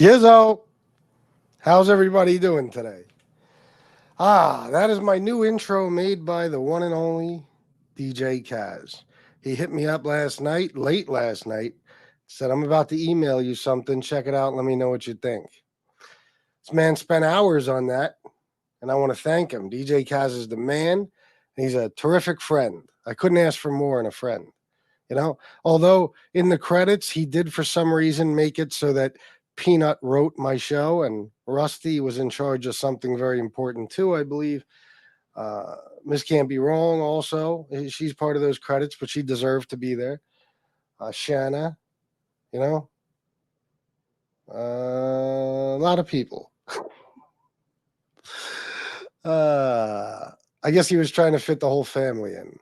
Gizzo, how's everybody doing today? That is my new intro made by the one and only DJ Kaz. He hit me up last night, late last night, said, I'm about to email you something. Check it out and let me know what you think. This man spent hours on that, and I want to thank him. DJ Kaz is the man. He's a terrific friend. I couldn't ask for more in a friend. Although in the credits, he did for some reason make it so that Peanut wrote my show and Rusty was in charge of something very important too, I believe. Miss Can't Be Wrong also. She's part of those credits, but she deserved to be there. Shanna, you know, a lot of people. I guess he was trying to fit the whole family in.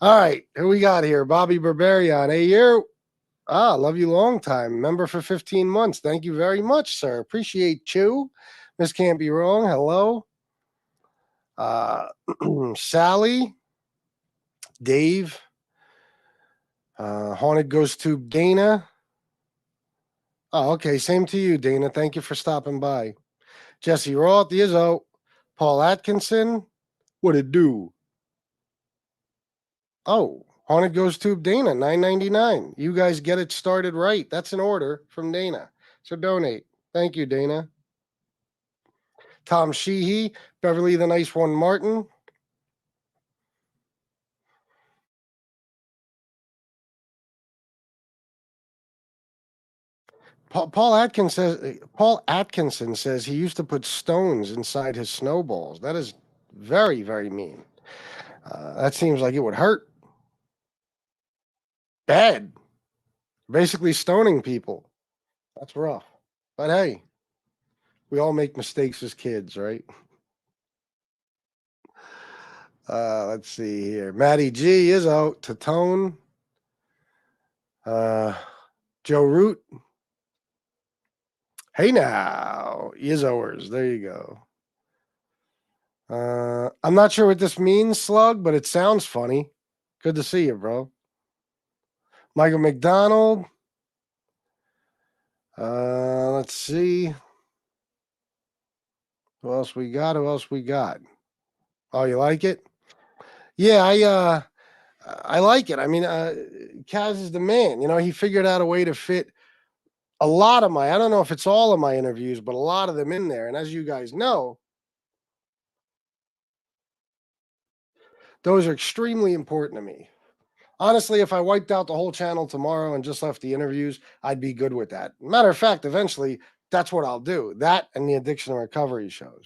All right, who we got here? Bobby Barbarian. Hey, you. Love you long time. Member for 15 months. Thank you very much, sir. Appreciate you. Miss Can't Be Wrong. Hello. Sally. Dave. Haunted Ghost Tube. Dana. Oh, okay. Same to you, Dana. Thank you for stopping by. Jesse Roth. Izzo. Paul Atkinson. What it do? Oh, Haunted Ghost Tube Dana, $9.99. You guys get it started right. That's an order from Dana. So donate. Thank you, Dana. Tom Sheehy, Beverly the Nice One Martin. Paul Atkinson says he used to put stones inside his snowballs. That is very, very mean. That seems like it would hurt. Bad. Basically stoning people. That's rough. But hey, we all make mistakes as kids, right? Let's see here. Matty G is out. Tatone. Joe Root. Hey now. Izzoers. There you go. I'm not sure what this means, Slug, but it sounds funny. Good to see you, bro. Michael McDonald. Let's see. Who else we got? Oh, you like it? Yeah, I like it. I mean, Kaz is the man. He figured out a way to fit a lot of I don't know if it's all of my interviews, but a lot of them in there. And as you guys know, those are extremely important to me. Honestly, if I wiped out the whole channel tomorrow and just left the interviews, I'd be good with that. Matter of fact, eventually, that's what I'll do. That and the addiction and recovery shows.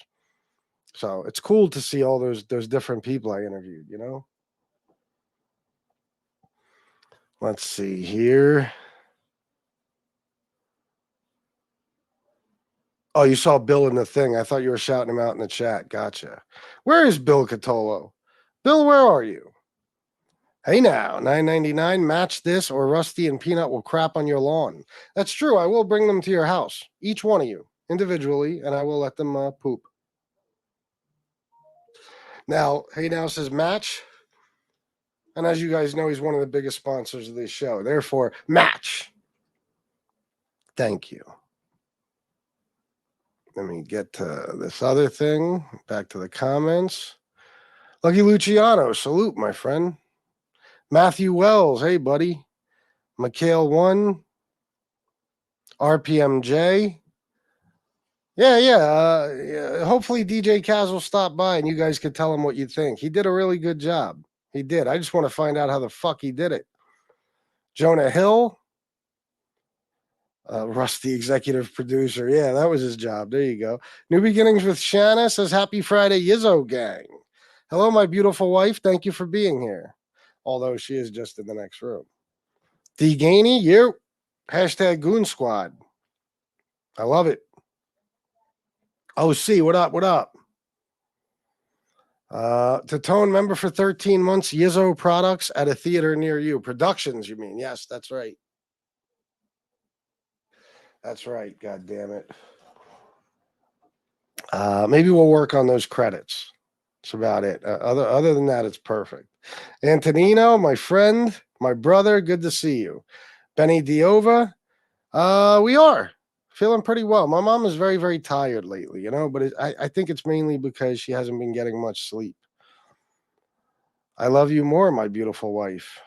So it's cool to see all those different people I interviewed, Let's see here. Oh, you saw Bill in the thing. I thought you were shouting him out in the chat. Gotcha. Where is Bill Catolo? Bill, where are you? Hey now, $9.99. Match this or Rusty and Peanut will crap on your lawn. That's true. I will bring them to your house, each one of you, individually, and I will let them poop. Now, Hey Now says match. And as you guys know, he's one of the biggest sponsors of this show. Therefore, match. Thank you. Let me get to this other thing. Back to the comments. Lucky Luciano, salute, my friend. Matthew Wells, hey, buddy. Mikhail 1. RPMJ. Yeah. Hopefully DJ Kaz will stop by and you guys can tell him what you think. He did a really good job. He did. I just want to find out how the fuck he did it. Jonah Hill. Rusty, executive producer. Yeah, that was his job. There you go. New Beginnings with Shanna says, Happy Friday, Yizzo gang. Hello, my beautiful wife. Thank you for being here. Although she is just in the next room. D. Gainey, you. Hashtag Goon Squad. I love it. OC, what up? Tatone, member for 13 months. Yizzo products at a theater near you. Productions, you mean? Yes, that's right. That's right. God damn it. Maybe we'll work on those credits. That's about it. Other than that, it's perfect. Antonino, my friend, my brother, good to see you. Benny Diova, we are. Feeling pretty well. My mom is very, very tired lately, you know, but I think it's mainly because she hasn't been getting much sleep. I love you more, my beautiful wife.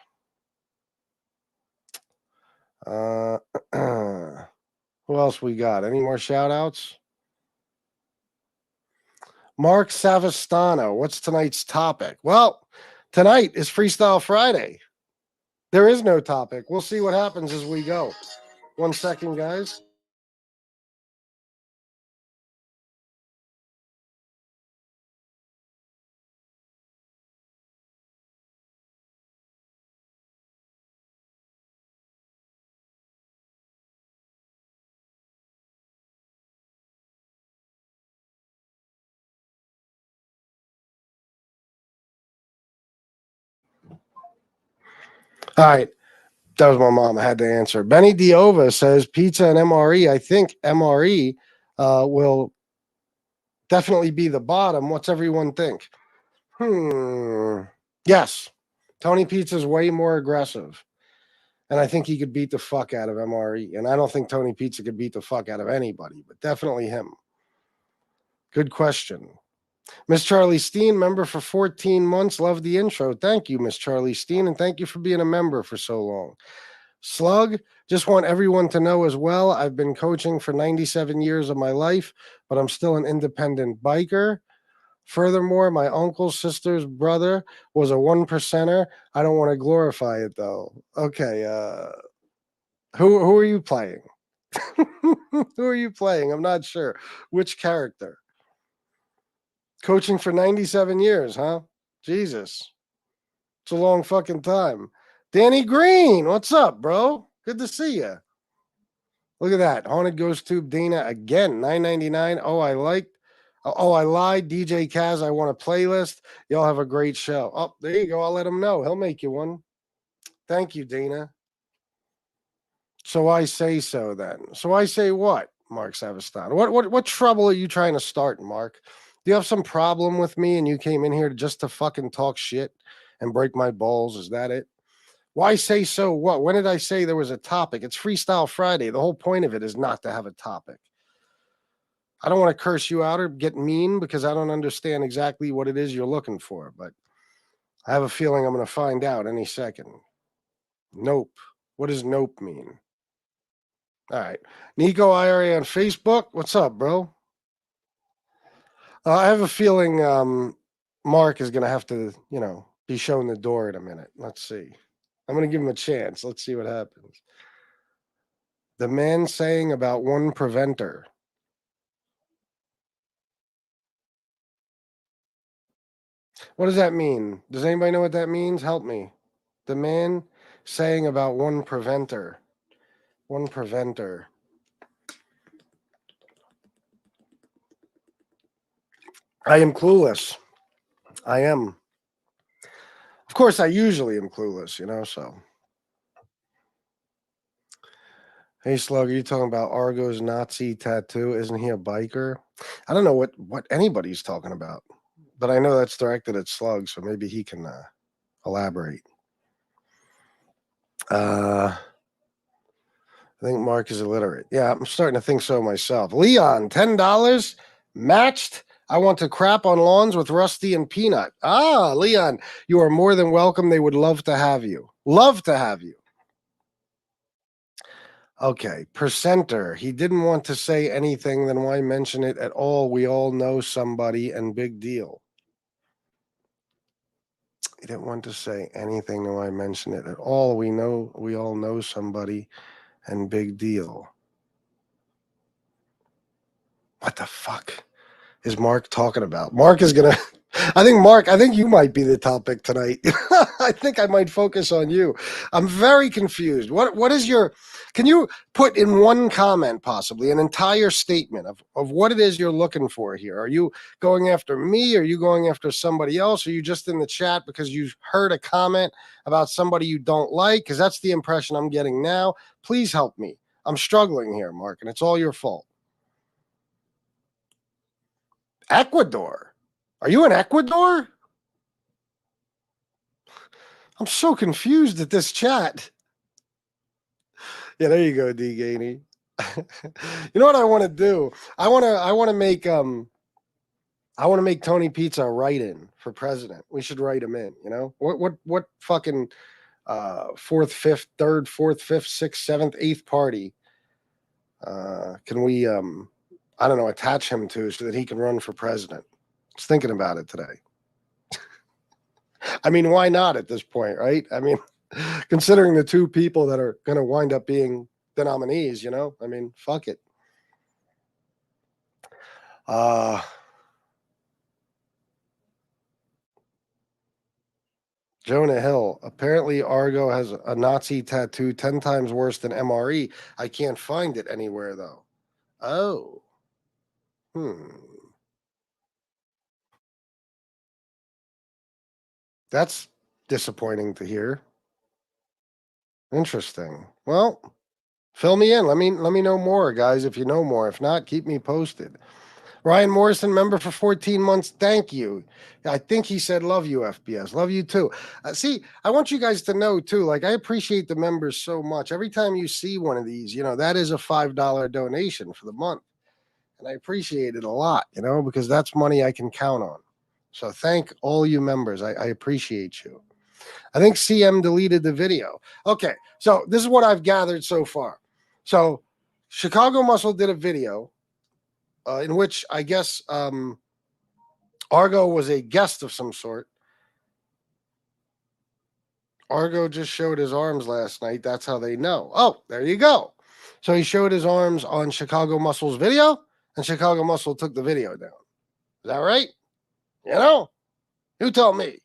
Uh, who else we got? Any more shout outs? Mark Savastano, what's tonight's topic? Well, tonight is Freestyle Friday. There is no topic. We'll see what happens as we go. 1 second, guys. All right. That was my mom. I had to answer. Benny Diova says pizza and MRE. I think MRE will definitely be the bottom. What's everyone think? Yes. Tony Pizza's way more aggressive. And I think he could beat the fuck out of MRE. And I don't think Tony Pizza could beat the fuck out of anybody, but definitely him. Good question. Miss Charlie Steen, member for 14 months. Love the intro. Thank you, Miss Charlie Steen. And thank you for being a member for so long. Slug, just want everyone to know as well, I've been coaching for 97 years of my life, but I'm still an independent biker. Furthermore, my uncle's sister's brother was a 1%er. I don't want to glorify it though. Okay, who are you playing? Who are you playing? I'm not sure. Which character? Coaching for 97 years, huh? Jesus. It's a long fucking time. Danny Green, what's up, bro? Good to see you. Look at that. Haunted Ghost Tube Dana again, $9.99. Oh, I liked. Oh, I lied. DJ Kaz, I want a playlist. Y'all have a great show. Oh, there you go. I'll let him know. He'll make you one. Thank you, Dana. So I say so then. So I say what, Mark Savastan? What trouble are you trying to start, Mark? Do you have some problem with me and you came in here just to fucking talk shit and break my balls? Is that it? Why say so what? When did I say there was a topic? It's Freestyle Friday. The whole point of it is not to have a topic. I don't want to curse you out or get mean because I don't understand exactly what it is you're looking for, but I have a feeling I'm going to find out any second. Nope. What does nope mean? All right. Nico IRA on Facebook. What's up, bro? I have a feeling Mark is going to have to, be shown the door in a minute. Let's see. I'm going to give him a chance. Let's see what happens. The man saying about one preventer. What does that mean? Does anybody know what that means? Help me. The man saying about one preventer. One preventer. I am clueless. I am. Of course, I usually am clueless, so. Hey, Slug, are you talking about Argo's Nazi tattoo? Isn't he a biker? I don't know what anybody's talking about, but I know that's directed at Slug, so maybe he can elaborate. I think Mark is illiterate. Yeah, I'm starting to think so myself. Leon, $10 matched. I want to crap on lawns with Rusty and Peanut. Ah, Leon, you are more than welcome. They would love to have you. Love to have you. Okay, percenter. He didn't want to say anything, then why mention it at all? We all know somebody and big deal. He didn't want to say anything, then why mention it at all? We all know somebody and big deal. What the fuck is Mark talking about? Mark is gonna I think you might be the topic tonight. I think I might focus on you. I'm very confused. What is your can you put in one comment possibly an entire statement of what it is you're looking for here? Are you going after me? Are you going after somebody else? Are you just in the chat because you heard a comment about somebody you don't like? Because that's the impression I'm getting now. Please help me. I'm struggling here, Mark, and it's all your fault. Ecuador? Are you in Ecuador? I'm so confused at this chat. Yeah, there you go, D. Gainey. You know what I want to do? I want to make Tony Pizza a write-in for president. We should write him in. You know what fucking fourth, fifth, third, fourth, fifth, sixth, seventh, eighth party can we I don't know, attach him to so that he can run for president? I was thinking about it today. I mean, why not at this point, right? I mean, considering the two people that are going to wind up being the nominees, you know, I mean, fuck it. Jonah Hill. Apparently, Argo has a Nazi tattoo 10 times worse than MRE. I can't find it anywhere, though. Oh. That's disappointing to hear. Interesting. Well, fill me in. Let me know more, guys, if you know more. If not, keep me posted. Ryan Morrison, member for 14 months. Thank you. I think he said, love you, FBS. Love you too. See, I want you guys to know too, like, I appreciate the members so much. Every time you see one of these, you know, that is a $5 donation for the month. And I appreciate it a lot, you know, because that's money I can count on. So thank all you members. I appreciate you. I think CM deleted the video. Okay, so this is what I've gathered so far. So Chicago Muscle did a video in which I guess Argo was a guest of some sort. Argo just showed his arms last night. That's how they know. Oh, there you go. So he showed his arms on Chicago Muscle's video, and Chicago Muscle took the video down. Is that right? You know? You tell me.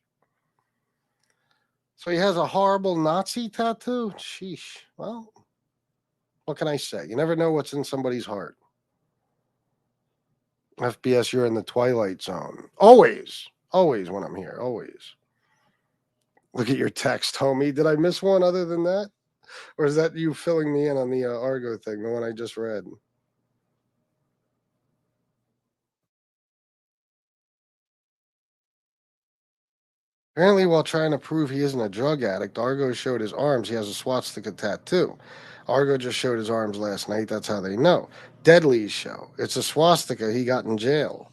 So he has a horrible Nazi tattoo? Sheesh. Well, what can I say? You never know what's in somebody's heart. FBS, you're in the twilight zone. Always. Always when I'm here. Always. Look at your text, homie. Did I miss one other than that? Or is that you filling me in on the Argo thing, the one I just read? Apparently, while trying to prove he isn't a drug addict, Argo showed his arms. He has a swastika tattoo. Argo just showed his arms last night. That's how they know. Deadly's show. It's a swastika he got in jail.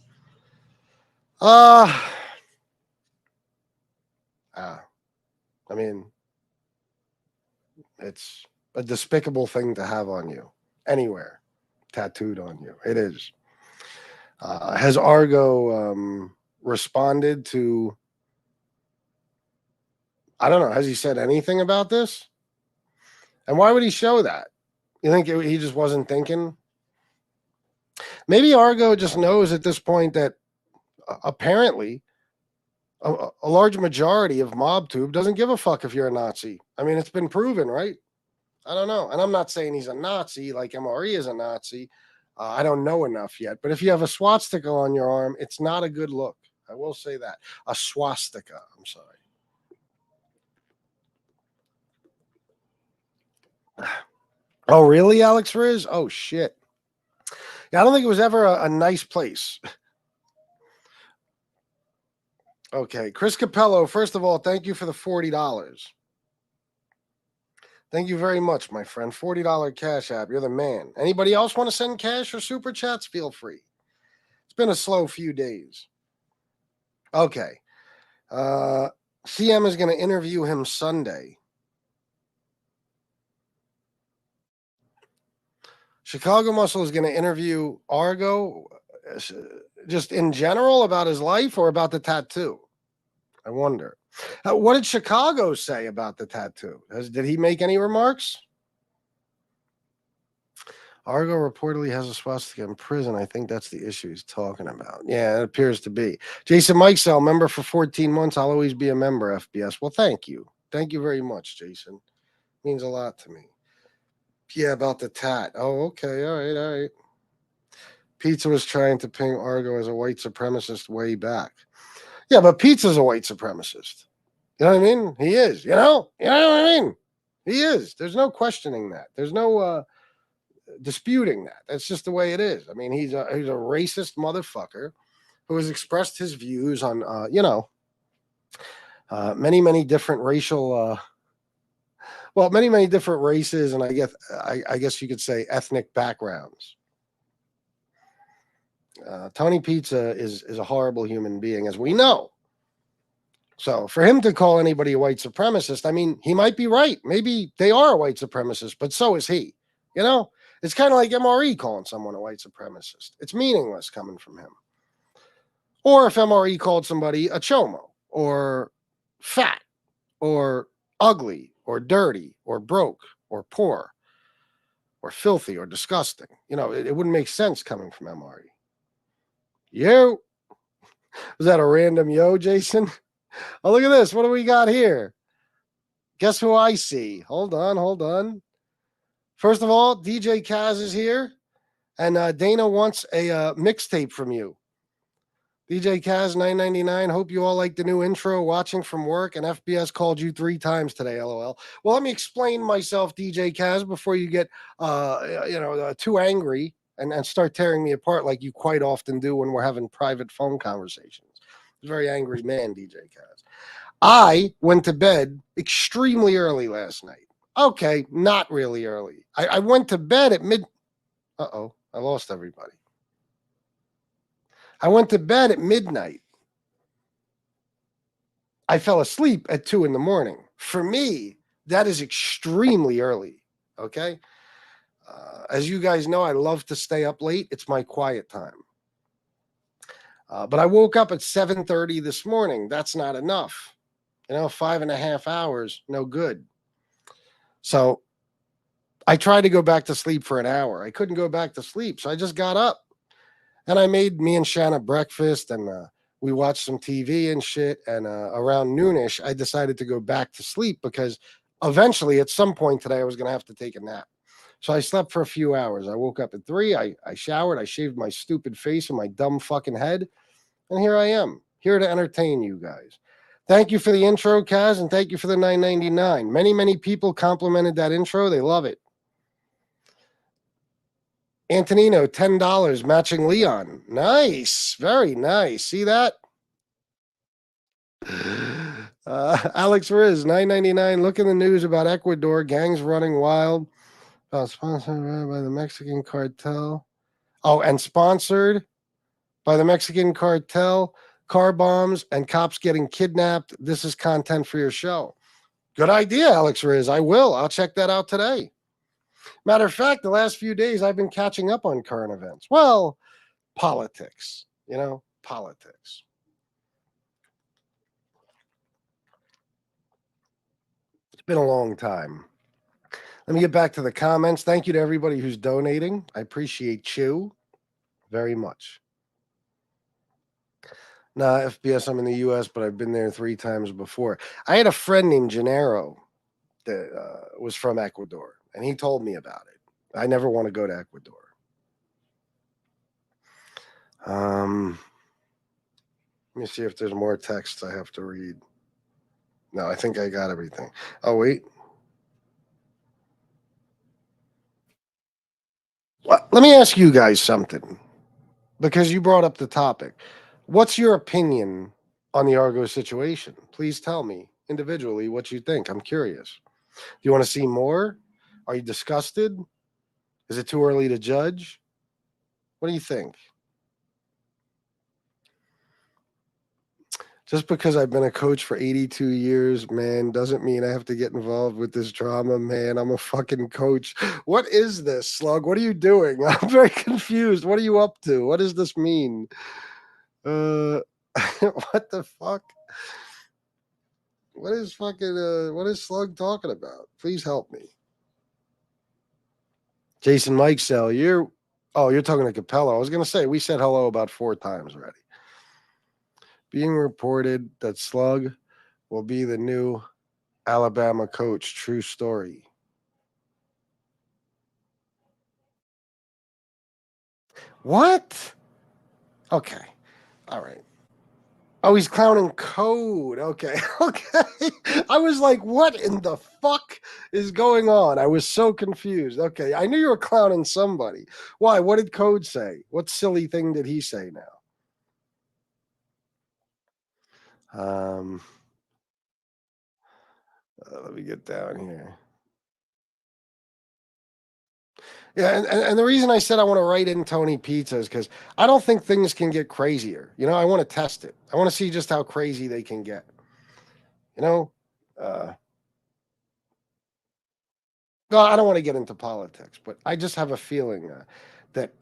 I mean, it's a despicable thing to have on you anywhere, tattooed on you. It is. Has Argo responded to? I don't know. Has he said anything about this? And why would he show that? You think he just wasn't thinking? Maybe Argo just knows at this point that apparently a large majority of MobTube doesn't give a fuck if you're a Nazi. I mean, it's been proven, right? I don't know. And I'm not saying he's a Nazi like MRE is a Nazi. I don't know enough yet. But if you have a swastika on your arm, it's not a good look. I will say that. A swastika. I'm sorry. Oh, really, Alex Riz? Oh, shit. Yeah, I don't think it was ever a nice place. Okay. Chris Capello, first of all, thank you for the $40. Thank you very much, my friend. $40 Cash App. You're the man. Anybody else want to send cash or super chats? Feel free. It's been a slow few days. Okay. CM is going to interview him Sunday. Chicago Muscle is going to interview Argo just in general about his life or about the tattoo. I wonder. What did Chicago say about the tattoo? Did he make any remarks? Argo reportedly has a swastika in prison. I think that's the issue he's talking about. Yeah, it appears to be. Jason Mikesell, member for 14 months. I'll always be a member, FBS. Well, thank you. Thank you very much, Jason. It means a lot to me. Yeah, about the tat. Oh, okay. All right. All right. Pizza was trying to ping Argo as a white supremacist way back. Yeah, but Pizza's a white supremacist. You know what I mean? He is, you know? You know what I mean? He is. There's no questioning that. There's no disputing that. That's just the way it is. I mean, he's a racist motherfucker who has expressed his views on many different racial Well, many, many different races, and I guess you could say ethnic backgrounds. Tony Pizza is a horrible human being, as we know. So for him to call anybody a white supremacist, I mean, he might be right. Maybe they are a white supremacist, but so is he. You know, it's kind of like MRE calling someone a white supremacist. It's meaningless coming from him. Or if MRE called somebody a chomo or fat or ugly or dirty or broke or poor or filthy or disgusting, it wouldn't make sense coming from MRE. Yo, was that a random yo, Jason? Oh, look at this. What do we got here? Guess who I see? Hold on. First of all, DJ Kaz is here, and Dana wants a mixtape from you. DJ Kaz 999. Hope you all like the new intro. Watching from work, and FBS called you 3 times today. LOL. Well, let me explain myself, DJ Kaz, before you get too angry and start tearing me apart like you quite often do when we're having private phone conversations. He's a very angry man, DJ Kaz. I went to bed extremely early last night. Okay, not really early. I went to bed at mid. Uh-oh, I lost everybody. I went to bed at midnight. I fell asleep at 2 in the morning. For me, that is extremely early. Okay. As you guys know, I love to stay up late. It's my quiet time. But I woke up at 7:30 this morning. That's not enough. 5.5 hours, no good. So I tried to go back to sleep for an hour. I couldn't go back to sleep. So I just got up and I made me and Shanna breakfast and we watched some TV and shit. And around noonish, I decided to go back to sleep because eventually at some point today, I was going to have to take a nap. So I slept for a few hours. I woke up at 3. I showered. I shaved my stupid face and my dumb fucking head. And here I am, here to entertain you guys. Thank you for the intro, Kaz, and thank you for the $9.99. Many, many people complimented that intro. They love it. Antonino, $10, matching Leon. Nice. Very nice. See that? Alex Riz, $9.99. Look in the news about Ecuador. Gangs running wild. Sponsored by the Mexican cartel. Oh, and sponsored by the Mexican cartel. Car bombs and cops getting kidnapped. This is content for your show. Good idea, Alex Riz. I will. I'll check that out today. Matter of fact, the last few days I've been catching up on current events. Well, politics, politics. It's been a long time. Let me get back to the comments. Thank you to everybody who's donating. I appreciate you very much. Nah, FBS, I'm in the US, but I've been there 3 times before. I had a friend named Gennaro that was from Ecuador, and he told me about it. I never want to go to Ecuador. Let me see if there's more texts I have to read. No, I think I got everything. Oh, wait. Well, let me ask you guys something, because you brought up the topic. What's your opinion on the Argo situation? Please tell me individually what you think. I'm curious. Do you want to see more? Are you disgusted? Is it too early to judge? What do you think? Just because I've been a coach for 82 years, man, doesn't mean I have to get involved with this drama, man. I'm a fucking coach. What is this, Slug? What are you doing? I'm very confused. What are you up to? What does this mean? What the fuck? What is Slug talking about? Please help me. Jason Mike Cell, you're talking to Capella. I was gonna say we said hello about 4 times already. Being reported that Slug will be the new Alabama coach. True story. What? Okay. All right. Oh, he's clowning code. Okay. Okay. I was like, what in the fuck is going on? I was so confused. Okay. I knew you were clowning somebody. Why? What did Code say? What silly thing did he say now? Let me get down here. Yeah, and the reason I said I want to write in Tony Pizza is because I don't think things can get crazier. You know, I want to test it. I want to see just how crazy they can get. You know, uh, no, I don't want to get into politics, but I just have a feeling that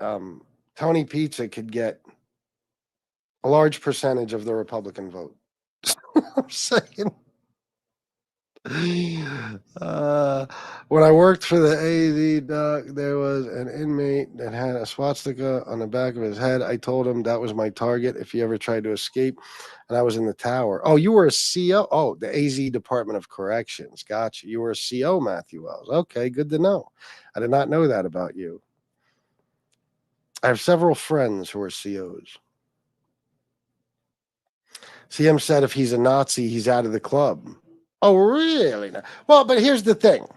Tony Pizza could get a large percentage of the Republican vote. I'm saying. When I worked for the AZ doc, there was an inmate that had a swastika on the back of his head. I told him that was my target if he ever tried to escape, and I was in the tower. Oh, you were a CO? Oh, the AZ Department of Corrections. Gotcha. You were a CO, Matthew Wells. Okay, good to know. I did not know that about you. I have several friends who are COs. CM said if he's a Nazi, he's out of the club. Oh, really? Well, but here's the thing.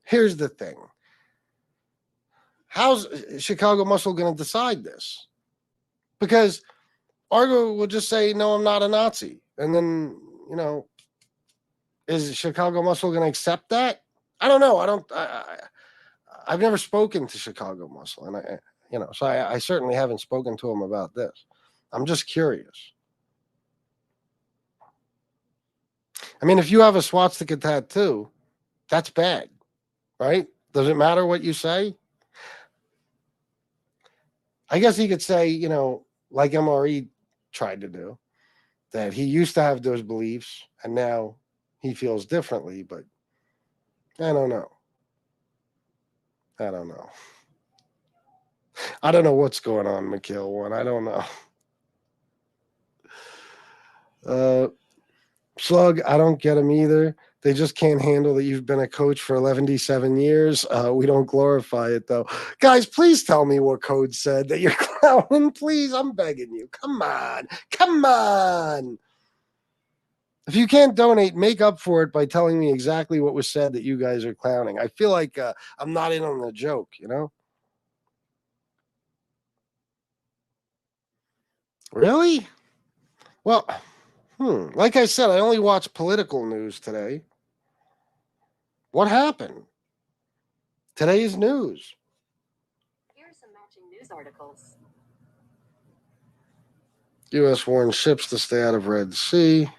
Here's the thing. How's Chicago Muscle going to decide this? Because Argo will just say, no, I'm not a Nazi. And then, you know, is Chicago Muscle going to accept that? I don't know. I've never spoken to Chicago Muscle. And so I certainly haven't spoken to him about this. I'm just curious. I mean, if you have a swastika tattoo, that's bad, right? Does it matter what you say? I guess he could say, like MRE tried to do, that he used to have those beliefs and now he feels differently, but I don't know. I don't know. I don't know what's going on, Mikhail One. I don't know. Slug, I don't get them either. They just can't handle that you've been a coach for 11 years. We don't glorify it, though. Guys, please tell me what Code said that you're clowning. Please, I'm begging you. Come on. Come on. If you can't donate, make up for it by telling me exactly what was said that you guys are clowning. I feel like I'm not in on the joke, Really? Well, like I said, I only watched political news today. What happened? Today's news. Here are some matching news articles. U.S. warns ships to stay out of Red Sea.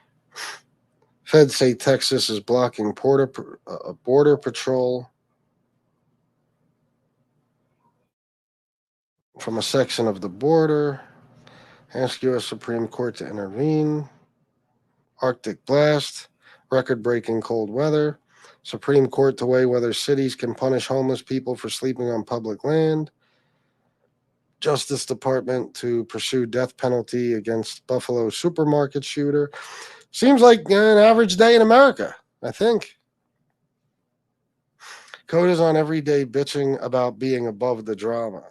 Feds say Texas is blocking border patrol from a section of the border. Ask U.S. Supreme Court to intervene. Arctic blast. Record-breaking cold weather. Supreme Court to weigh whether cities can punish homeless people for sleeping on public land. Justice Department to pursue death penalty against Buffalo supermarket shooter. Seems like an average day in America, I think. Code is on every day bitching about being above the drama.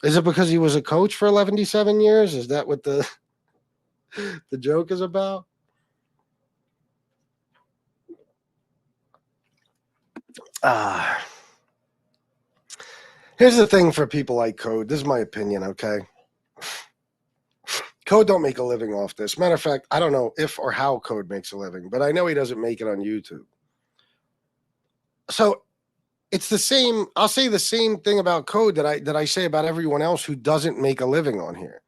Is it because he was a coach for 11 years? Is that what the joke is about? Here's the thing for people like Code. This is my opinion, okay? Code don't make a living off this. Matter of fact, I don't know if or how Code makes a living, but I know he doesn't make it on YouTube. So it's the same. I'll say the same thing about Code that I say about everyone else who doesn't make a living on here.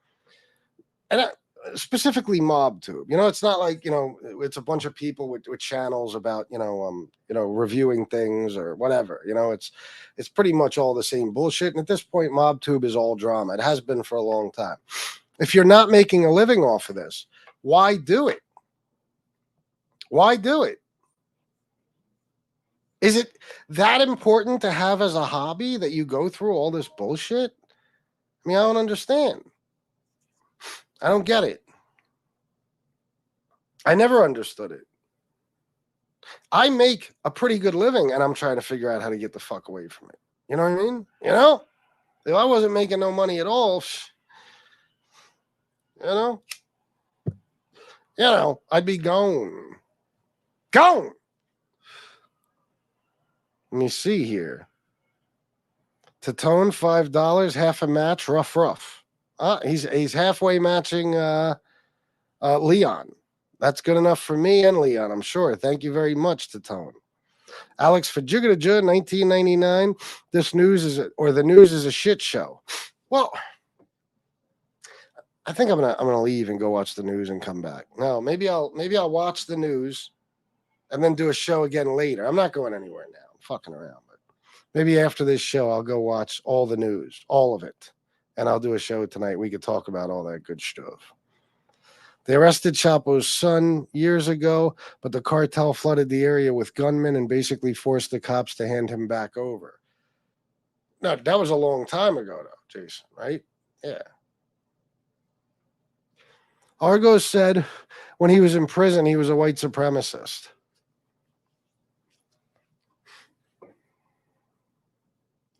And specifically MobTube. It's not like, it's a bunch of people with channels about, reviewing things or whatever. It's pretty much all the same bullshit. And at this point, MobTube is all drama. It has been for a long time. If you're not making a living off of this, why do it? Why do it? Is it that important to have as a hobby that you go through all this bullshit? I mean, I don't understand. I don't get it. I never understood it. I make a pretty good living and I'm trying to figure out how to get the fuck away from it. You know what I mean? If I wasn't making no money at all, I'd be gone. Gone. Let me see here. Tatone, $5, half a match, rough. He's halfway matching Leon. That's good enough for me and Leon, I'm sure. Thank you very much, Tatone. Alex Fajigadaja, 1999. The news is a shit show. Well, I think I'm gonna leave and go watch the news and come back. No, maybe I'll watch the news and then do a show again later. I'm not going anywhere now. I'm fucking around, but maybe after this show I'll go watch all the news, all of it, and I'll do a show tonight. We could talk about all that good stuff. They arrested Chapo's son years ago, but the cartel flooded the area with gunmen and basically forced the cops to hand him back over. No, that was a long time ago, though, Jason, right? Yeah. Argo said when he was in prison, he was a white supremacist.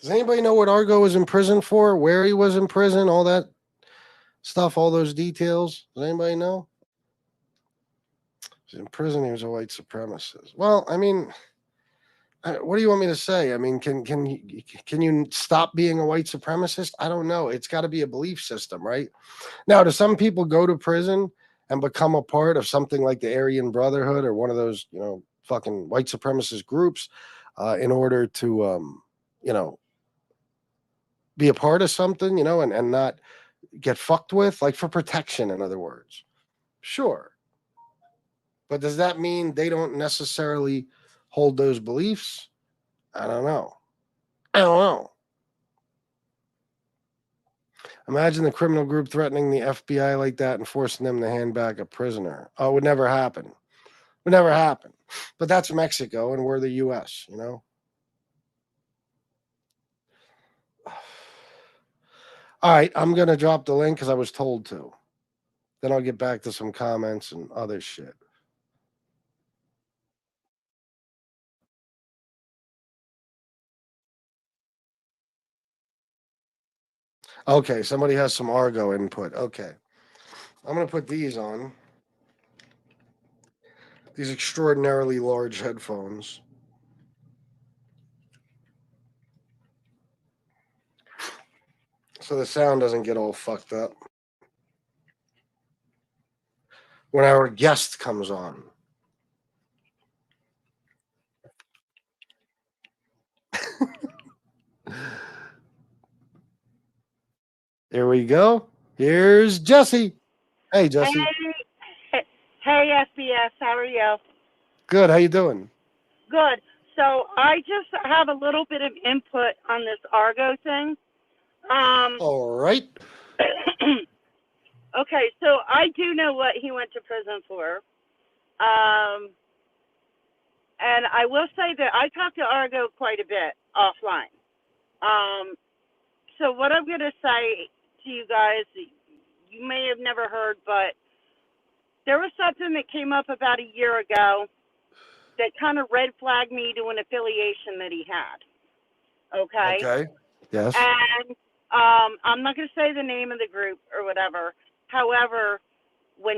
Does anybody know what Argo was in prison for? Where he was in prison? All that stuff, all those details? Does anybody know? He was in prison. He was a white supremacist. Well, I mean, what do you want me to say? I mean, can you stop being a white supremacist? I don't know. It's got to be a belief system, right? Now, do some people go to prison and become a part of something like the Aryan Brotherhood or one of those, fucking white supremacist groups in order to, be a part of something, and not get fucked with, like for protection, in other words? Sure. But does that mean they don't necessarily hold those beliefs? I don't know. Imagine the criminal group threatening the FBI like that and forcing them to hand back a prisoner. Oh, it would never happen. Would never happen. But that's Mexico, and we're the U.S., All right, I'm going to drop the link because I was told to. Then I'll get back to some comments and other shit. Okay, somebody has some Argo input. Okay. I'm going to put these on. These extraordinarily large headphones. So the sound doesn't get all fucked up when our guest comes on. Here we go. Here's Jesse. Hey, Jesse. Hey, FBS, how are you? Good. How you doing? Good. So I just have a little bit of input on this Argo thing. All right. Okay, so I do know what he went to prison for. And I will say that I talked to Argo quite a bit offline. So what I'm going to say to you guys, you may have never heard, but there was something that came up about a year ago that kind of red flagged me to an affiliation that he had. Okay? Okay. Yes. And I'm not going to say the name of the group or whatever. However, when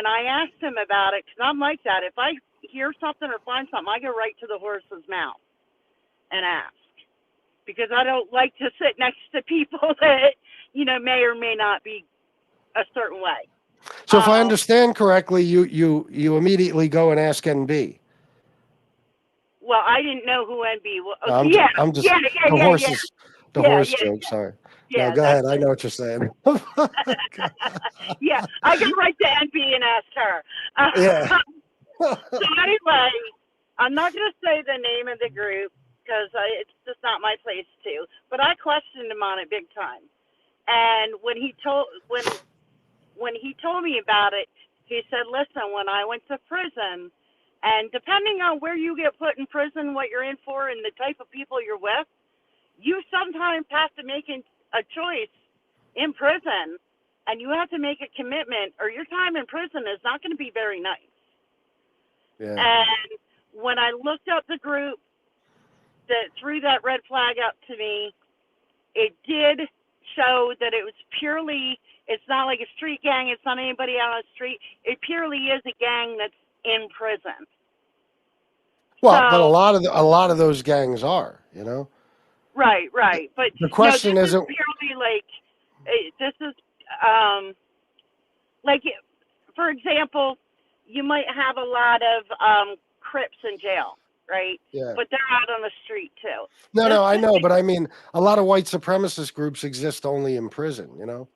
I asked him about it, because I'm like that, if I hear something or find something, I go right to the horse's mouth and ask. Because I don't like to sit next to people that, may or may not be a certain way. So if I understand correctly, you immediately go and ask NB. Well, I didn't know who NB was. No, I'm just the horse joke. Sorry. Yeah, no, go ahead. I know what you're saying. Yeah, I go right to NB and ask her. Yeah. So anyway, I'm not going to say the name of the group because it's just not my place to. But I questioned him on it big time. And when he told me about it, he said, "Listen, when I went to prison, and depending on where you get put in prison, what you're in for, and the type of people you're with, you sometimes have to make a choice in prison, and you have to make a commitment, or your time in prison is not going to be very nice." Yeah. And when I looked up the group that threw that red flag up to me, it did show that it was purely, it's not like a street gang, it's not anybody out on the street. It purely is a gang that's in prison. Well, but a lot of those gangs are, Right. But the question this isn't is purely like, this is like, for example, you might have a lot of Crips in jail. right? Yeah. But they're out on the street too. No, I know, but I mean, a lot of white supremacist groups exist only in prison, you know?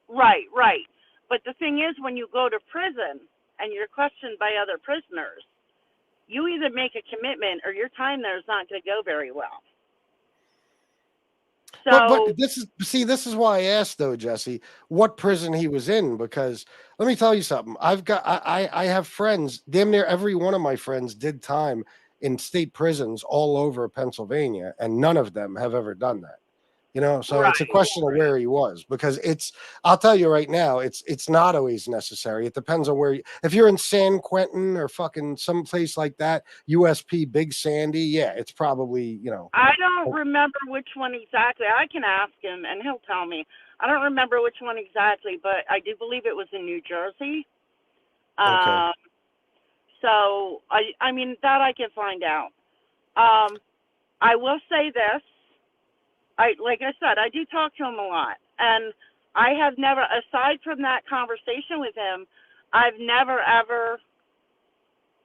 Right, right. But the thing is, when you go to prison and you're questioned by other prisoners, you either make a commitment or your time there is not going to go very well. But So, this is why I asked though, Jesse, what prison he was in, because let me tell you something. I have friends, damn near every one of my friends did time in state prisons all over Pennsylvania, and none of them have ever done that. You know, so it's a right. question of where he was, because I'll tell you right now, it's not always necessary. It depends on where if you're in San Quentin or fucking someplace like that, USP Big Sandy, yeah, it's probably, you know. I don't remember which one exactly. I can ask him and he'll tell me. I don't remember which one exactly, but I do believe it was in New Jersey. Okay. So I mean that I can find out. I will say this. Like I said, I do talk to him a lot, and I have never, aside from that conversation with him, I've never ever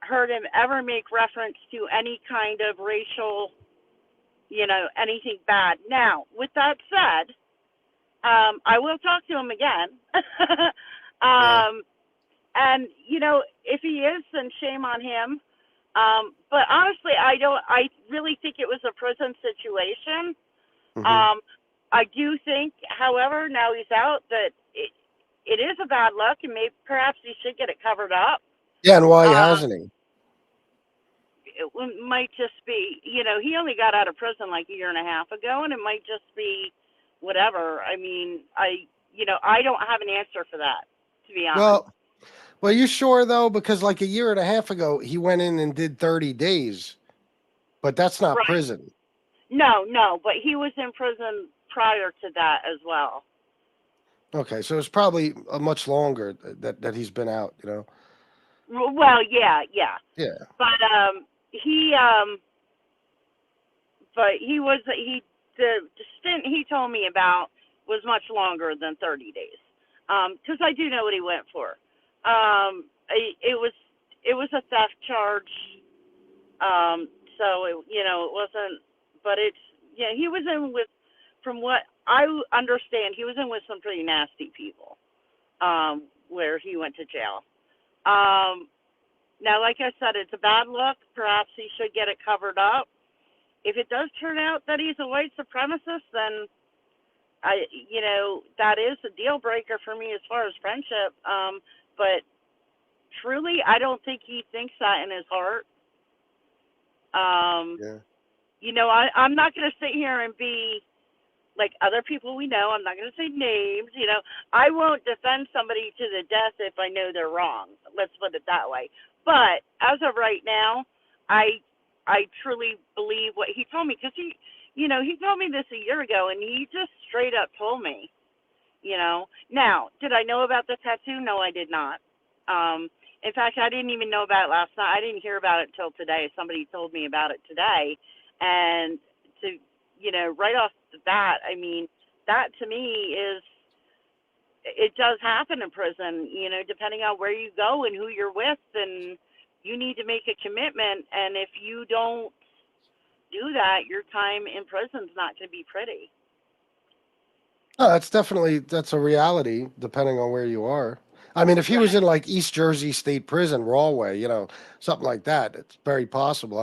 heard him ever make reference to any kind of racial, anything bad. Now, with that said, I will talk to him again. Yeah. And if he is, then shame on him. But honestly, I really think it was a prison situation. Mhm. I do think, however, now he's out, that it is a bad luck, and maybe perhaps he should get it covered up. Yeah, and why Um, hasn't he? it might just be, he only got out of prison like a year and a half ago, and it might just be whatever. I mean, I don't have an answer for that, to be honest. Well, you sure though? Because like a year and a half ago, he went in and did 30 days, but that's not Right. prison. No, but he was in prison prior to that as well. Okay, so it's probably a much longer that he's been out, you know? Well, yeah. Yeah. But he was the stint he told me about was much longer than 30 days. Because I do know what he went for. It was a theft charge. So it wasn't. But he was in with, from what I understand, he was in with some pretty nasty people. Where he went to jail. Now, like I said, it's a bad look. Perhaps he should get it covered up. If it does turn out that he's a white supremacist, then that is a deal breaker for me as far as friendship. But truly, I don't think he thinks that in his heart. Yeah. I'm not going to sit here and be like other people we know. I'm not going to say names. I won't defend somebody to the death if I know they're wrong. Let's put it that way. But as of right now, I truly believe what he told me, because he told me this a year ago, and he just straight up told me. Now, did I know about the tattoo? No, I did not. In fact, I didn't even know about it last night. I didn't hear about it till today. Somebody told me about it today, and to right off the bat, I mean, that to me is, it does happen in prison, depending on where you go and who you're with, and you need to make a commitment, and if you don't do that, your time in prison's not going to be pretty. No, that's a reality depending on where you are. I mean, if he was Right. in like East Jersey State Prison, Rawway, something like that, it's very possible.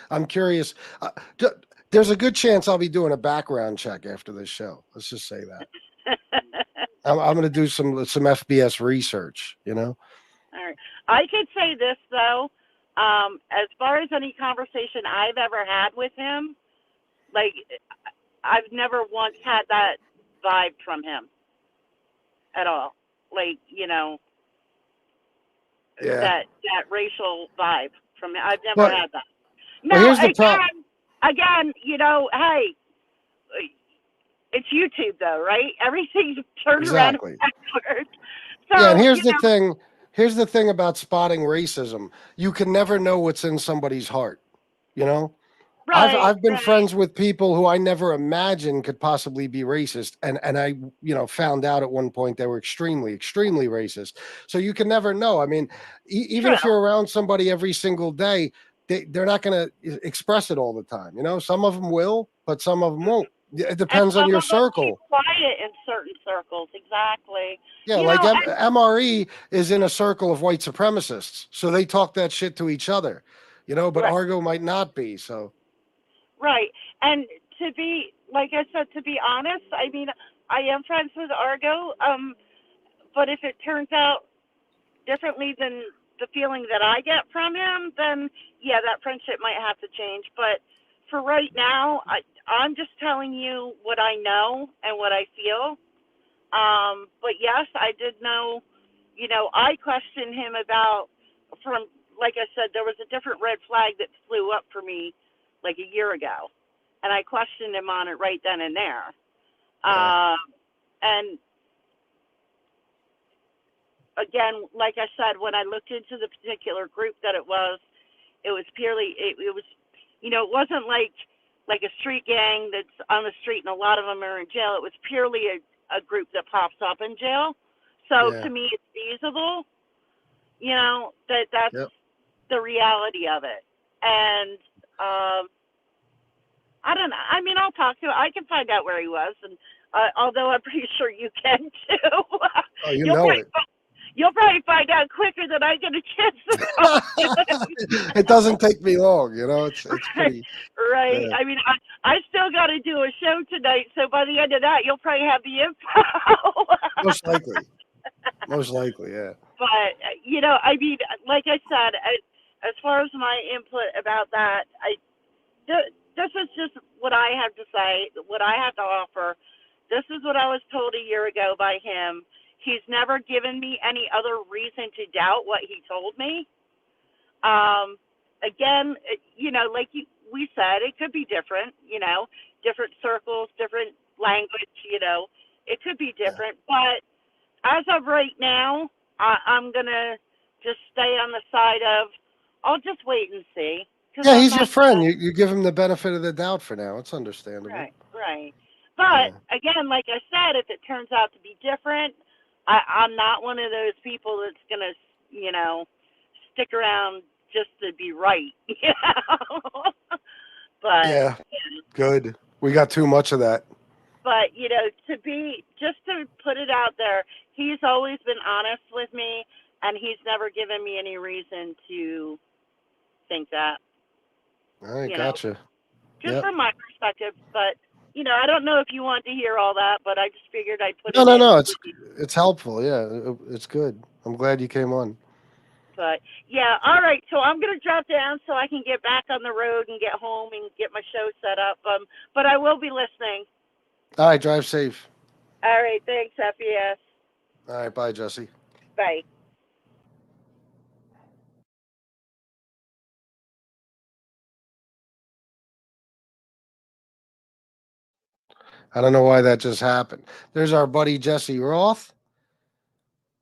I'm curious. D- there's a good chance I'll be doing a background check after this show. Let's just say that. I'm going to do some FBS research, you know? All right. I could say this though, as far as any conversation I've ever had with him, like, I've never once had that vibe from him at all. Like, Yeah. that racial vibe from him. I've never But had that. well, Now, here's the problem. again, hey, it's YouTube though, right? Everything's turned around Exactly. backwards. Yeah, and So, here's the thing. Here's the thing about spotting racism. You can never know what's in somebody's heart, you know? right. I've been friends with people who I never imagined could possibly be racist, and I found out at one point they were extremely racist. So you can never know. I mean, even True. if you're around somebody every single day, they're not going to express it all the time. You know, some of them will, but some of them won't. It depends on some your of them circle. keep quiet in certain circles. Exactly. Yeah, You like know, MRE is in a circle of white supremacists, so they talk that shit to each other, you know. But right, Argo might not be. So right. And to be, like I said, to be honest, I mean, I am friends with Argo. But if it turns out differently than the feeling that I get from him, then yeah, that friendship might have to change. But for right now, I'm just telling you what I know and what I feel. But yes, I did know, you know, I questioned him about, from, like I said, there was a different red flag that flew up for me like a year ago. And I questioned him on it right then and there. And again, like I said, when I looked into the particular group that it was purely, it was, you know, it wasn't like a street gang that's on the street and a lot of them are in jail. It was purely a group that pops up in jail. So yeah, to me, it's feasible, you know, that's yep. the reality of it. And I don't know. I mean, I'll talk to him. I can find out where he was, and although I'm pretty sure you can too. Oh, you you'll know probably it. you'll probably find out quicker than I get a chance to talk to him. It doesn't take me long, you know. It's pretty. Right. Yeah, I mean, I still got to do a show tonight, so by the end of that, you'll probably have the info. most likely. Most likely, yeah. But you know, I mean, like I said, as far as my input about that, this is just what I have to say, what I have to offer. This is what I was told a year ago by him. He's never given me any other reason to doubt what he told me. Again, you know, like we said, it could be different, you know, different circles, different language, you know, it could be Yeah, different. But as of right now, I'm going to just stay on the side of, I'll just wait and see. Because yeah, I'm he's your not friend. You give him the benefit of the doubt for now. It's understandable. right, right. But Yeah. again, like I said, if it turns out to be different, I'm not one of those people that's going to, you know, stick around just to be right, you know. but Yeah, good. We got too much of that. but you know, to be just to put it out there, he's always been honest with me, and he's never given me any reason to think that, All right, you know, gotcha. just Yep. from my perspective. But you know, I don't know if you want to hear all that, but I just figured I'd put No, it no, in. no. It's helpful. Yeah, it's good. I'm glad you came on. But yeah, all right. So I'm gonna drop down so I can get back on the road and get home and get my show set up. But I will be listening. All right, drive safe. All right. Thanks, FES. All right, bye, Jesse. Bye. I don't know why that just happened. There's our buddy Jesse Roth.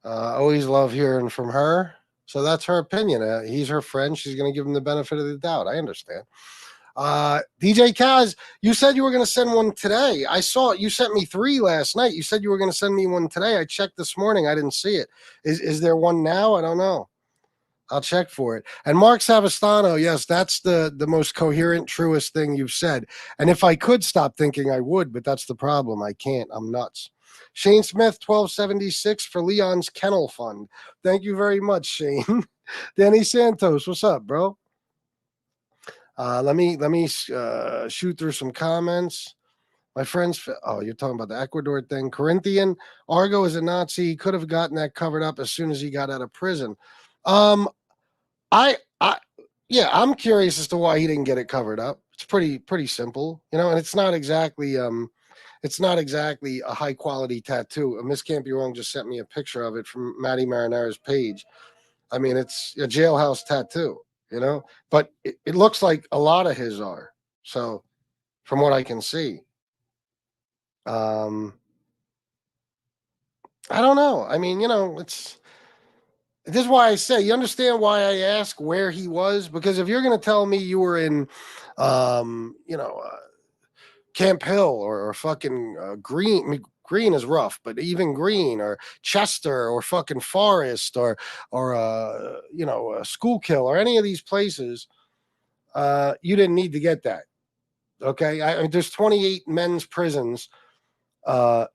Always love hearing from her. So that's her opinion. He's her friend. She's going to give him the benefit of the doubt. I understand. DJ Kaz, you said you were going to send one today. I saw it. You sent me 3 last night. You said you were going to send me one today. I checked this morning. I didn't see it. Is there one now? I don't know. I'll check for it. And Mark Savastano, yes, that's the most coherent, truest thing you've said. And if I could stop thinking, I would, but that's the problem. I can't. I'm nuts. Shane Smith, 1276 for Leon's Kennel Fund. Thank you very much, Shane. Danny Santos, what's up, bro? Let me shoot through some comments. My friends, oh, you're talking about the Ecuador thing. Corinthian, Argo is a Nazi. He could have gotten that covered up as soon as he got out of prison. Um, I, yeah, I'm curious as to why he didn't get it covered up. It's pretty simple, you know, and it's not exactly a high quality tattoo. Miss Can't Be Wrong just sent me a picture of it from Maddie Marinara's page. I mean, it's a jailhouse tattoo, you know, but it looks like a lot of his are. So, from what I can see, um, I don't know. I mean, you know, this is why I say, you understand why I ask where he was? Because if you're going to tell me you were in, you know, Camp Hill or fucking Green. I mean, Green is rough, but even Green or Chester or fucking Forest or you know, Schuylkill or any of these places, you didn't need to get that. Okay, I mean, there's 28 men's prisons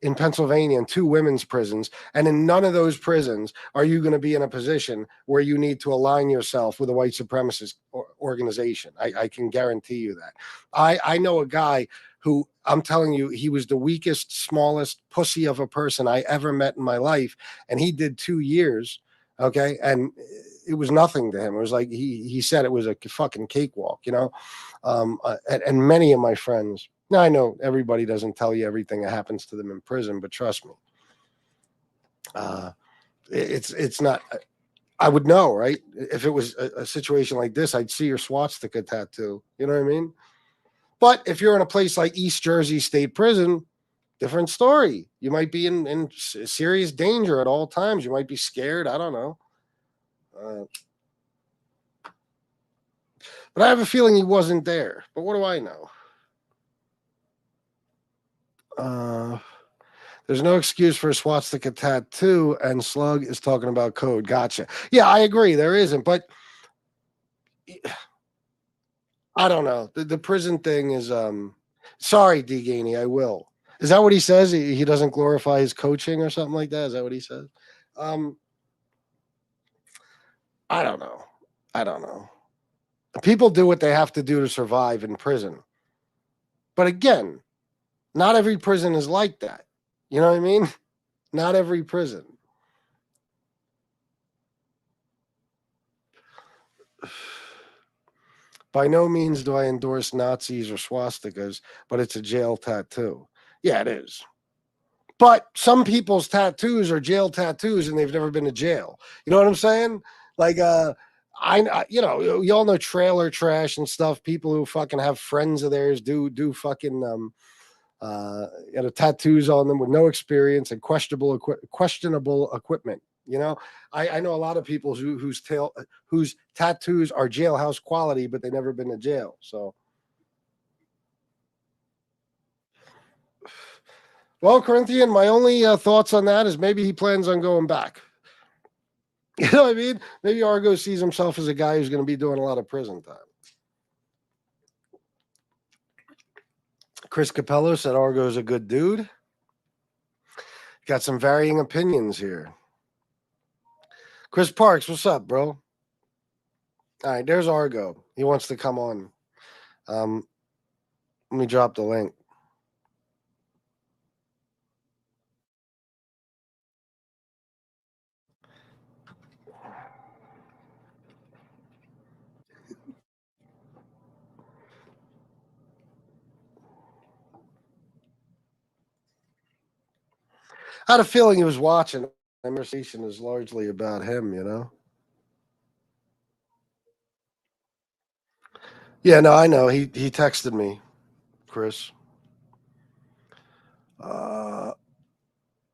in Pennsylvania and 2 women's prisons, and in none of those prisons are you going to be in a position where you need to align yourself with a white supremacist organization. I can guarantee you that. I know a guy who, I'm telling you, he was the weakest, smallest pussy of a person I ever met in my life, and he did 2 years. Okay, and it was nothing to him. It was like he said it was a fucking cakewalk, you know. And many of my friends. Now, I know everybody doesn't tell you everything that happens to them in prison, but trust me, it's not. I would know, right? If it was a situation like this, I'd see your swastika tattoo. You know what I mean? But if you're in a place like East Jersey State Prison, different story. You might be in serious danger at all times. You might be scared. I don't know. But I have a feeling he wasn't there. But what do I know? There's no excuse for a swastika tattoo, and Slug is talking about code. Gotcha. Yeah, I agree. There isn't, but I don't know. The prison thing is sorry, D Gainey, I will. Is that what he says? He doesn't glorify his coaching or something like that? Is that what he says? I don't know. I don't know. People do what they have to do to survive in prison. But again, not every prison is like that. You know what I mean? Not every prison. By no means do I endorse Nazis or swastikas, but it's a jail tattoo. Yeah, it is. But some people's tattoos are jail tattoos and they've never been to jail. You know what I'm saying? Like, you know, you all know trailer trash and stuff. People who fucking have friends of theirs do fucking, you know, tattoos on them with no experience and questionable equipment. You know, I know a lot of people whose tattoos are jailhouse quality, but they've never been to jail. So, well, Corinthian, my only thoughts on that is maybe he plans on going back. You know what I mean? Maybe Argo sees himself as a guy who's going to be doing a lot of prison time. Chris Capello said Argo's a good dude. Got some varying opinions here. Chris Parks, what's up, bro? All right, there's Argo. He wants to come on. Let me drop the link. I had a feeling he was watching. Conversation is largely about him, you know? Yeah, no, I know. He texted me, Chris.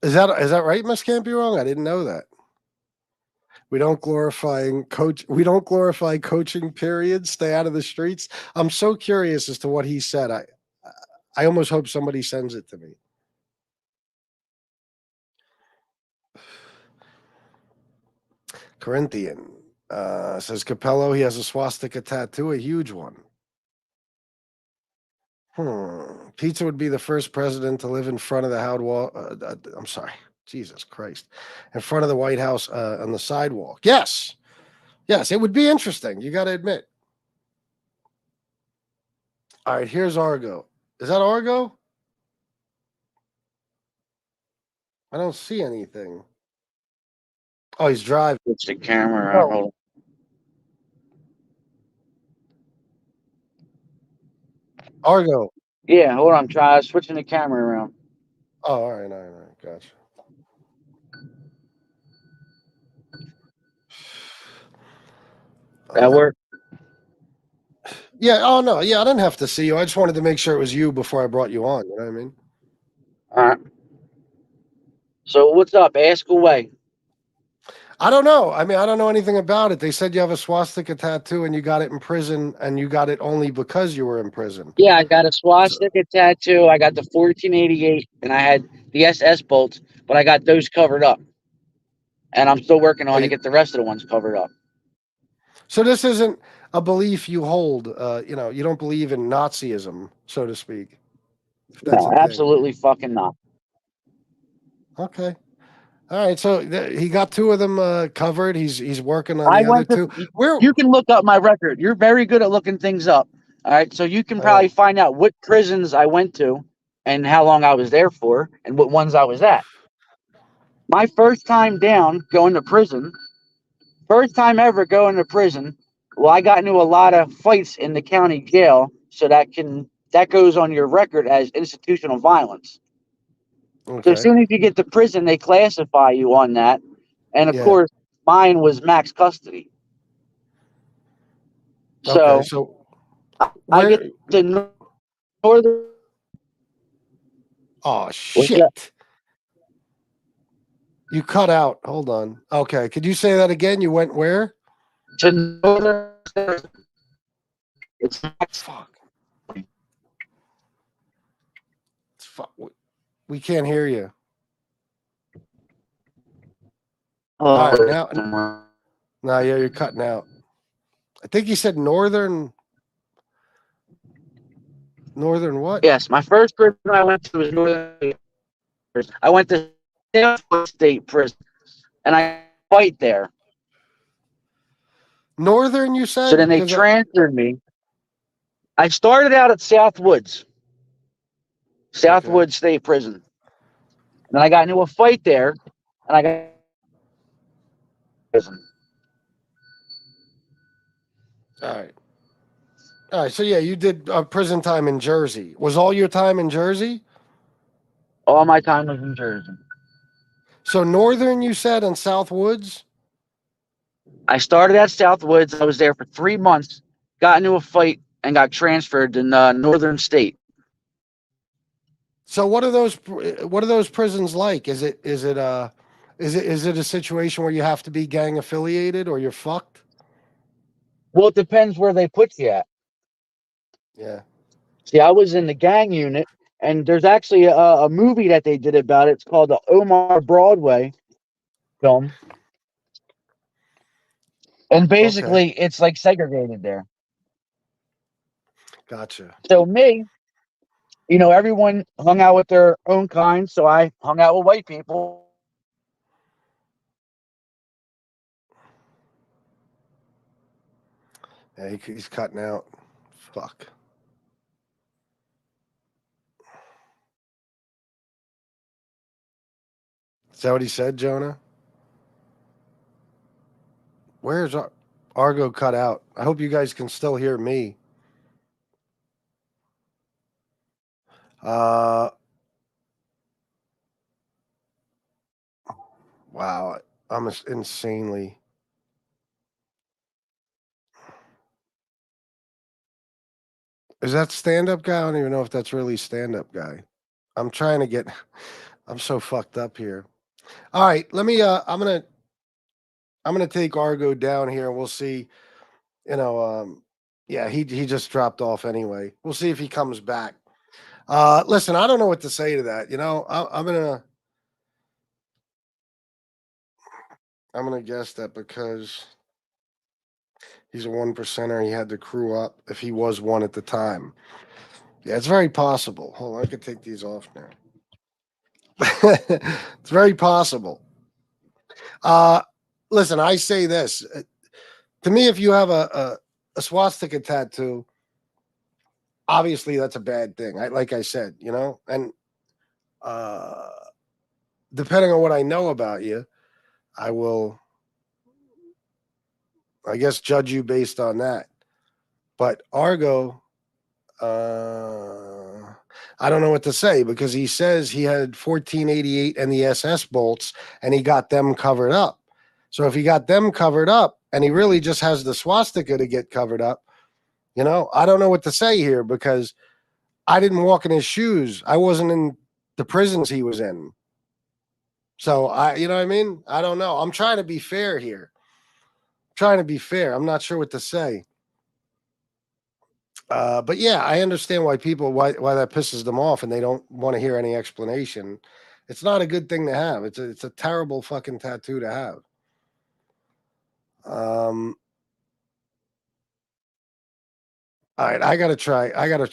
Is that right, Miss Can't Be Wrong? I didn't know that. We don't glorify coaching, period. Stay out of the streets. I'm so curious as to what he said. I almost hope somebody sends it to me. Corinthian says Capello, he has a swastika tattoo, a huge one. Pizza would be the first president to live in front of the Howard Wall. I'm sorry. Jesus Christ. In front of the White House on the sidewalk. Yes. Yes, it would be interesting. You got to admit. All right, here's Argo. Is that Argo? I don't see anything. Oh, he's driving. Switch the camera. Oh. Argo. Yeah, hold on. Try switching the camera around. Oh, all right. Gotcha. That work? Yeah. Oh no. Yeah, I didn't have to see you. I just wanted to make sure it was you before I brought you on. You know what I mean? All right. So what's up? Ask away. I don't know. I mean, I don't know anything about it. They said you have a swastika tattoo and you got it in prison, and you got it only because you were in prison. Yeah, I got a swastika tattoo. I got the 1488, and I had the SS bolts, but I got those covered up, and I'm still working on to get the rest of the ones covered up. So this isn't. a belief you hold. You know, you don't believe in Nazism, so to speak, if that's No, a thing. absolutely fucking not. Okay. All right. So he got two of them covered. He's working on I the other went to. two. Where You can look up my record. You're very good at looking things up. All right, so you can I probably am. find out what prisons I went to and how long I was there for and what ones I was at. My first time down going to prison, first time ever going to prison. Well, I got into a lot of fights in the county jail, so that goes on your record as institutional violence. So as Okay. soon as you get to prison, they classify you on that. And of Yeah. course, mine was max custody. Okay. So So I get where? to northern. Oh What's that? shit! You cut out. Hold on. Okay. Could you say that again? You went where? To northern. It's max. Fuck. It's fuck. We can't hear you. All right. Oh, Now, no, yeah, you're cutting out. I think you said northern. Northern what? yes, my first prison I went to was northern. I went to Southwood State Prison, and I fight there. Northern, you So said? then they Because transferred me. I started out at okay. Southwood State Prison. And then I got into a fight there, and I got prison. All right. All right. So yeah, you did prison time in Jersey. Was all your time in Jersey? All my time was in Jersey. So northern, you said, and South Woods. I started at Southwoods. I was there for 3 months, got into a fight, and got transferred to Northern State. So what are those? What are those prisons like? Is it a situation where you have to be gang affiliated or you're fucked? Well, it depends where they put you at. Yeah. See, I was in the gang unit, and there's actually a movie that they did about it. It's called the Omar Broadway film. And Okay. basically, it's like segregated there. Gotcha. So, me, everyone hung out with their own kind. So, I hung out with white people. Yeah, he's cutting out. Fuck. Is that what he said, Jonah? Where's Argo cut out? I hope you guys can still hear me. Uh, wow. I'm insanely. Is that stand up guy? I don't even know if that's really stand up guy. I'm trying to get. I'm so fucked up here. All right, let me. I'm gonna take Argo down here, and we'll see. You know, yeah, he just dropped off anyway. We'll see if he comes back. Listen, I don't know what to say to that. You know, I'm gonna guess that because he's a 1%er, he had to crew up if he was one at the time. Yeah, it's very possible. Hold on, I could take these off now. It's very possible. Uh, listen, I say this to me: if you have a swastika tattoo, obviously that's a bad thing. Like I said, you know, and uh, depending on what I know about you, I will, I guess, judge you based on that. But Argo, I don't know what to say because he says he had 1488 and the SS bolts and he got them covered up. So if he got them covered up and he really just has the swastika to get covered up, you know, I don't know what to say here because I didn't walk in his shoes. I wasn't in the prisons he was in. So you know what I mean? I don't know. I'm trying to be fair here. Trying to be fair. I'm not sure what to say. But yeah, I understand why that pisses them off, and they don't want to hear any explanation. It's not a good thing to have. It's a terrible fucking tattoo to have. Um, All right, I gotta try. I gotta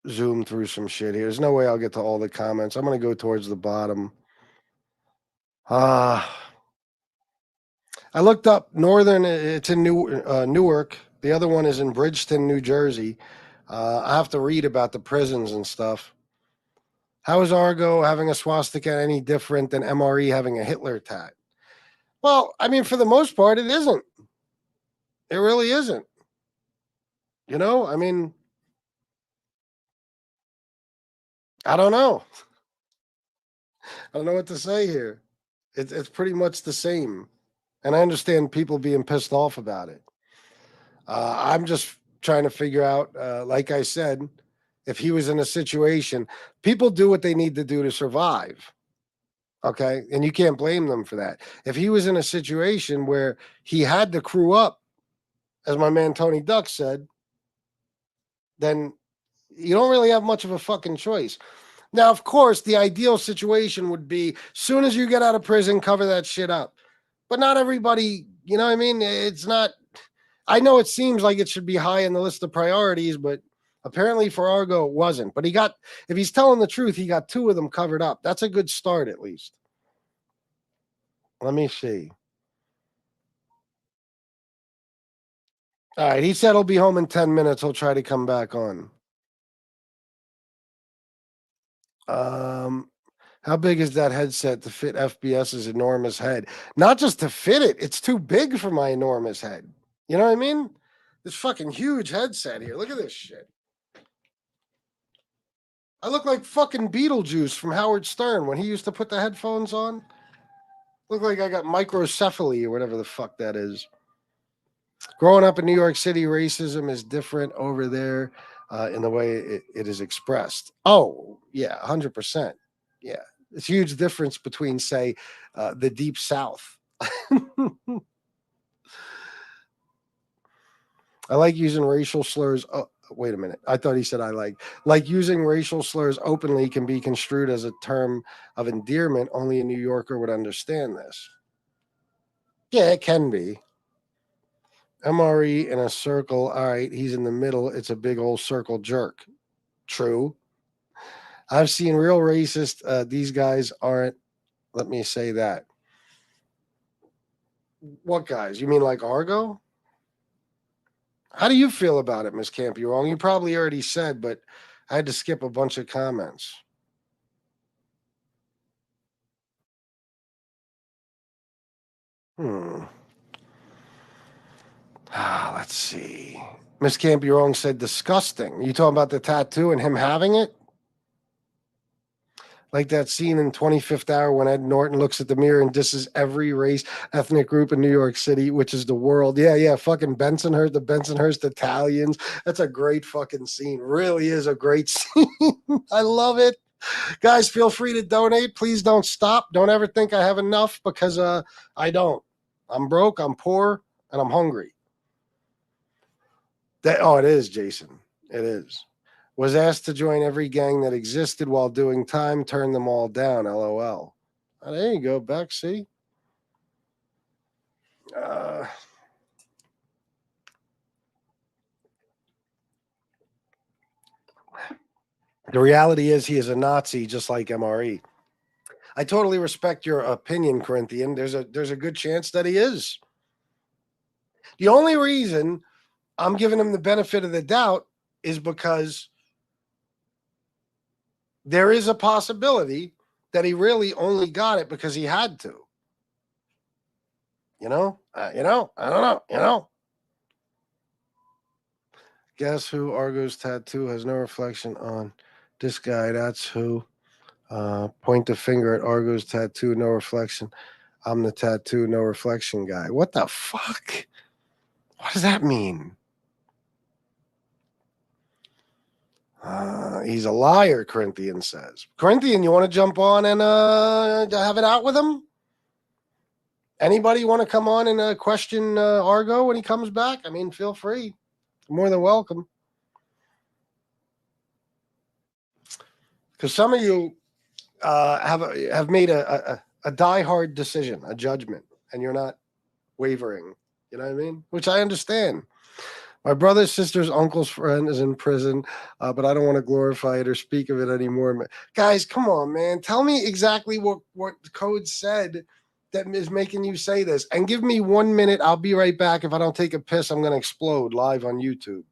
zoom through some shit here. There's no way I'll get to all the comments. I'm gonna go towards the bottom. I looked up Northern. It's in Newark. The other one is in Bridgeton, New Jersey. I have to read about the prisons and stuff. How is Argo having a swastika any different than MRE having a Hitler tat? Well, I mean, for the most part, it isn't. It really isn't. You know, I mean, I don't know. I don't know what to say here. It's pretty much the same. And I understand people being pissed off about it. I'm just trying to figure out, like I said, if he was in a situation, people do what they need to do to survive. Okay. And you can't blame them for that. If he was in a situation where he had to crew up, as my man Tony Duck said, then you don't really have much of a fucking choice. Now, of course, the ideal situation would be soon as you get out of prison, cover that shit up. But not everybody, you know what I mean? It's not, I know it seems like it should be high in the list of priorities, but apparently for Argo, it wasn't. But he got, if he's telling the truth, he got 2 of them covered up. That's a good start, at least. Let me see. All right. He said he'll be home in 10 minutes. He'll try to come back on. How big is that headset to fit FBS's enormous head? Not just to fit it, it's too big for my enormous head. You know what I mean? This fucking huge headset here. Look at this shit. I look like fucking Beetlejuice from Howard Stern when he used to put the headphones on. Look like I got microcephaly or whatever the fuck that is. Growing up in New York City, racism is different over there in the way it is expressed. Oh, yeah, 100%. Yeah. It's a huge difference between, say, the Deep South. I like using racial slurs. Oh, wait a minute. I thought he said I like using racial slurs openly can be construed as a term of endearment. Only a New Yorker would understand this. Yeah, it can be. MRE in a circle. All right, he's in the middle. It's a big old circle jerk. True. I've seen real racist. These guys aren't. Let me say that. What guys? You mean like Argo? How do you feel about it, Miss Campy Wrong? You probably already said, but I had to skip a bunch of comments. Let's see. Miss Campy Wrong said disgusting. You talking about the tattoo and him having it? Like that scene in 25th Hour when Ed Norton looks at the mirror and disses every race, ethnic group in New York City, which is the world. Yeah. Fucking Bensonhurst, the Bensonhurst Italians. That's a great fucking scene. Really is a great scene. I love it. Guys, feel free to donate. Please don't stop. Don't ever think I have enough because I don't. I'm broke, I'm poor, and I'm hungry. It is, Jason. It is. Was asked to join every gang that existed while doing time, turned them all down. LOL. There you go, Beck. See? The reality is he is a Nazi just like MRE. I totally respect your opinion, Corinthian. There's a good chance that he is. The only reason I'm giving him the benefit of the doubt is because there is a possibility that he really only got it because he had to. I don't know. Guess who? Argo's tattoo has no reflection on this guy. That's who. Point the finger at Argo's tattoo, no reflection. I'm the tattoo, no reflection guy. What the fuck? What does that mean? He's a liar, Corinthian says. Corinthian, you want to jump on and have it out with him? Anybody want to come on and question Argo when he comes back? I mean, feel free. More than welcome. Because some of you have made a diehard decision, a judgment, and you're not wavering. You know what I mean? Which I understand. My brother's sister's uncle's friend is in prison, but I don't want to glorify it or speak of it anymore. Guys, come on, man. Tell me exactly what the code said that is making you say this. And give me 1 minute. I'll be right back. If I don't take a piss, I'm going to explode live on YouTube.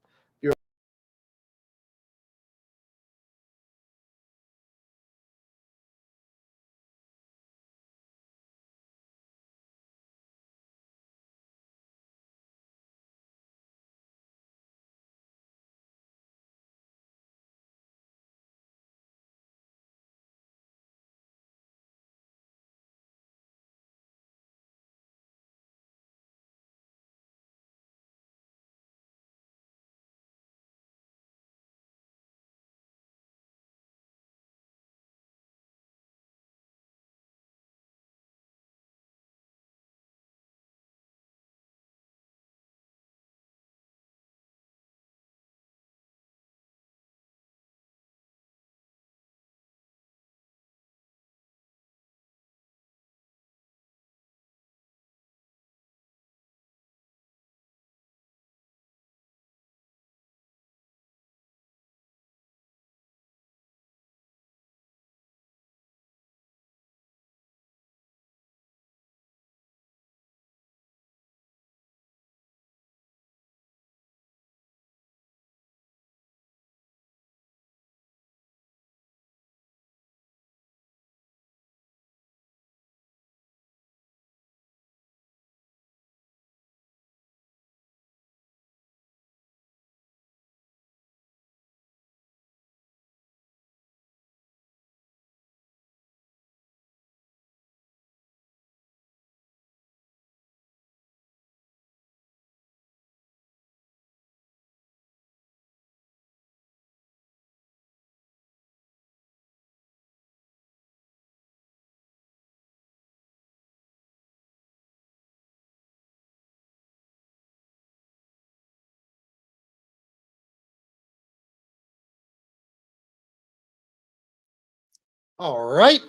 All right.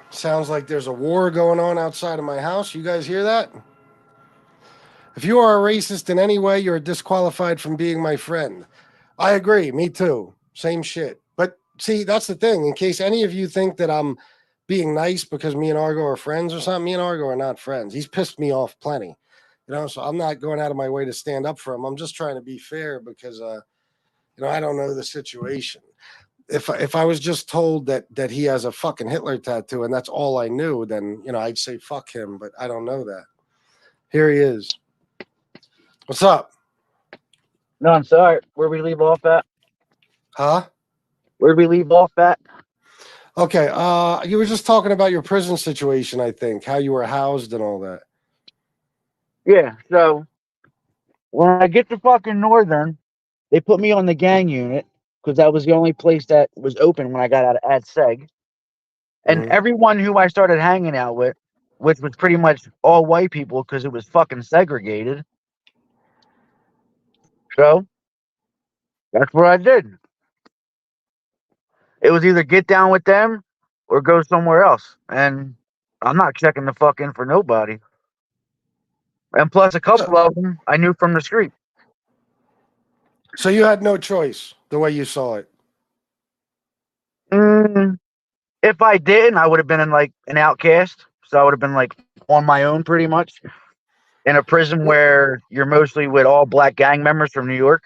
Sounds like there's a war going on outside of my house. You guys hear that? If you are a racist in any way, you're disqualified from being my friend. I agree. Me too. Same shit. But see, that's the thing. In case any of you think that I'm being nice because me and Argo are friends or something, me and Argo are not friends. He's pissed me off plenty. So I'm not going out of my way to stand up for him. I'm just trying to be fair because I don't know the situation. If I was just told that he has a fucking Hitler tattoo and that's all I knew, then I'd say fuck him, but I don't know that. Here he is. What's up? No, I'm sorry. Where we leave off at? Huh? Where we leave off at? Okay. You were just talking about your prison situation, I think, how you were housed and all that. Yeah. So when I get to fucking Northern, they put me on the gang unit because that was the only place that was open when I got out at Seg. And Mm-hmm. everyone who I started hanging out with, which was pretty much all white people because it was fucking segregated. So that's what I did. It was either get down with them or go somewhere else. And I'm not checking the fuck in for nobody. And plus, a So, couple of them I knew from the street. so you had no choice the way you saw it. Mm, if I didn't, I would have been in like an outcast. So I would have been like on my own pretty much in a prison Well, where you're mostly with all black gang members from New York.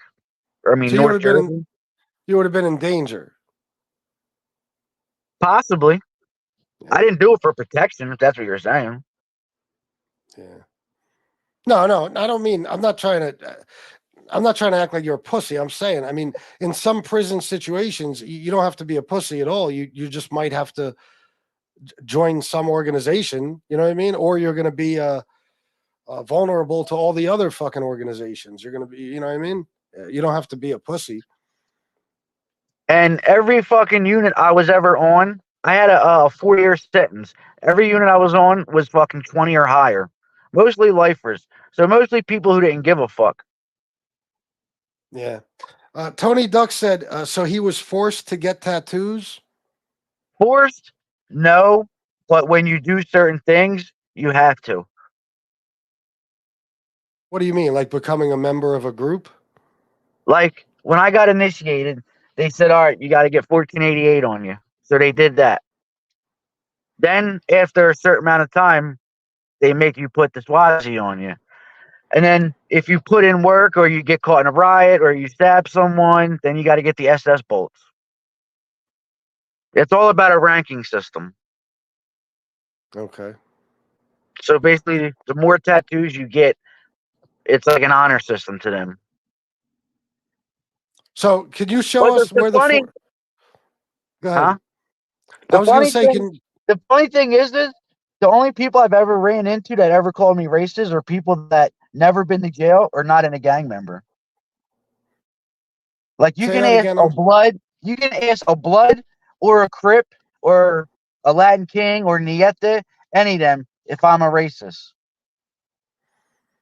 Or I mean, so you would North have been in Jersey. you would have been in danger. Possibly. I Yeah. didn't do it for protection, if that's what you're saying. Yeah. No, I don't mean. I'm not trying to act like you're a pussy. I'm saying, I mean, in some prison situations, you don't have to be a pussy at all. You just might have to join some organization. You know what I mean? Or you're going to be vulnerable to all the other fucking organizations. You're going to be, you know what I mean? You don't have to be a pussy. And every fucking unit I was ever on, I had a 4-year sentence. Every unit I was on was fucking 20 or higher. Mostly lifers. So mostly people who didn't give a fuck. Yeah. Tony Duck said, so he was forced to get tattoos. Forced? No. But when you do certain things, you have to. What do you mean? Like becoming a member of a group? Like when I got initiated, they said, "All right, you got to get 1488 on you." So they did that. Then after a certain amount of time, they make you put the Swazi on you. And then if you put in work or you get caught in a riot or you stab someone, then you got to get the SS bolts. It's all about a ranking system. Okay. So basically, the more tattoos you get, it's like an honor system to them. So, can you show But us the where the funny, four? Go ahead. huh? I The was gonna funny say, thing, can the funny thing is this: the only people I've ever ran into that ever called me racist are people that never been to jail or not in a gang member. Like say that again? you can ask a blood or a crip or a Latin king or Niete, any of them, if I'm a racist.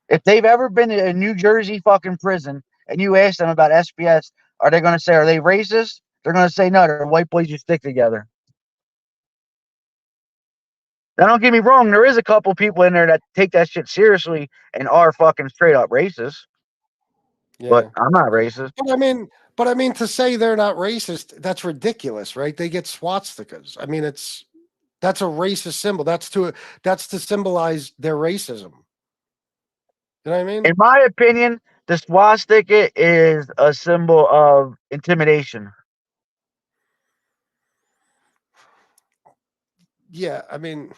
If they've ever been to a New Jersey fucking prison and you ask them about SPS, are they going to say, are they racist? They're going to say, no, they're white boys who stick together. Now, don't get me wrong, there is a couple people in there that take that shit seriously and are fucking straight up racist, but Yeah. I'm not racist. But I mean, to say they're not racist, that's ridiculous, right? They get swastikas. I mean, that's a racist symbol. That's to symbolize their racism. You know what I mean? In my opinion, the swastika is a symbol of intimidation. Yeah. I mean,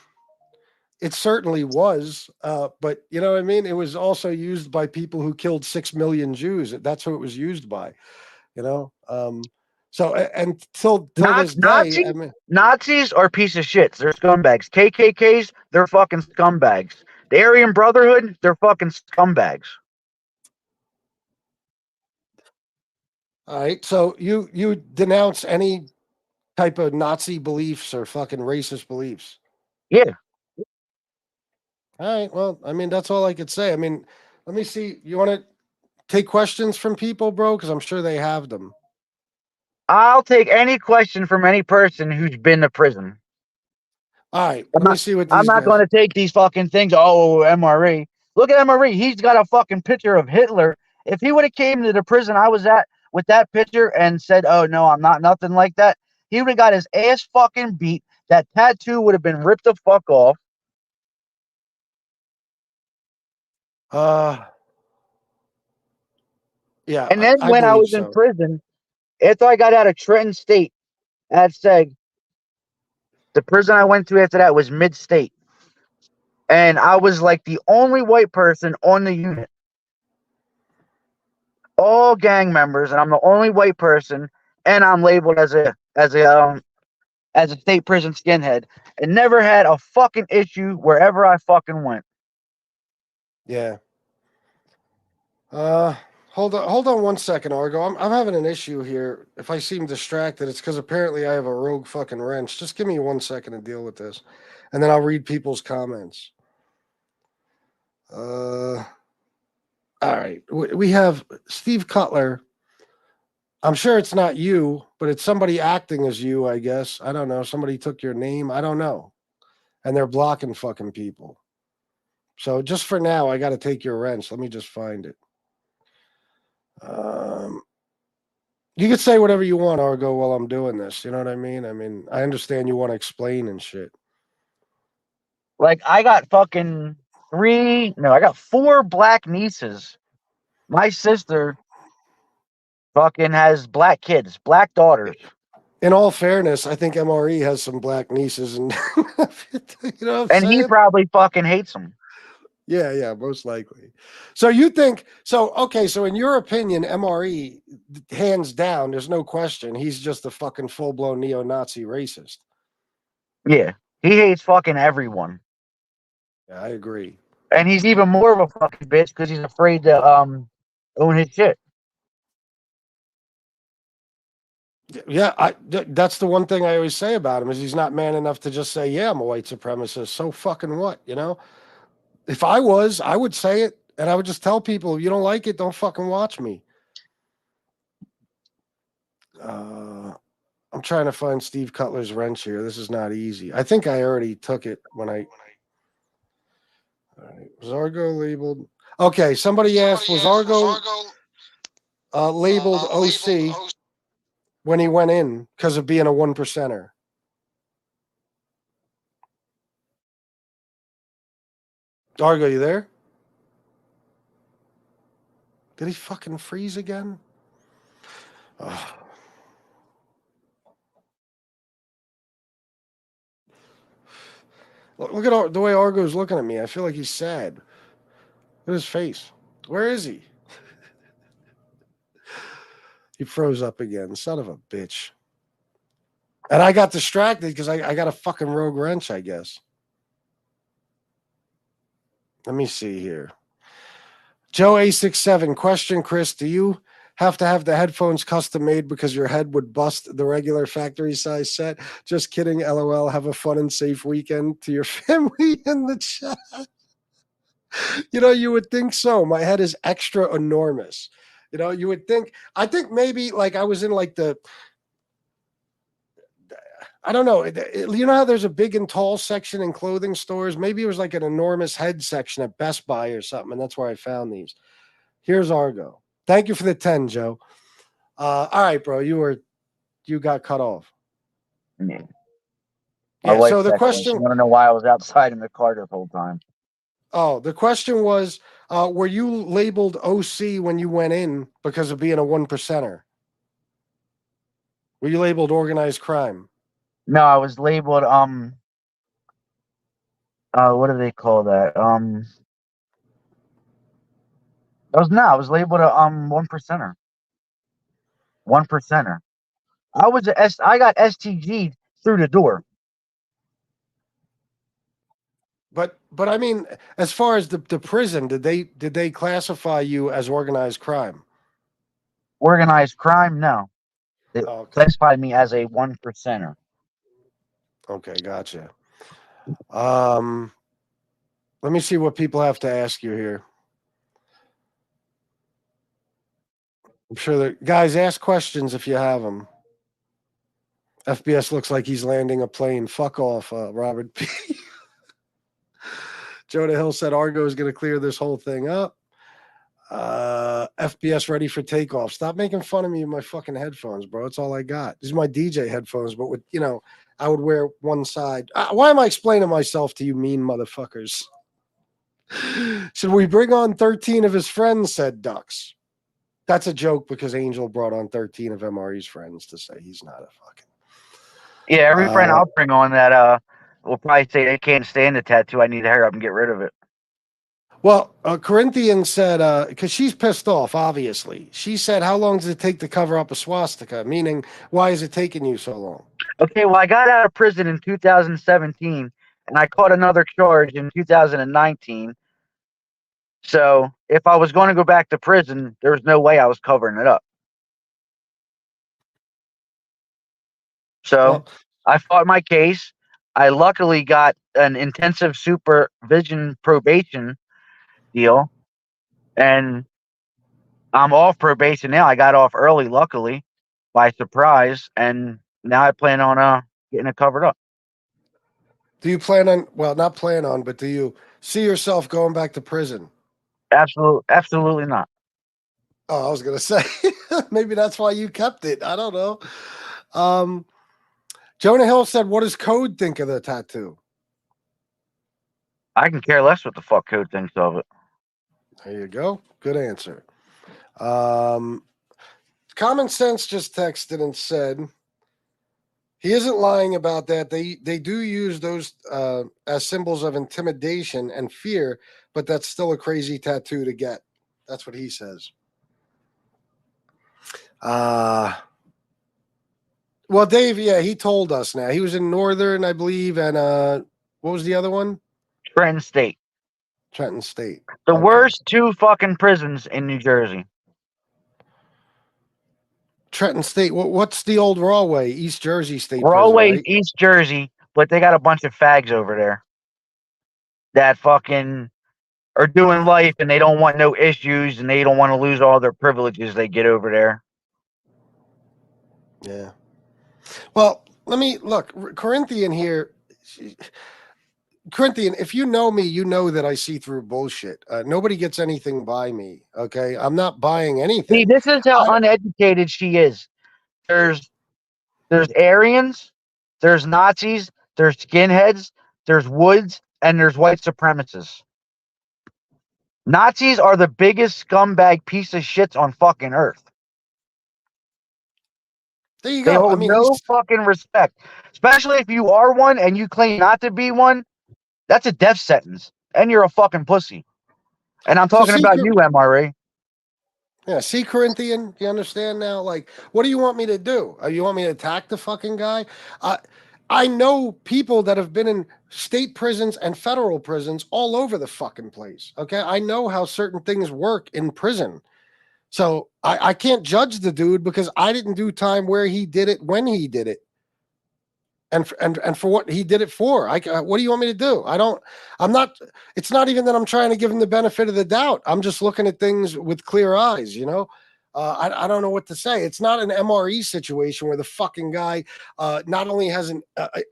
it certainly was, but you know what I mean? It was also used by people who killed 6 million Jews. That's who it was used by, you know? And till Not this day, I Nazis. mean, Nazis are piece of shits. They're scumbags. KKKs, they're fucking scumbags. The Aryan Brotherhood, they're fucking scumbags. all right. So you denounce any type of Nazi beliefs or fucking racist beliefs. Yeah, All right. Well, I mean, that's all I could say. I mean, let me see. You want to take questions from people, bro? Because I'm sure they have them. I'll take any question from any person who's been to prison. All right. I'm Let me not. see what I'm these not going guys. to take these fucking things. Oh, MRE. Look at MRE. He's got a fucking picture of Hitler. If he would have came to the prison I was at with that picture and said, "Oh no, I'm not nothing like that," he would have got his ass fucking beat. That tattoo would have been ripped the fuck off. Uh, yeah, And then I when I believe was in so. prison, after I got out of Trenton State at SEG, the prison I went to after that was Mid State. And I was like the only white person on the unit. All gang members, and I'm the only white person, and I'm labeled as a state prison skinhead, and never had a fucking issue wherever I fucking went. Yeah. Uh, hold on 1 second, Argo. I'm having an issue here. If I seem distracted, it's because apparently I have a rogue fucking wrench. Just give me 1 second to deal with this, and then I'll read people's comments. All right. We have Steve Cutler. I'm sure it's not you, but it's somebody acting as you, I guess. I don't know. Somebody took your name. I don't know. And they're blocking fucking people. So just for now, I got to take your wrench. Let me just find it. Um, you could say whatever you want, Argo, while I'm doing this. You know what I mean? I mean, I understand you want to explain and shit. Like I got fucking I got 4 black nieces. My sister fucking has black kids, black daughters. In all fairness, I think MRE has some black nieces, and you know what I'm And he saying? probably fucking hates them. Yeah, yeah, most likely. So you think so? Okay, so in your opinion, MRE, hands down, there's no question, he's just a fucking full blown neo-Nazi racist. Yeah. He hates fucking everyone. Yeah, I agree. And he's even more of a fucking bitch because he's afraid to own his shit. Yeah, that's the one thing I always say about him is he's not man enough to just say, "Yeah, I'm a white supremacist." So fucking what, you know? If I was, I would say it, and I would just tell people, if you don't like it, don't fucking watch me. I'm trying to find Steve Cutler's wrench here. This is not easy. I think I already took it when I. All right. Was Argo labeled? Okay, somebody asked, was Argo labeled OC when he went in because of being a 1%er. Argo, you there? Did he fucking freeze again? Ugh. Look at the way Argo's looking at me. I feel like he's sad. Look at his face. Where is he? He froze up again. Son of a bitch. And I got distracted because I got a fucking rogue wrench, I guess. Let me see here. Joe A67, question, Chris, do you have to have the headphones custom made because your head would bust the regular factory size set? Just kidding, LOL. Have a fun and safe weekend to your family in the chat. You would think so. My head is extra enormous. You would think, I think maybe like I was in like I don't know. You know how there's a big and tall section in clothing stores? Maybe it was like an enormous head section at Best Buy or something, and that's where I found these. Here's Argo. Thank you for the 10, Joe. All right, bro. You got cut off. Yeah. So the question, I want to know why I was outside in the car the whole time. Oh, the question was, were you labeled OC when you went in because of being a 1%er? Were you labeled organized crime? No, I was labeled what do they call that? I was labeled a 1%er. 1%er. I got STG'd through the door. But I mean, as far as the prison, did they classify you as organized crime? Organized crime? No. They classified me as a 1%er. Okay, gotcha. Let me see what people have to ask you here. I'm sure that guys ask questions if you have them. FBS looks like he's landing a plane. Fuck off, Robert P. Jonah Hill said Argo is going to clear this whole thing up. FBS ready for takeoff. Stop making fun of me with my fucking headphones, bro. It's all I got. These are my DJ headphones, but with I would wear one side. Why am I explaining myself to you mean motherfuckers? Should we bring on 13 of his friends, said Ducks. That's a joke because Angel brought on 13 of MRE's friends to say he's not a fucking. Yeah, every friend I'll bring on that will probably say they can't stand the tattoo. I need to hurry up and get rid of it. Well, Corinthian said, because she's pissed off, obviously. She said, how long does it take to cover up a swastika? Meaning, why is it taking you so long? Okay, well, I got out of prison in 2017, and I caught another charge in 2019. So if I was going to go back to prison, there was no way I was covering it up. So I fought my case. I luckily got an intensive supervision probation deal, and I'm off probation now. I got off early, luckily, by surprise, and now I plan on getting it covered up. Do you plan on, well, not plan on, but do you see yourself going back to prison? Absolutely not. Oh, I was going to say, maybe that's why you kept it. I don't know. Jonah Hill said, what does Code think of the tattoo? I can care less what the fuck Code thinks of it. There you go. Good answer. Common Sense just texted and said, he isn't lying about that. They do use those as symbols of intimidation and fear, but that's still a crazy tattoo to get. That's what he says. Well, Dave, yeah, he told us now. He was in Northern, I believe, and what was the other one? Trenton State. Trenton State. The worst two fucking prisons in New Jersey. Trenton State. What's the old Rawway? East Jersey State Rawway, right? East Jersey, but they got a bunch of fags over there that fucking are doing life, and they don't want no issues, and they don't want to lose all their privileges they get over there. Yeah. Well, let me look. Corinthian here. Corinthian, if you know me, you know that I see through bullshit. Nobody gets anything by me. Okay, I'm not buying See, anything. this is how I, uneducated she is. There's there's Aryans, there's Nazis, there's skinheads, there's Woods, and there's white supremacists. Nazis are the biggest scumbag piece of shits on fucking earth. there you They go. I hold mean, he's no fucking respect. Especially if you are one and you claim not to be one, that's a death sentence. And you're a fucking pussy. And I'm so talking see. about you, MRA. Yeah, see, Corinthian, you understand now? Like, what do you want me to do? You want me to attack the fucking guy? I know people that have been in state prisons and federal prisons all over the fucking place. Okay, I know how certain things work in prison. So I can't judge the dude because I didn't do time where he did it when he did it. And for what he did it for. What do you want me to do? I'm not. It's not even that I'm trying to give him the benefit of the doubt. I'm just looking at things with clear eyes. I don't know what to say. It's not an MRE situation where the fucking guy not only has an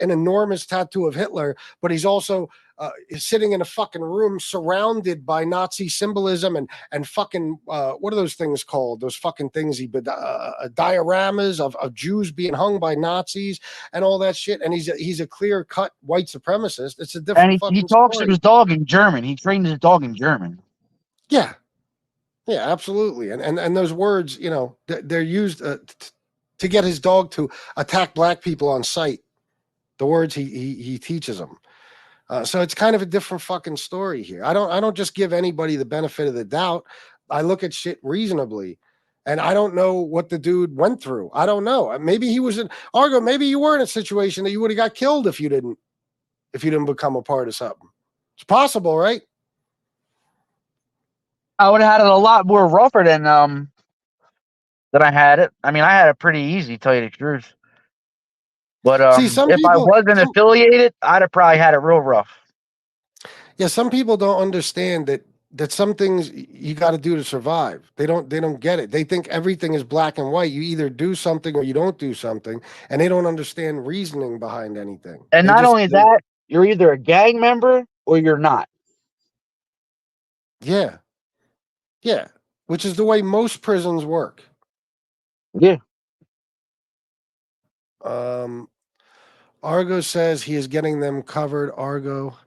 enormous tattoo of Hitler, but he's also is sitting in a fucking room surrounded by Nazi symbolism and fucking what are those things called? Those fucking things dioramas of Jews being hung by Nazis and all that shit. And he's a clear cut white supremacist. It's a And different he fucking talks to story. his dog in German. He trained his dog in German. Yeah, yeah, absolutely. And those words, they're used to get his dog to attack black people on sight. The words he teaches them. So it's kind of a different fucking story here. I don't just give anybody the benefit of the doubt. I look at shit reasonably. And I don't know what the dude went through. I don't know. Maybe he was in Argo. Maybe you were in a situation that you would have got killed if you didn't become a part of something. It's possible, right? I would have had it a lot more rougher than I had it. I mean, I had it pretty easy, tell you the truth. But See, some if I people, wasn't affiliated, I'd have probably had it real rough. some people don't understand that some things you got to do to survive. They don't get it. They think everything is black and white. You either do something or you don't do something, and they don't understand reasoning behind anything. And They not just only do. that, you're either a gang member or you're not. Yeah, yeah, which is the way most prisons work. Yeah. Um, Argo says he is getting them covered. Argo,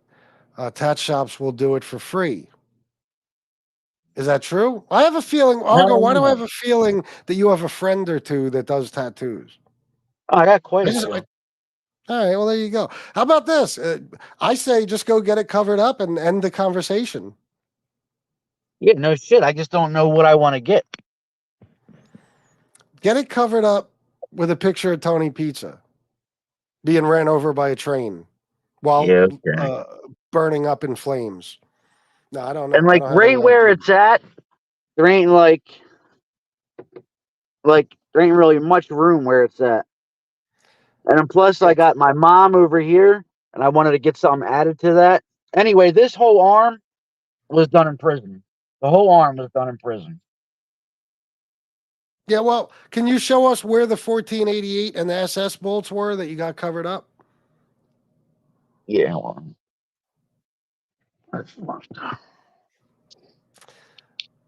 tat shops will do it for free. Is that true? I have a feeling, Argo. Hell Why do I no. have a feeling that you have a friend or two that does tattoos? Oh, I got quite I a just, few. all right. Well, there you go. How about this? I say just go get it covered up and end the conversation. Yeah, no shit. I just don't know what I want to get. Get it covered up with a picture of Tony Pizza being ran over by a train while Yeah, okay. burning up in flames. No, I don't And know. I like don't have right any where idea. it's at, there ain't like there ain't really much room where it's at. And then plus I Yeah, got my mom over here and I wanted to get something added to that. Anyway, this whole arm was done in prison. The whole arm was done in prison. yeah. Well, can you show us where the 1488 and the SS bolts were that you got covered up? Yeah, well,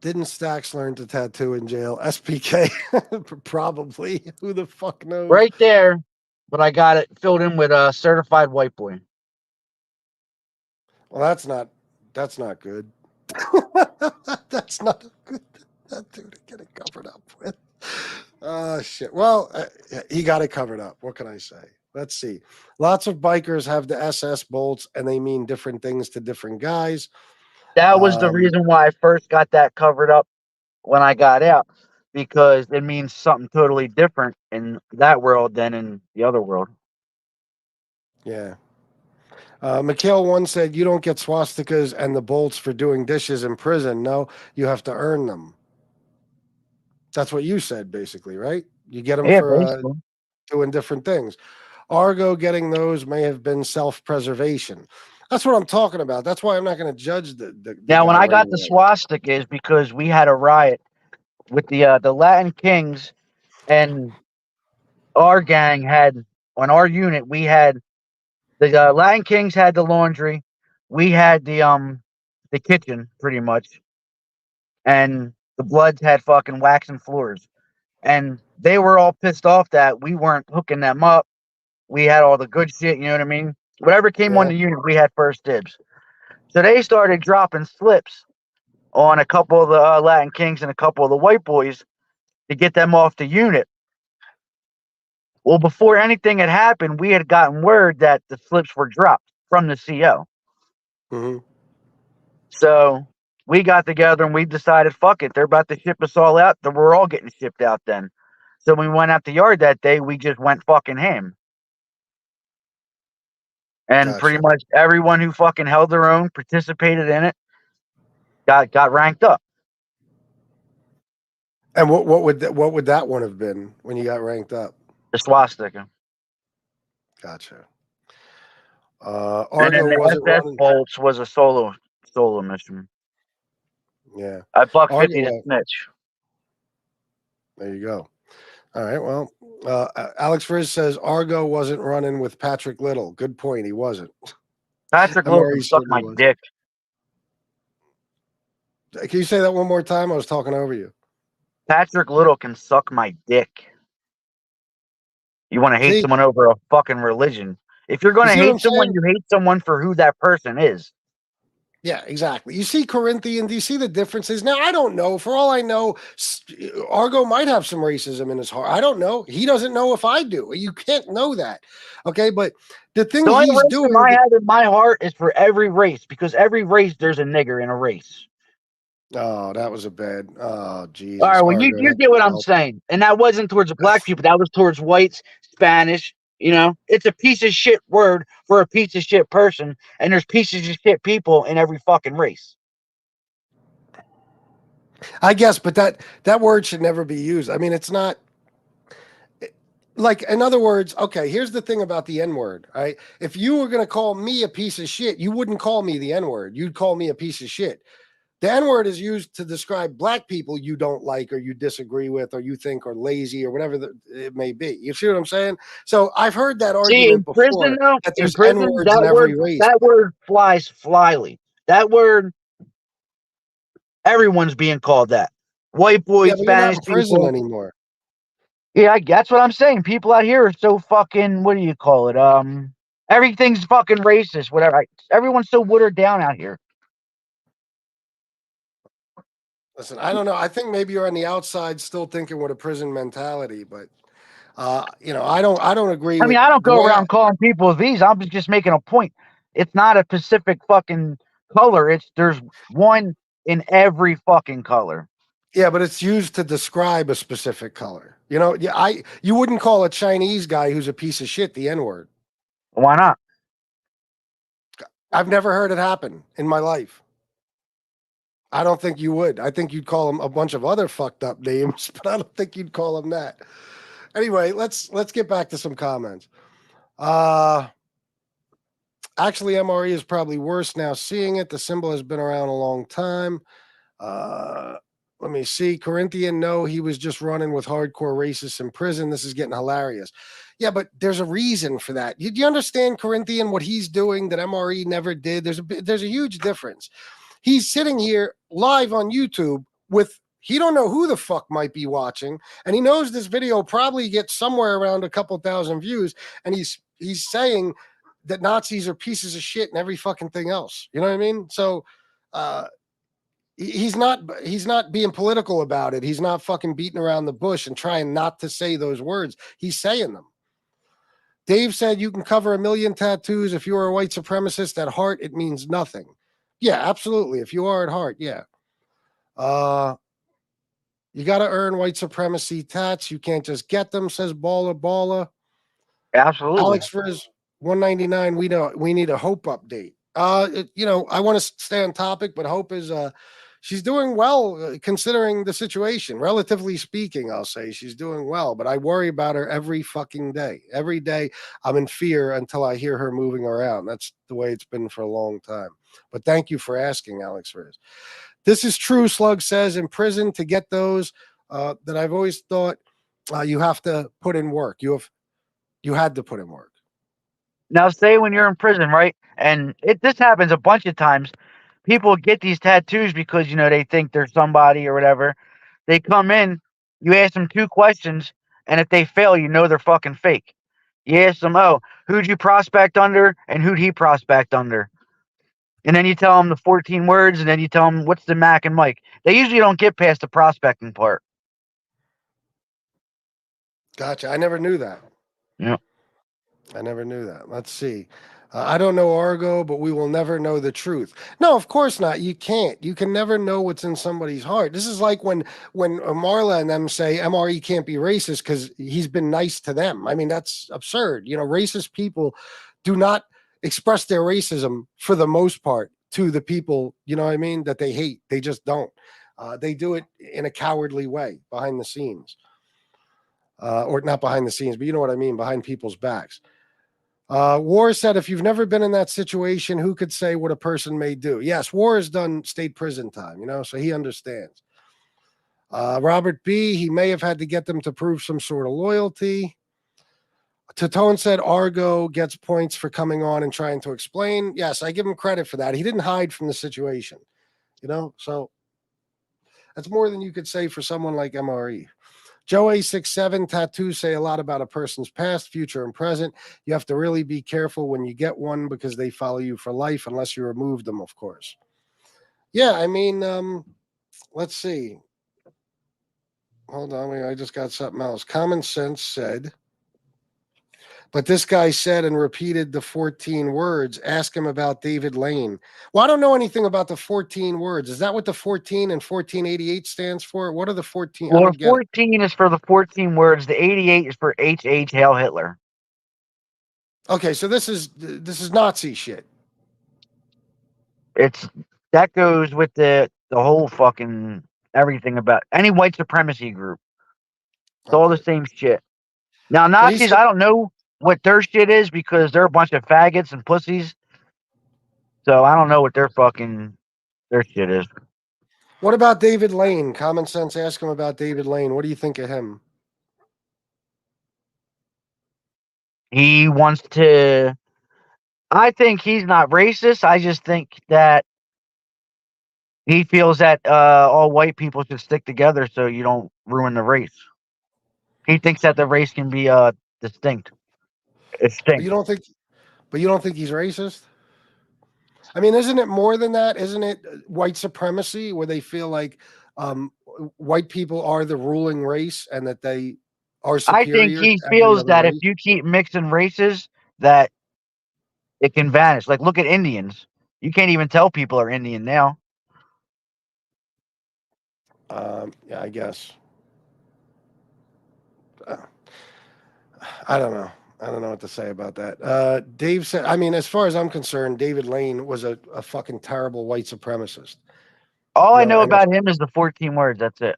Didn't Stacks learn to tattoo in jail? SPK, probably. Who the fuck knows? right there, but I got it filled in with a certified white boy. Well, that's not good. That's not a good tattoo to get it covered up with. Oh shit. Well, he got it covered up. What can I say? Let's see. Lots of bikers have the SS bolts, and they mean different things to different guys. That was the Um, reason why I first got that covered up when I got out, because it means something totally different in that world than in the other world. yeah. Mikhail once said, "You don't get swastikas and the bolts for doing dishes in prison. No, you have to earn them." That's what you said, basically, right? You get them Yeah, for basically. doing different things. Argo getting those may have been self-preservation. That's what I'm talking about. That's why I'm not going to judge the Now, when guy I right got the away. swastika is because we had a riot with the Latin Kings, and our gang had on our unit we had The Latin Kings had the laundry. We had the kitchen pretty much, and the Bloods had fucking waxing floors. And they were all pissed off that we weren't hooking them up. We had all the good shit, you know what I mean? Whatever came on Yeah. the unit, we had first dibs. So they started dropping slips on a couple of the Latin Kings and a couple of the white boys to get them off the unit. Well, before anything had happened, we had gotten word that the slips were dropped from the CO. Hmm. So we got together and we decided, fuck it, they're about to ship us all out. Then we're all getting shipped out then. So when we went out the yard that day, we just went fucking ham. And pretty Gotcha. much everyone who fucking held their own, participated in it, got ranked up. And what would that one have been when you got ranked up? The swastika. Gotcha. And then Argo the wasn't SS running. bolts was a solo mission. Yeah. I buck Argo. 50 to snitch. There you go. All right. Well, Alex Frizz says Argo wasn't running with Patrick Little. Good point. He wasn't. Patrick Little can MRE said suck he my was. dick. Can you say that one more time? I was talking over you. Patrick Little can suck my dick. You want to hate See? someone over a fucking religion. If you're going You to see what I'm hate someone, saying? you hate someone for who that person is. Yeah, exactly. You see Corinthian, do you see the differences? Now, I don't know. For all I know, Argo might have some racism in his heart. I don't know. He doesn't know if I do. You can't know that. Okay, but the thing The only he's racism doing. I have in my heart is for every race, because every race there's a nigger in a race. Oh, that was a bad. Oh, All Jesus, right, well, you Argo. you That's get what I'm well, saying, and that wasn't towards the black people. That was towards whites, Spanish. You know, it's a piece of shit word for a piece of shit person, and there's pieces of shit people in every fucking race. I guess, but that word should never be used. I mean, it's not. Like, in other words, okay, here's the thing about the N word, right? If you were going to call me a piece of shit, you wouldn't call me the N word. You'd call me a piece of shit. The N word is used to describe black people you don't like or you disagree with or you think are lazy or whatever it may be. You see what I'm saying? So I've heard that See, argument in prison before though, that in there's N prison, words in every race. that word flies flyly. That word, everyone's being called that. White Yeah, boys, but you're not Spanish in prison people. anymore. Yeah, that's what I'm saying. People out here are so fucking. What do you call it? Everything's fucking racist. Whatever. Everyone's so watered down out here. Listen, I don't know. I think maybe you're on the outside still thinking with a prison mentality, but I don't agree I mean, with I don't the go way around calling people these. I'm just making a point. It's not a specific fucking color. There's one in every fucking color. yeah, but it's used to describe a specific color. You wouldn't call a Chinese guy who's a piece of shit the N-word. Why not? I've never heard it happen in my life. I don't think you would. I think you'd call him a bunch of other fucked up names, but I don't think you'd call him that. Anyway, let's get back to some comments. Actually, MRE is probably worse now seeing it. The symbol has been around a long time. Uh, let me see. Corinthian, no, he was just running with hardcore racists in prison. This is getting hilarious. Yeah, but there's a reason for that. Do you understand, Corinthian, what he's doing that MRE never did? There's a huge difference. He's sitting here live on YouTube with he don't know who the fuck might be watching, and he knows this video probably gets somewhere around a couple thousand views, and he's saying that Nazis are pieces of shit and every fucking thing else. You know what I mean? So he's not being political about it. He's not fucking beating around the bush and trying not to say those words. He's saying them. Dave said you can cover 1 million tattoos. If you are a white supremacist at heart, it means nothing. Yeah, absolutely. If you are at heart, yeah. You got to earn white supremacy tats. You can't just get them, says Baller. Absolutely. Alex for his 199. We need a Hope update. I want to stay on topic, but Hope is she's doing well considering the situation. Relatively speaking, I'll say she's doing well, but I worry about her every fucking day. Every day I'm in fear until I hear her moving around. That's the way it's been for a long time. But thank you for asking, Alex Riz. This is true, Slug says. In prison, to get those that I've always thought you have to put in work. You had to put in work. Now, say when you're in prison, right? And this happens a bunch of times. People get these tattoos because they think they're somebody or whatever. They come in, you ask them 2 questions, and if they fail, they're fucking fake. You ask them, "Oh, who'd you prospect under, and who'd he prospect under?" And then you tell them the 14 words, and then you tell them what's the Mac and Mike. They usually don't get past the prospecting part. Gotcha. I never knew that. Yeah. I never knew that. Let's see. I don't know Argo, but we will never know the truth. No, of course not. You can't. You can never know what's in somebody's heart. This is like when Marla and them say MRE can't be racist because he's been nice to them. I mean, that's absurd. Racist people do not express their racism for the most part to the people, that they hate. They just don't. They do it in a cowardly way behind the scenes. Or not behind the scenes, but you know what I mean, behind people's backs. War said, if you've never been in that situation, who could say what a person may do? Yes, War has done state prison time, so he understands. Robert B., he may have had to get them to prove some sort of loyalty. Tatone said Argo gets points for coming on and trying to explain. Yes, I give him credit for that. He didn't hide from the situation, so that's more than you could say for someone like MRE. Joe A67, tattoos say a lot about a person's past, future, and present. You have to really be careful when you get one because they follow you for life unless you remove them, of course. Yeah, I mean, let's see. Hold on, I just got something else. Common Sense said, but this guy said and repeated the 14 words. Ask him about David Lane. Well, I don't know anything about the 14 words. Is that what the 14 and 1488 stands for? What are the 14? I Well, don't the get it. 14 is for the 14 words. The 88 is for H. Hail Hitler. Okay, so this is Nazi shit. That goes with the whole fucking everything about any white supremacy group. It's all the same shit. Now, So he Nazis, said, I don't know what their shit is because they're a bunch of faggots and pussies. So I don't know what their shit is. what about David Lane? Common Sense, ask him about David Lane. What do you think of him? He wants to. I think he's not racist. I just think that he feels that all white people should stick together so you don't ruin the race. He thinks that the race can be distinct. But Extinct. you don't think he's racist? I mean, isn't it more than that? Isn't it white supremacy where they feel like white people are the ruling race and that they are I think superior to he every feels other that if race? you keep mixing races, that it can vanish. Like, look at Indians. You can't even tell people are Indian now. Yeah, I guess. Uh, I don't know. I don't know what to say about that. Dave said, I mean, as far as I'm concerned, David Lane was a fucking terrible white supremacist. All I know And about him is the 14 words. That's it.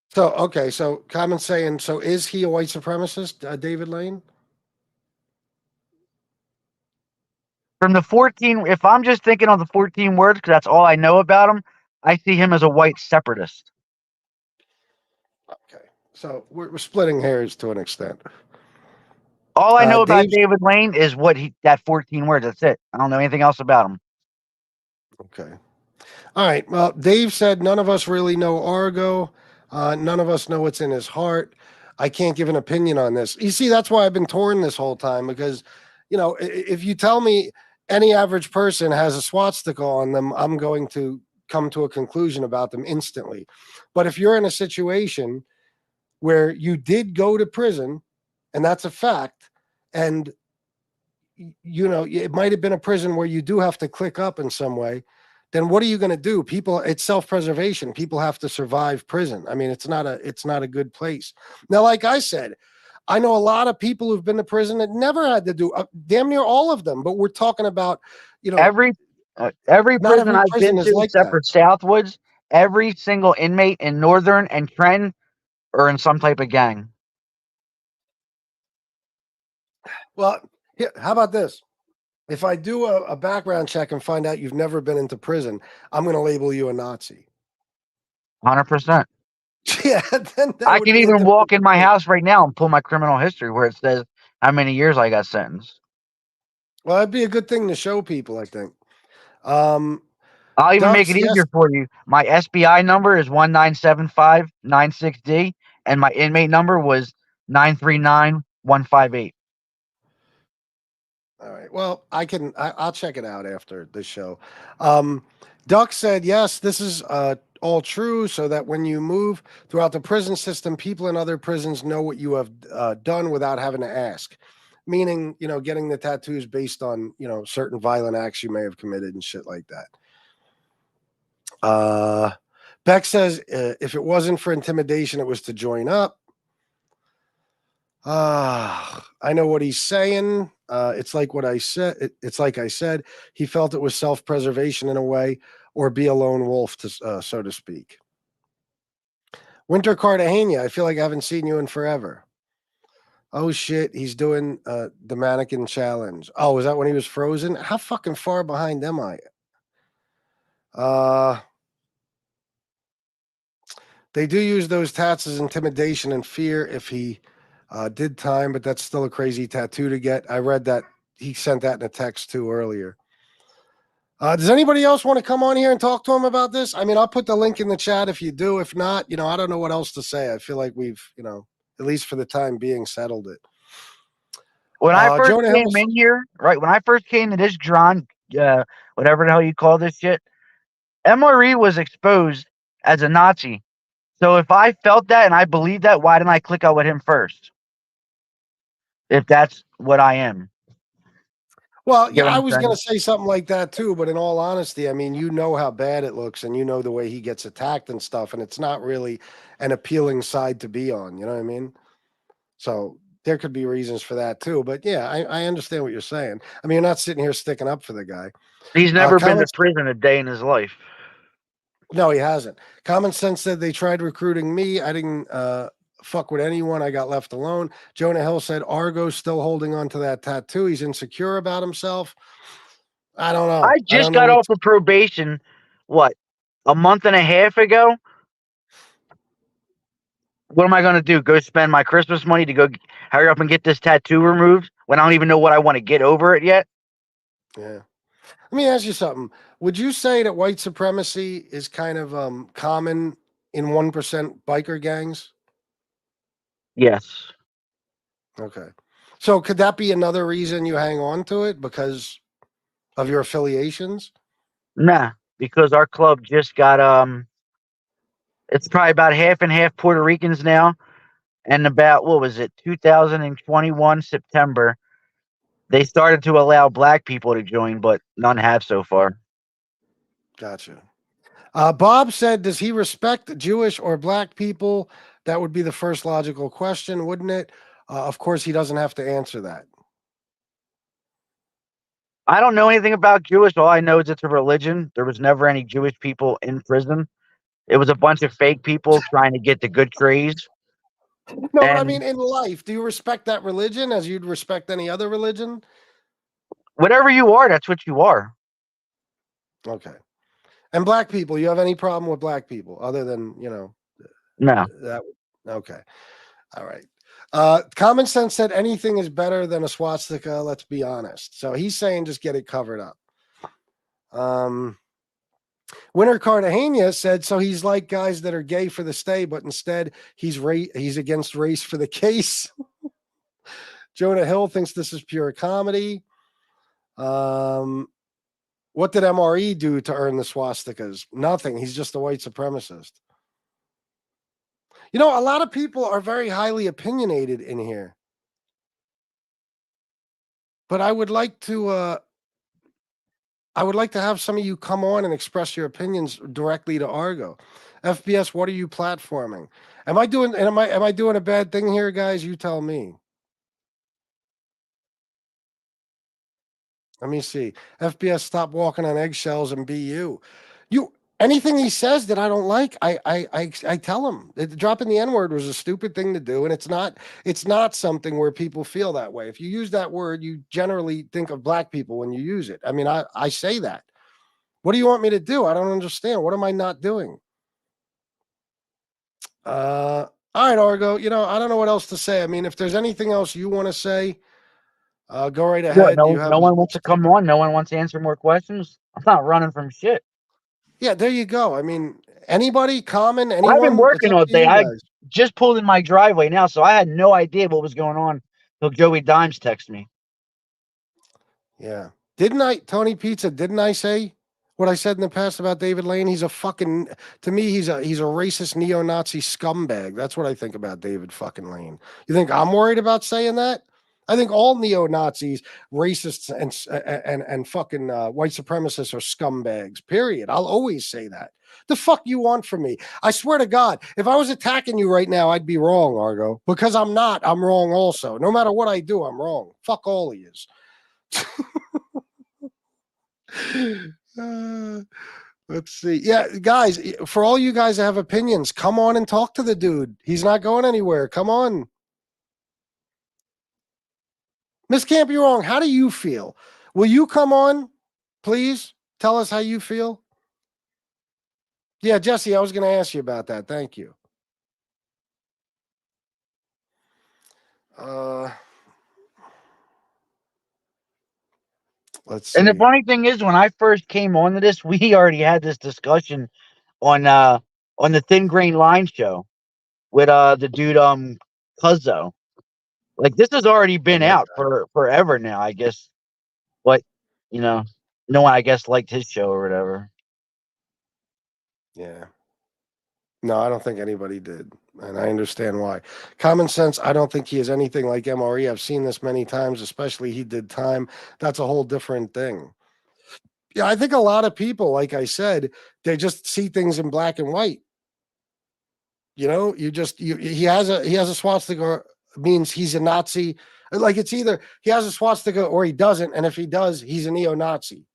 so, okay, so Common saying, so is he a white supremacist, David Lane? From the 14, if I'm just thinking on the 14 words, because that's all I know about him, I see him as a white separatist. Okay, so we're splitting hairs to an extent. All I know about Dave, David Lane is that 14 words. That's it. I don't know anything else about him. okay. All right, well, Dave said none of us really know Argo. None of us know what's in his heart. I can't give an opinion on this. You see, that's why I've been torn this whole time because, if you tell me any average person has a swastika on them, I'm going to come to a conclusion about them instantly. But if you're in a situation where you did go to prison, and that's a fact, and it might have been a prison where you do have to click up in some way, then what are you going to do? People, it's self-preservation. People have to survive prison. I mean, it's not a good place. Now, like I said, I know a lot of people who've been to prison that never had to do damn near all of them, but we're talking about, Every not prison every I've prison been is to, like except that. for Southwoods, every single inmate in Northern and Trenton are in some type of gang. Well, here, how about this? If I do a background check and find out you've never been into prison, I'm going to label you a Nazi. 100%. Yeah, then that I would can be a even different walk in my story. house right now and pull my criminal history where it says how many years I got sentenced. Well, that'd be a good thing to show people, I think. Um, I'll even make Ducks, it yes. easier for you. My SBI number is 197596D, and my inmate number was 939158. All right. Well, I'll check it out after the show. Um, Duck said, yes, this is all true, so that when you move throughout the prison system, people in other prisons know what you have done without having to ask. Meaning, getting the tattoos based on, certain violent acts you may have committed and shit like that. Beck says, if it wasn't for intimidation, it was to join up. I know what he's saying. It's like what I said. It's like I said. He felt it was self-preservation in a way, or be a lone wolf, so to speak. Winter Cartagena. I feel like I haven't seen you in forever. Oh shit, he's doing the mannequin challenge. Oh, is that when he was frozen? How fucking far behind am I? They do use those tats as intimidation and fear if he did time, but that's still a crazy tattoo to get. I read that he sent that in a text too earlier. Does anybody else want to come on here and talk to him about this? I mean, I'll put the link in the chat if you do. If not, I don't know what else to say. I feel like we've, at least for the time being, settled it. When I first Jonah came Hills. in here, right, when I first came to this John, whatever the hell you call this shit, MRE was exposed as a Nazi. So if I felt that and I believed that, why didn't I click out with him first? If that's what I am. Well, You yeah, get what I I'm was going saying? to say something like that too, but in all honesty, I mean, how bad it looks and the way he gets attacked and stuff, and it's not really an appealing side to be on, you know what I mean? So there could be reasons for that too, but yeah, I understand what you're saying. I mean, you're not sitting here sticking up for the guy. He's never been to Comments prison a day in his life. No, he hasn't. Common Sense said they tried recruiting me. I didn't fuck with anyone. I got left alone. Jonah Hill said Argo's still holding on to that tattoo. He's insecure about himself. I don't know. I I just don't know got what. off of probation, what, a month and a half ago? What am I going to do? Go spend my Christmas money to go hurry up and get this tattoo removed when I don't even know what I want to get over it yet? Yeah. Let me ask you something. Would you say that white supremacy is kind of common in 1% biker gangs? Yes. Okay. So could that be another reason you hang on to it because of your affiliations? Nah, because our club just got it's probably about half and half Puerto Ricans now, and about, what was it, 2021 September, they started to allow black people to join, but none have so far. Gotcha. Bob said, does he respect Jewish or black people? That would be the first logical question, wouldn't it? Of course, he doesn't have to answer that. I don't know anything about Jewish. All I know is it's a religion. There was never any Jewish people in prison. It was a bunch of fake people trying to get the good grades. No, but I mean, And in life, do you respect that religion as you'd respect any other religion? whatever you are, that's what you are. Okay. And black people, you have any problem with black people other than, No. that? Okay. All right. Common Sense said anything is better than a swastika. Let's be honest. So he's saying just get it covered up. Winter Cartagena said so. He's like guys that are gay for the stay, but instead he's against race for the case. Jonah Hill thinks this is pure comedy. What did MRE do to earn the swastikas? Nothing. He's just a white supremacist. A lot of people are very highly opinionated in here. But I would like to have some of you come on and express your opinions directly to Argo. FBS, what are you platforming? Am I doing a bad thing here, guys? You tell me. Let me see. FBS, stop walking on eggshells and be you. Anything he says that I don't like, I tell him. Dropping the N-word was a stupid thing to do, and it's not something where people feel that way. If you use that word, you generally think of black people when you use it. I mean, I say that. What do you want me to do? I don't understand. What am I not doing? All right, Argo. I don't know what else to say. I mean, if there's anything else you want to say, Go right What? ahead. No, You have. no one wants to come on. No one wants to answer more questions. I'm not running from shit. Yeah, there you go. I mean, anybody, common, I've been anyone, it's working up all to day. you I guys. just pulled in my driveway now, so I had no idea what was going on till Joey Dimes texted me. Yeah. Didn't I, Tony Pizza, didn't I say what I said in the past about David Lane? He's a fucking, to me, he's a racist neo-Nazi scumbag. That's what I think about David fucking Lane. You think I'm worried about saying that? I think all neo-Nazis, racists, and fucking white supremacists are scumbags, period. I'll always say that. The fuck you want from me? I swear to God, if I was attacking you right now, I'd be wrong, Argo. Because I'm not. I'm wrong also. No matter what I do, I'm wrong. Fuck all of yous. Uh, let's see. Yeah, guys, for all you guys that have opinions, come on and talk to the dude. He's not going anywhere. Come on. Miss Can't Be Wrong, how do you feel? Will you come on, please? Tell us how you feel. Yeah, Jesse, I was going to ask you about that. Thank you. Let's And the see. funny thing is, when I first came onto this, we already had this discussion on the Thin Grain Line show with the dude Cuzzo. Like this has already I been like out for forever now, I guess. But you know, no one I guess liked his show or whatever. Yeah. No, I don't think anybody did. And I understand why. Common Sense, I don't think he is anything like MRE. I've seen this many times, especially he did time. That's a whole different thing. Yeah, I think a lot of people, like I said, they just see things in black and white. You know, he has a swastika means he's a Nazi. Like it's either he has a swastika or he doesn't, and if he does, he's a neo-Nazi.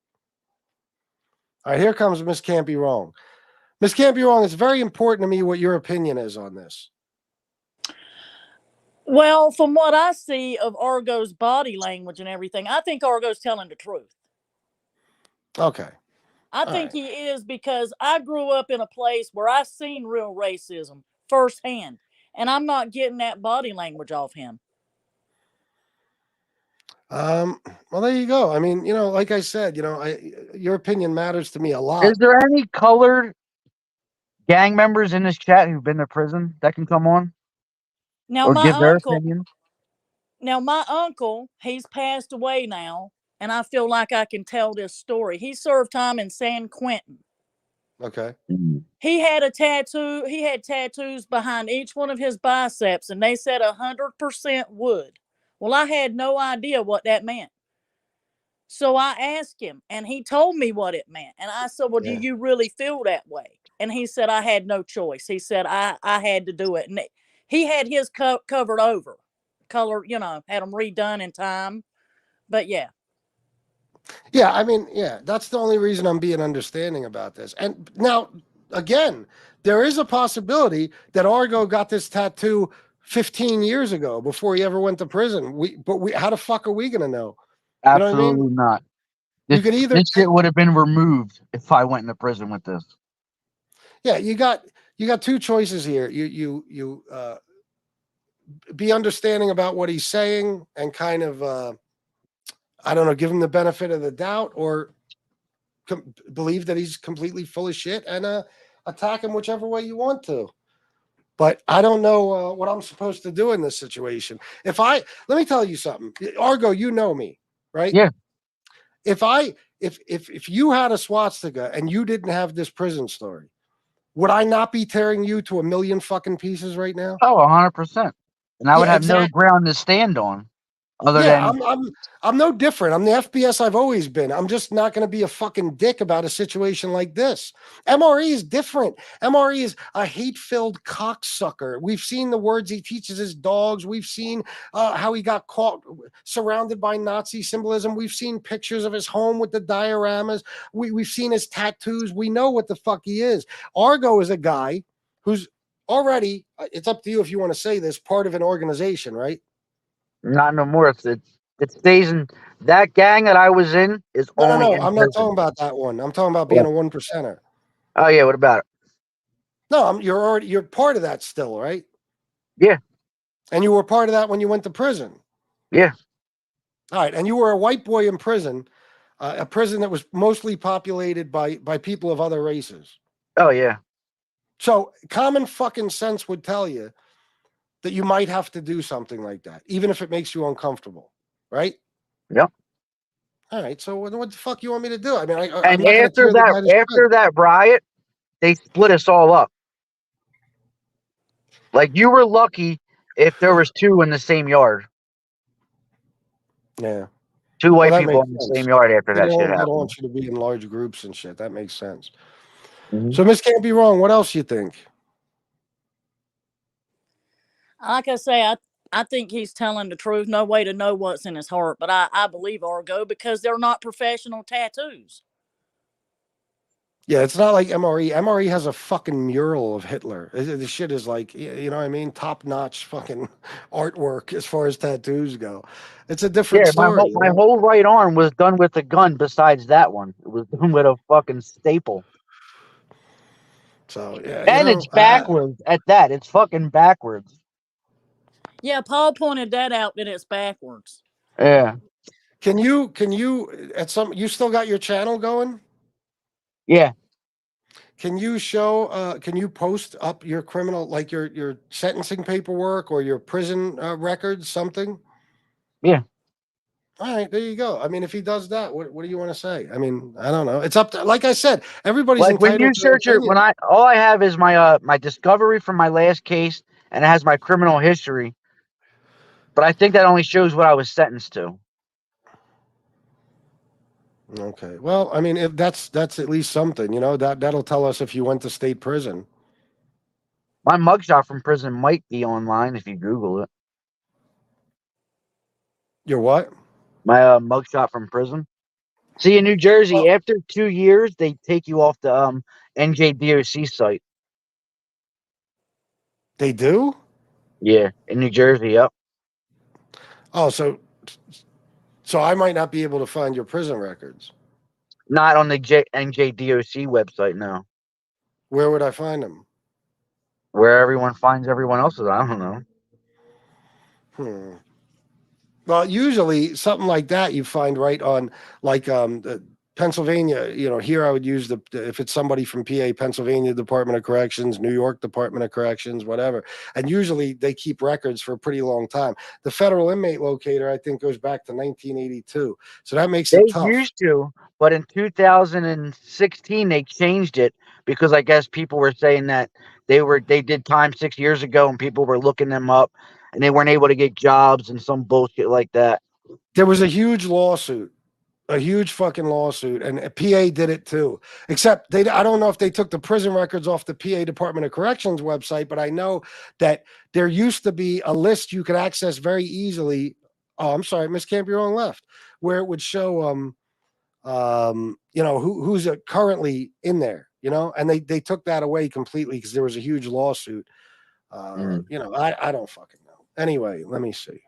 All right, here comes Miss Can't Be Wrong. Miss Can't Be Wrong. It's very important to me what your opinion is on this. Well, from what I see of Argo's body language and everything, I think Argo's telling the truth. Okay. I All think right. he is because I grew up in a place where I seen real racism firsthand, and I'm not getting that body language off him. Well, there you go. I mean, you know, like I said, you know, your opinion matters to me a lot. Is there any colored gang members in this chat who've been to prison that can come on Now or my give their uncle, opinion? he's passed away now, and I feel like I can tell this story. He served time in San Quentin. Okay. He had a tattoo. He had tattoos behind each one of his biceps, and they said 100% wood. Well, I had no idea what that meant. So I asked him, and he told me what it meant. And I said, well, do Yeah. you really feel that way? And he said, I had no choice. He said, I had to do it. And he had his covered over, color, had them redone in time. But yeah. Yeah, I mean, yeah, that's the only reason I'm being understanding about this. And now, again, there is a possibility that Argo got this tattoo 15 years ago before he ever went to prison. How the fuck are we gonna know? You know what I mean? Absolutely not. You could either This shit would have been removed if I went into prison with this. yeah, you got two choices here. You be understanding about what he's saying and kind of I don't know, give him the benefit of the doubt, or believe that he's completely full of shit and attack him whichever way you want to. But I don't know what I'm supposed to do in this situation. Let me tell you something, Argo, you know me, right? Yeah. If you had a swastika and you didn't have this prison story, would I not be tearing you to a million fucking pieces right now? Oh, 100%. And I would Yeah, have no exactly. ground to stand on other Yeah, than I'm no different. I'm the FBS I've always been. I'm just not going to be a fucking dick about a situation like this. MRE is different. MRE is a hate-filled cocksucker. We've seen the words he teaches his dogs. We've seen how he got caught surrounded by Nazi symbolism. We've seen pictures of his home with the dioramas. We've seen his tattoos. We know what the fuck he is. Argo is a guy who's already, it's up to you if you want to say this, part of an organization, right? not no more. It stays in that gang that I was in is only No. in I'm not prison. talking about that one. I'm talking about being What? a 1%er. Oh yeah, what about it? No, you're part of that still, right? Yeah. And you were part of that when you went to prison. Yeah. All right, and you were a white boy in prison, a prison that was mostly populated by people of other races. Oh yeah. So common fucking sense would tell you that you might have to do something like that, even if it makes you uncomfortable, right? Yep. All right, so what the fuck you want me to do? I mean, I'm And not going to tear the guy to after that riot, they split us all up. Like you were lucky if there was two in the same yard. Yeah. Two Well, white that people makes in the sense. same yard after They that shit don't happened. want you to be in large groups and shit. That makes sense. Mm-hmm. So, Miss Can't Be Wrong, what else you think? Like I say, I think he's telling the truth. No way to know what's in his heart, but I believe Argo because they're not professional tattoos. Yeah, it's not like MRE. MRE has a fucking mural of Hitler. The shit is like, you know what I mean? Top notch fucking artwork as far as tattoos go. It's a different Yeah, story. my whole right arm was done with a gun. Besides that one, it was done with a fucking staple. So yeah, And it's backwards at that. It's fucking backwards. Yeah, Paul pointed that out that it's backwards. Yeah. Can you at some you still got your channel going? Yeah. Can you show can you post up your criminal, like your sentencing paperwork or your prison records, something? Yeah. All right, there you go. I mean, if he does that, what do you want to say? I mean, I don't know. It's up to, like I said, everybody's Like when you entitled to their search it, opinion. all I have is my discovery from my last case, and it has my criminal history. But I think that only shows what I was sentenced to. Okay. Well, I mean, if that's at least something, you know, that'll tell us if you went to state prison. My mugshot from prison might be online if you Google it. Your what? My mugshot from prison. See, in New Jersey, Well, after 2 years, they take you off the NJDOC site. they do? Yeah, in New Jersey, yep. Oh, so I might not be able to find your prison records. Not on the NJDOC website, no. Where would I find them? Where everyone finds everyone else's, I don't know. Well, usually something like that you find right on, like Pennsylvania. You know, here I would use if it's somebody from PA, Pennsylvania Department of Corrections, New York Department of Corrections, whatever. And usually they keep records for a pretty long time. The federal inmate locator, I think, goes back to 1982. So that makes it They tough. used to, but in 2016 they changed it because I guess people were saying that they did time 6 years ago and people were looking them up and they weren't able to get jobs and some bullshit like that. There was a huge lawsuit. A huge fucking lawsuit, and PA did it too. Except I don't know if they took the prison records off the PA Department of Corrections website, but I know that there used to be a list you could access very easily. Oh, I'm sorry, Miss Can't Be Wrong left, where it would show you know, who's currently in there, you know, and they took that away completely because there was a huge lawsuit. You know, I don't fucking know. Anyway, let me see.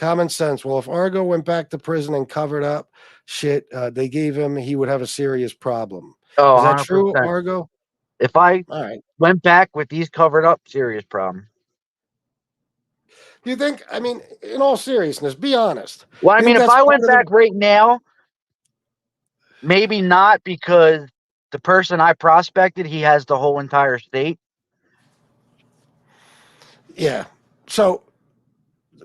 Common sense. Well, if Argo went back to prison and covered up shit they gave him, he would have a serious problem. Oh, Is that true, 100%. Argo? If I All right. went back with these covered up, serious problem. Do you think, I mean, in all seriousness, be honest. Well, I You mean, think if that's I part went of the back right now, maybe not because the person I prospected, he has the whole entire state. Yeah. So,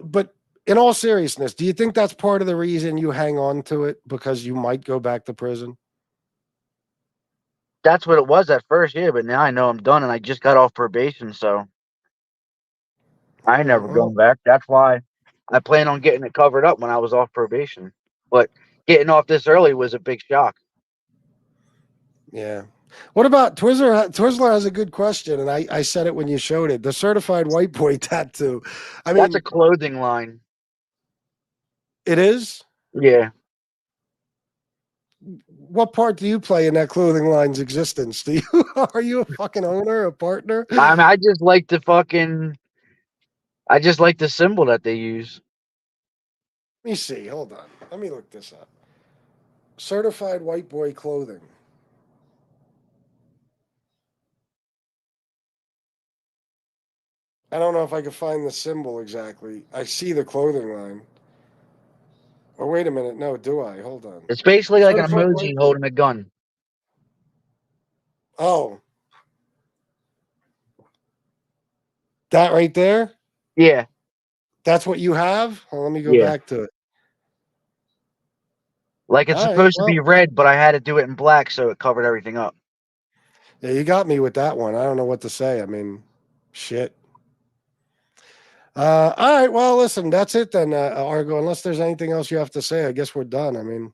but in all seriousness, do you think that's part of the reason you hang on to it because you might go back to prison? That's what it was at first, yeah, but now I know I'm done and I just got off probation, so I ain't never Well, going back. That's why I plan on getting it covered up when I was off probation. But getting off this early was a big shock. yeah. What about Twizzler? Twizzler has a good question, and I said it when you showed it. The certified white boy tattoo. I That's mean, a clothing line. it is. Yeah. What part do you play in that clothing line's existence? Do you are you a fucking owner, a partner? I mean, I just like the symbol that they use. Let me see. Hold on. Let me look this up. Certified white boy clothing. I don't know if I can find the symbol exactly. I see the clothing line. Oh, wait a minute. No, do I? Hold on. It's basically like an Certified emoji white- holding a gun. Oh. That right there? Yeah, That's what you have? Well, let me go yeah. back to it. Like it's All right. supposed to Well, be red, but I had to do it in black so it covered everything up. yeah, you got me with that one. I don't know what to say. I mean, shit. All right. Well, listen, that's it then, Argo. Unless there's anything else you have to say, I guess we're done. I mean,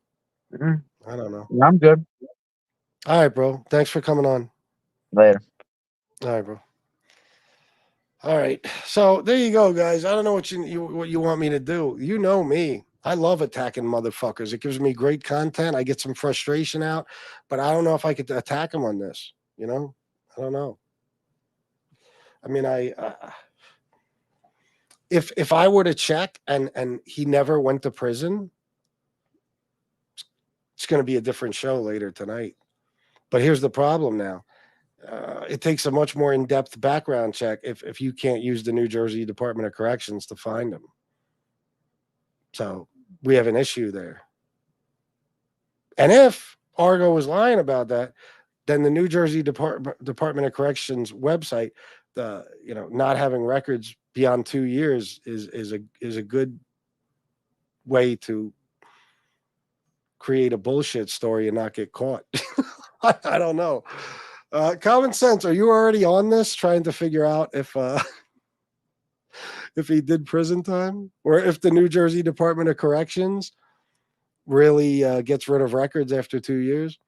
Mhm. I don't know. I'm good. All right, bro. Thanks for coming on. Later. All right, bro. All right. So there you go, guys. I don't know what what you want me to do. You know me. I love attacking motherfuckers. It gives me great content. I get some frustration out, but I don't know if I could attack them on this. You know, I don't know. I mean, if I were to check and he never went to prison, it's going to be a different show later tonight. But here's the problem now. It takes a much more in-depth background check if you can't use the New Jersey Department of Corrections to find him. So we have an issue there. And if Argo was lying about that, then the New Jersey Department of Corrections website, not having records beyond 2 years is a good way to create a bullshit story and not get caught. I don't know. Common sense. Are you already on this trying to figure out if if he did prison time or if the New Jersey Department of Corrections really gets rid of records after 2 years?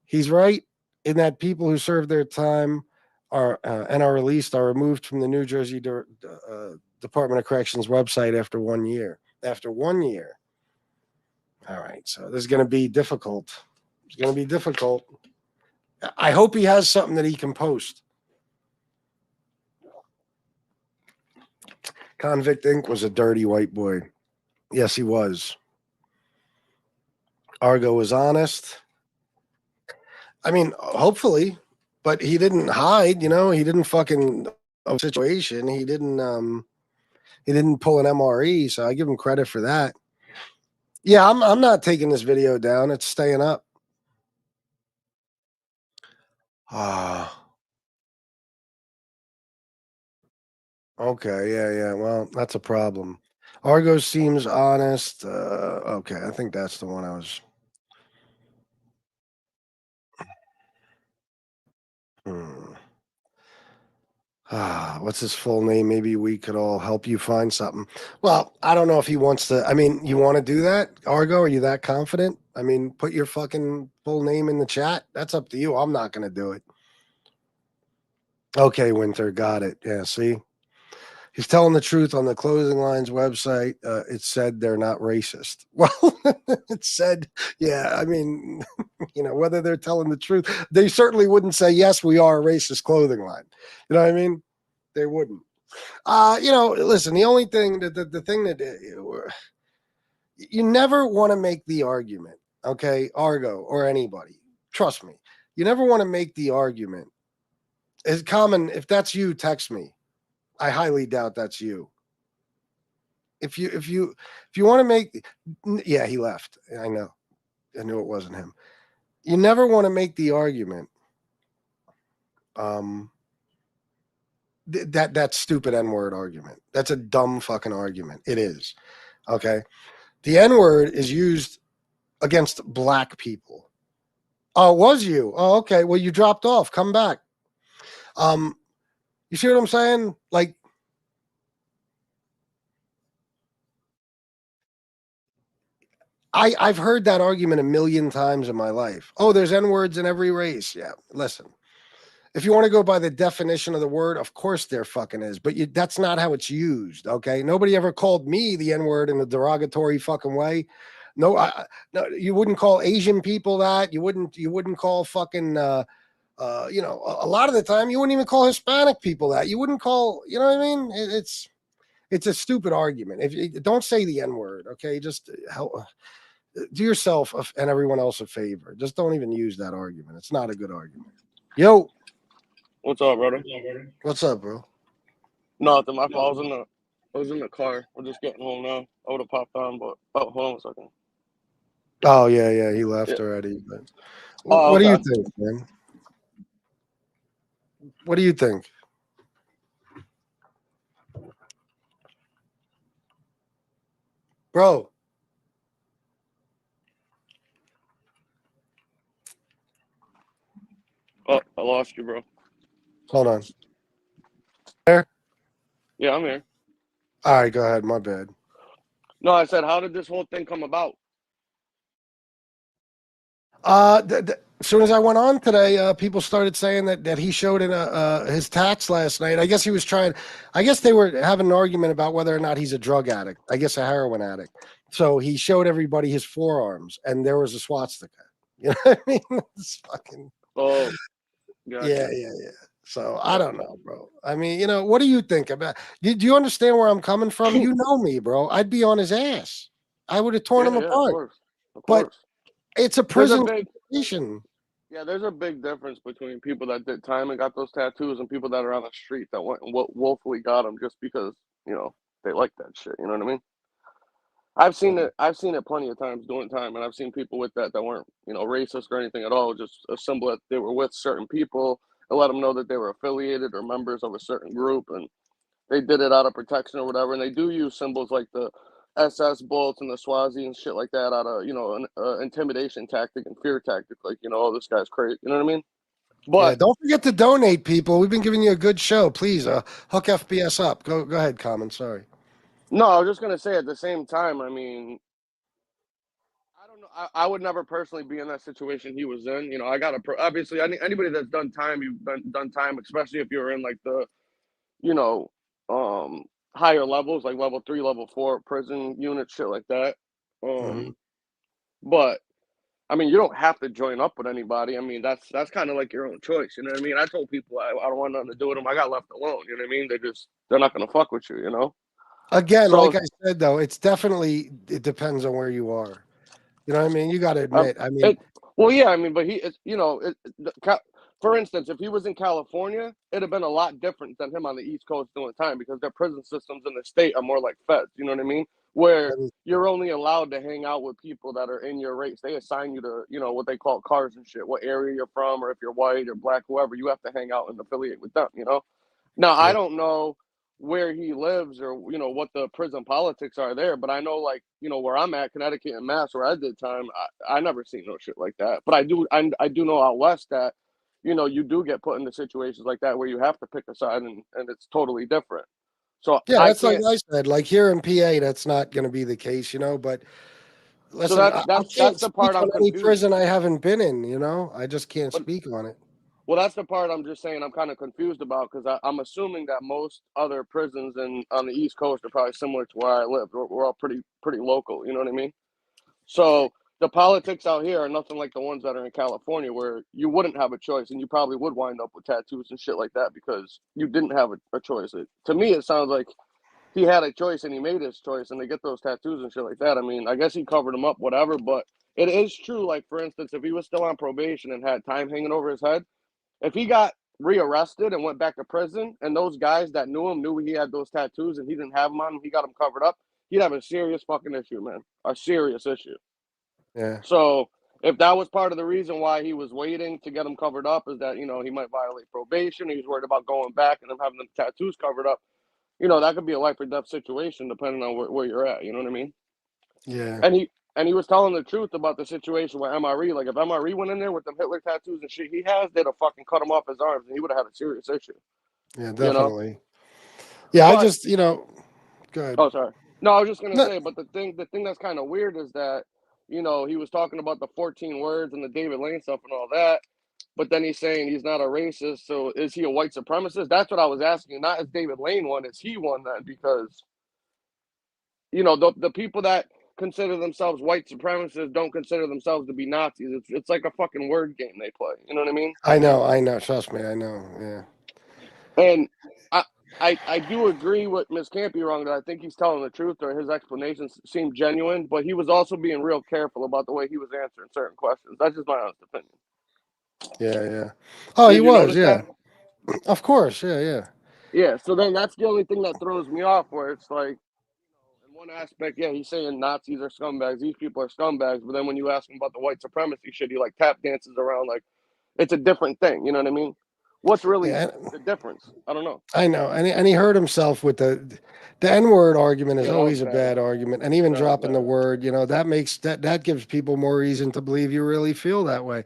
He's right in that people who serve their time and are released are removed from the New Jersey Department of Corrections website after 1 year. After 1 year. All right, so this is going to be difficult. It's going to be difficult. I hope he has something that he can post. Convict Inc. was a dirty white boy. Yes, he was. Argo was honest. I mean, hopefully, but he didn't hide. He didn't fucking a situation. He didn't pull an MRE. So I give him credit for that. Yeah, I'm not taking this video down. It's staying up. Ah. Okay, yeah. Well, that's a problem. Argo seems honest. Okay, I think that's the one I was. Hmm. What's his full name? Maybe we could all help you find something. Well, I don't know if he wants to. I mean, you want to do that, Argo? Are you that confident? I mean, put your fucking full name in the chat. That's up to you. I'm not going to do it. Okay, Winter, got it. Yeah, see? He's telling the truth on the Clothing Lines website. It said they're not racist. Well, it said, yeah, I mean, whether they're telling the truth, they certainly wouldn't say, yes, we are a racist clothing line. You know what I mean? They wouldn't. Listen, the only thing the thing that you never want to make the argument, okay, Argo or anybody, trust me, you never want to make the argument. It's common. If that's you, text me. I highly doubt that's you. If you want to make, yeah, he left. I know. I knew it wasn't him. You never want to make the argument. That stupid N-word argument. That's a dumb fucking argument. It is. Okay. The N-word is used against black people. Oh, it was you? Oh, okay. Well, you dropped off. Come back. You see what I'm saying? Like, I've heard that argument a million times in my life. Oh, there's N-words in every race. Yeah, listen. If you want to go by the definition of the word, of course there fucking is, but that's not how it's used. Okay, nobody ever called me the N-word in a derogatory fucking way. No, no, you wouldn't call Asian people that. You wouldn't call fucking. A lot of the time you wouldn't even call Hispanic people that. You wouldn't call. You know what I mean? It's a stupid argument. If you don't say the N-word, okay, just help. Do yourself and everyone else a favor. Just don't even use that argument. It's not a good argument. Yo. What's up, brother? What's up, bro? Nothing. My fault. I was in the car. We're just getting home now. I would have popped on, but hold on a second. Oh yeah, he left Yeah. already. But Oh, what do you okay. think, man? What do you think? Bro. Oh, I lost you, bro. Hold on. There? Yeah, I'm here. All right, go ahead. My bad. No, I said, how did this whole thing come about? As soon as I went on today, people started saying that he showed in his tats last night. I guess he was trying. I guess they were having an argument about whether or not he's a drug addict. I guess a heroin addict. So he showed everybody his forearms, and there was a swastika. You know what I mean? It's fucking. Oh, gotcha. Yeah. So I Yeah. don't know, bro. I mean, what do you think about? Do you understand where I'm coming from? You know me, bro. I'd be on his ass. I would have torn him Yeah, of apart. course. Of But course. it's a There's a prison big situation. Yeah, there's a big difference between people that did time and got those tattoos and people that are on the street that went and woefully got them just because, they like that shit. You know what I mean? I've seen it. I've seen it plenty of times doing time, and I've seen people with that weren't, racist or anything at all. Just a symbol that they were with certain people and let them know that they were affiliated or members of a certain group, and they did it out of protection or whatever. And they do use symbols like the SS bolts and the Swazi and shit like that out of an intimidation tactic and fear tactic. Like oh, this guy's crazy. You know what I mean? Yeah, But don't forget to donate, people. We've been giving you a good show. Please, hook FBS up. Go ahead, Common. Sorry. no, I was just gonna say at the same time. I mean, I don't know. I would never personally be in that situation he was in. I got to obviously anybody that's done time, you've done time, especially if you're in like the you know higher levels, like level 3, level 4 prison unit, shit like that. Hmm. But I mean, you don't have to join up with anybody. I mean, that's kind of like your own choice. You know what I mean? I told people I don't want nothing to do with them. I got left alone. You know what I mean? They're not gonna fuck with you. Again, like So I said, though, it depends on where you are. You know what I mean? You got to Um, admit. I mean, it, well, yeah, I mean, but for instance, if he was in California, it'd have been a lot different than him on the East Coast doing time because their prison systems in the state are more like feds. You know what I mean? Where that is you're only allowed to hang out with people that are in your race. They assign you to, what they call cars and shit, what area you're from, or if you're white or black, whoever, you have to hang out and affiliate with them. Now, I yeah, don't know where he lives or what the prison politics are there, but I know like where I'm at, Connecticut and Mass, where I did time, I never seen no shit like that. But I do know out west that you do get put into situations like that where you have to pick a side and it's totally different. So yeah. I That's like can't. I said. Like here in PA, that's not going to be the case, But So listen, that's I that's can't that's the speak part on I'm any confused. prison I haven't been in. I just can't But speak on it. well, that's the part I'm just saying I'm kind of confused about because I'm assuming that most other prisons on the East Coast are probably similar to where I live. We're all pretty local. You know what I mean? So the politics out here are nothing like the ones that are in California, where you wouldn't have a choice, and you probably would wind up with tattoos and shit like that because you didn't have a choice. To me, it sounds like he had a choice and he made his choice, and they get those tattoos and shit like that. I mean, I guess he covered them up, whatever. But it is true. Like for instance, if he was still on probation and had time hanging over his head, if he got rearrested and went back to prison, and those guys that knew him knew he had those tattoos and he didn't have them on him, he got them covered up, he'd have a serious fucking issue, man. A serious issue. Yeah, So if that was part of the reason why he was waiting to get him covered up, is that he might violate probation, he was worried about going back and him having the tattoos covered up, that could be a life or death situation depending on where you're at. You know what I mean? yeah, And he was telling the truth about the situation with MRE. Like if MRE went in there with them Hitler tattoos and shit he has, they'd have fucking cut him off his arms and he would have had a serious issue. yeah. You know? Definitely. Yeah, I But just go ahead. oh, sorry. No, I was just gonna No, say, but the thing that's kind of weird is that he was talking about the 14 words and the David Lane stuff and all that, but then he's saying he's not a racist. So is he a white supremacist? That's what I was asking. Not is David Lane one? Is he one then? Because the people that consider themselves white supremacists don't consider themselves to be Nazis. It's like a fucking word game they play. You know what I mean? I know. Trust me, I know. Yeah, And I I do agree with Ms. Campy wrong that I think he's telling the truth or his explanations seem genuine, but he was also being real careful about the way he was answering certain questions. That's just my honest opinion. yeah. Oh, he Did you was. notice Yeah, that? of course. Yeah. Yeah, so then that's the only thing that throws me off, where it's like, in one aspect, yeah, he's saying Nazis are scumbags, these people are scumbags, but then when you ask him about the white supremacy shit, he like tap dances around like it's a different thing. You know what I mean? What's really Yeah, the difference? I don't know. I know, and he hurt himself with the N-word argument is Yeah, that was always a bad. bad argument, and even That was dropping the bad. word, that gives people more reason to believe you really feel that way.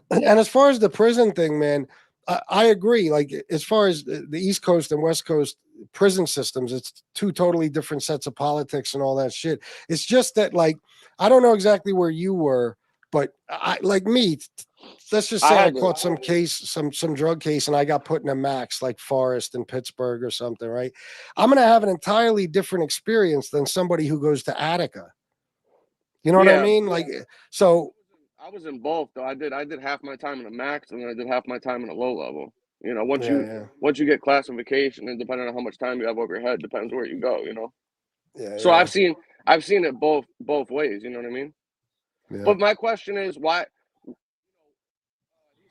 And as far as the prison thing, man, I agree. Like as far as the East Coast and West Coast prison systems, it's two totally different sets of politics and all that shit. It's just that, like, I don't know exactly where you were, but I like me. Let's just I say I had to. caught some drug case, and I got put in a max like Forest in Pittsburgh or something, right? I'm gonna have an entirely different experience than somebody who goes to Attica. You know what I Yeah, mean? Like, so I was in both though. I did half my time in a max, and then I did half my time in a low level. You know, once yeah, you yeah, once you get classification, and depending on how much time you have over your head, depends where you go. You know, yeah, so yeah, I've seen it both ways. You know what I mean? yeah. But my question is, why? He's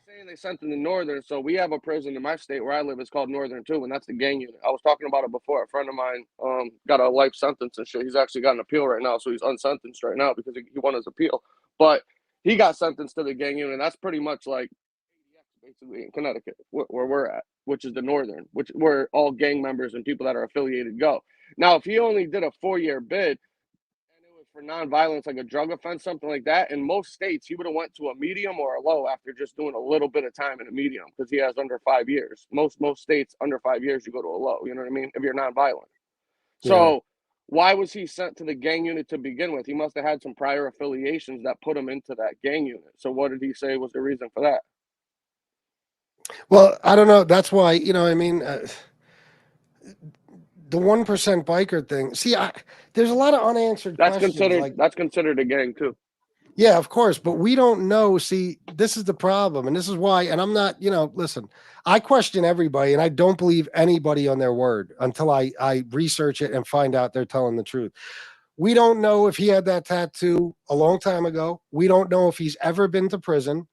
saying they sent in the northern, so we have a prison in my state where I live. It's called Northern too, and that's the gang unit. I was talking about it before. A friend of mine got a life sentence and shit. He's actually got an appeal right now, so he's unsentenced right now because he won his appeal. But he got sentenced to the gang unit. That's pretty much like basically in Connecticut, where we're at, which is the northern, which where all gang members and people that are affiliated go. Now, if he only did a 4-year bid, and it was for nonviolence, like a drug offense, something like that. In most states, he would have went to a medium or a low after just doing a little bit of time in a medium because he has under 5 years. Most states under 5 years, you go to a low. You know what I mean? If you're nonviolent. Yeah. So why was he sent to the gang unit to begin with? He must have had some prior affiliations that put him into that gang unit. So what did he say was the reason for that? Well, I don't know. That's why, I mean, the 1% biker thing. See, there's a lot of unanswered That's questions. considered Like, that's considered a gang too. yeah, of course, but we don't know. See, this is the problem, and this is why. And I'm not, listen. I question everybody, and I don't believe anybody on their word until I research it and find out they're telling the truth. We don't know if he had that tattoo a long time ago. We don't know if he's ever been to prison.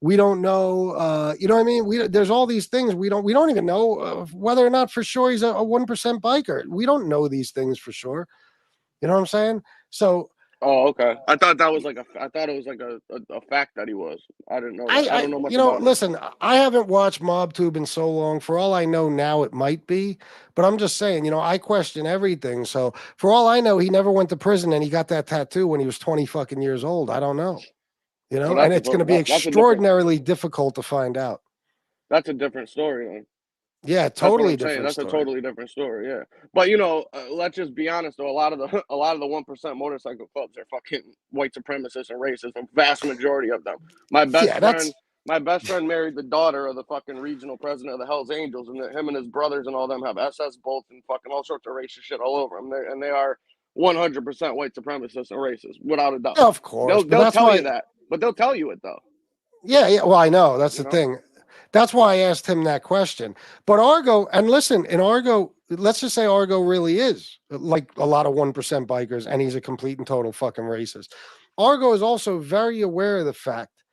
We don't know, you know what I mean? There's all these things we don't even know whether or not for sure he's a 1% biker. We don't know these things for sure. You know what I'm saying? So Oh, okay. I thought it was like a fact that he was. I didn't know that. I I don't know much about him. listen, I haven't watched MobTube in so long. For all I know now, it might be, but I'm just saying, I question everything. So for all I know, he never went to prison and he got that tattoo when he was 20 fucking years old. I don't know, Well, and it's going to be that's a different extraordinarily difficult to find out. story, man. Yeah, That's what totally I'm saying. different That's a story. totally different story. Yeah, but let's just be honest though. A lot of the a lot of the 1% motorcycle clubs are fucking white supremacists and racists. A vast majority of them. My best Yeah, friend, that's my best friend married the daughter of the fucking regional president of the Hells Angels, and him and his brothers and all them have SS bolts and fucking all sorts of racist shit all over them. They are 100% white supremacists and racist, without a doubt. of course, but They'll that's tell you why. that, but they'll tell you it though. Yeah, yeah. Well, I know that's You the know. thing. That's why I asked him that question. But Argo, and listen, in Argo, let's just say Argo really is like a lot of 1% bikers, and he's a complete and total fucking racist. Argo is also very aware of the fact,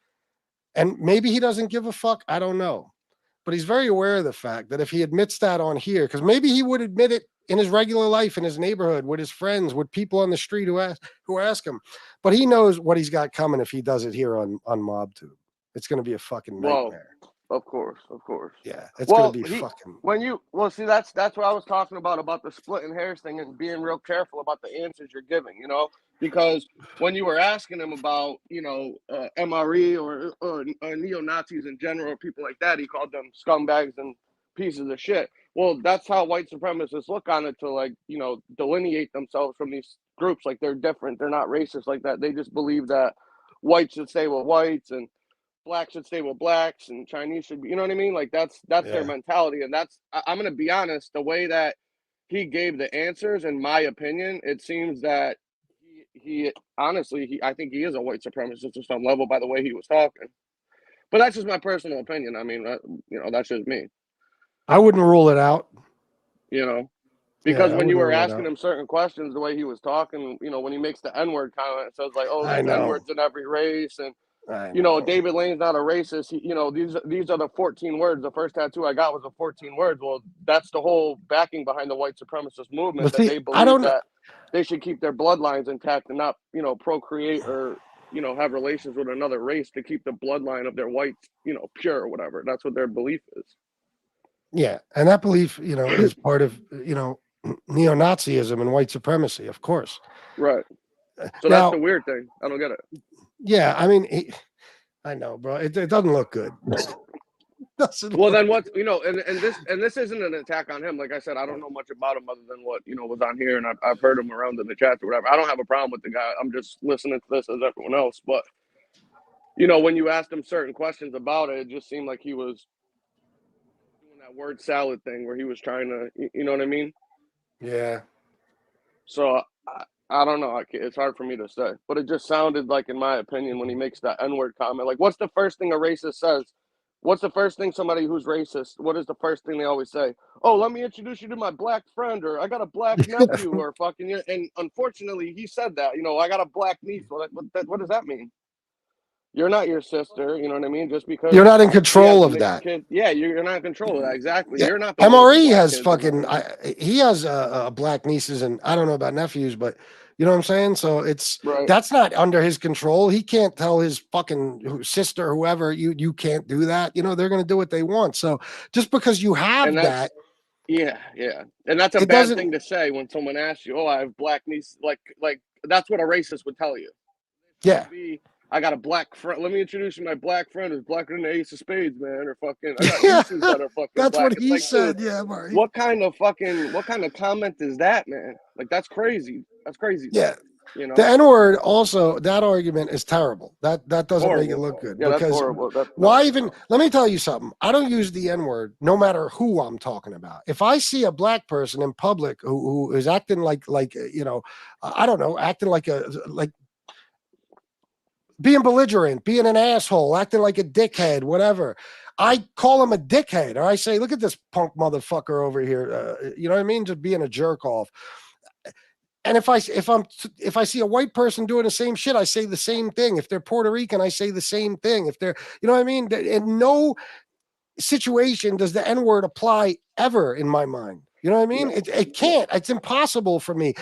and maybe he doesn't give a fuck. I don't know. But he's very aware of the fact that if he admits that on here, because maybe he would admit it in his regular life, in his neighborhood, with his friends, with people on the street who ask him. But he knows what he's got coming if he does it here on MobTube. It's going to be a fucking Well, nightmare. of course, of course. Yeah, it's going to Well, be fucking. see, that's what I was talking about the splitting hairs thing and being real careful about the answers you're giving, because when you were asking him about, MRE or neo Nazis in general, people like that, he called them scumbags and pieces of shit. Well, that's how white supremacists look on it to, like, delineate themselves from these groups. Like, they're different, they're not racist like that. They just believe that whites should stay with whites and blacks should stay with blacks and Chinese should be, you know what I mean? Like that's their Yeah. mentality. And I'm gonna be honest, the way that he gave the answers, in my opinion, it seems that he honestly, I think he is a white supremacist to some level by the way he was talking. But that's just my personal opinion. I mean, that's just me, I wouldn't rule it out. you know. Yeah, Because I when you wouldn't were rule it asking out. him certain questions, the way he was talking, when he makes the N word comment, it says like, "Oh, I there's N know. words in every race," and you know, David Lane's not a racist. He, you know, these are the 14 words. The first tattoo I got was the 14 words. Well, that's the whole backing behind the white supremacist movement, that they believe that they should keep their bloodlines intact and not, you know, procreate or, you know, have relations with another race to keep the bloodline of their white, you know, pure or whatever. That's what their belief is. Yeah, and that belief, you know, is part of, you know, neo-Nazism and white supremacy, of course. Right. So Now, that's the weird thing. I don't get it. Yeah, I mean, I know, bro. It doesn't look good. Well, then what, you know, and this isn't an attack on him. Like I said, I don't know much about him other than what, you know, was on here, and I've heard him around in the chat or whatever. I don't have a problem with the guy. I'm just listening to this as everyone else. But, you know, when you asked him certain questions about it, it just seemed like he was doing that word salad thing where he was trying to, you know what I mean? Yeah. So I don't know. It's hard for me to say, but it just sounded like, in my opinion, when he makes that N-word comment, like, what's the first thing a racist says? What's the first thing somebody who's racist, what is the first thing they always say? Oh, let me introduce you to my black friend, or I got a black nephew, or fucking, and unfortunately he said that, you know, I got a black niece. Well, what does that mean? You're not your sister, you know what I mean? Just because you're not in control of that. Yeah, you're not in control of that. Exactly. Yeah. You're not the one with the MRE black has kids, fucking, you know? he has black nieces, and I don't know about nephews, but you know what I'm saying? So it's, Right. that's not under his control. He can't tell his fucking sister, whoever, you can't do that. You know, they're going to do what they want. So just because you have that. Yeah. And that's a bad thing to say when someone asks you, oh, I have black niece. Like that's what a racist would tell you. Yeah. I got a black friend. Let me introduce you to my black friend who's blacker than the ace of spades, man. Or fucking, I got nieces that are fucking that's black. what he said. Dude, yeah, Murray. what kind of comment is that, man? Like, that's crazy. That's crazy. Yeah. You know? The N-word also, that argument is terrible. That doesn't make it look good. Yeah, because that's horrible. why even, let me tell you something. I don't use the N-word no matter who I'm talking about. If I see a black person in public who is acting like you know, I don't know, acting like being belligerent, being an asshole, acting like a dickhead, whatever, I call him a dickhead, or I say, look at this punk motherfucker over here. You know what I mean? Just being a jerk off. And if I see a white person doing the same shit, I say the same thing. If they're Puerto Rican, I say the same thing. If they're, you know what I mean? In no situation does the N-word apply ever in my mind. You know what I mean? It can't. It's impossible for me.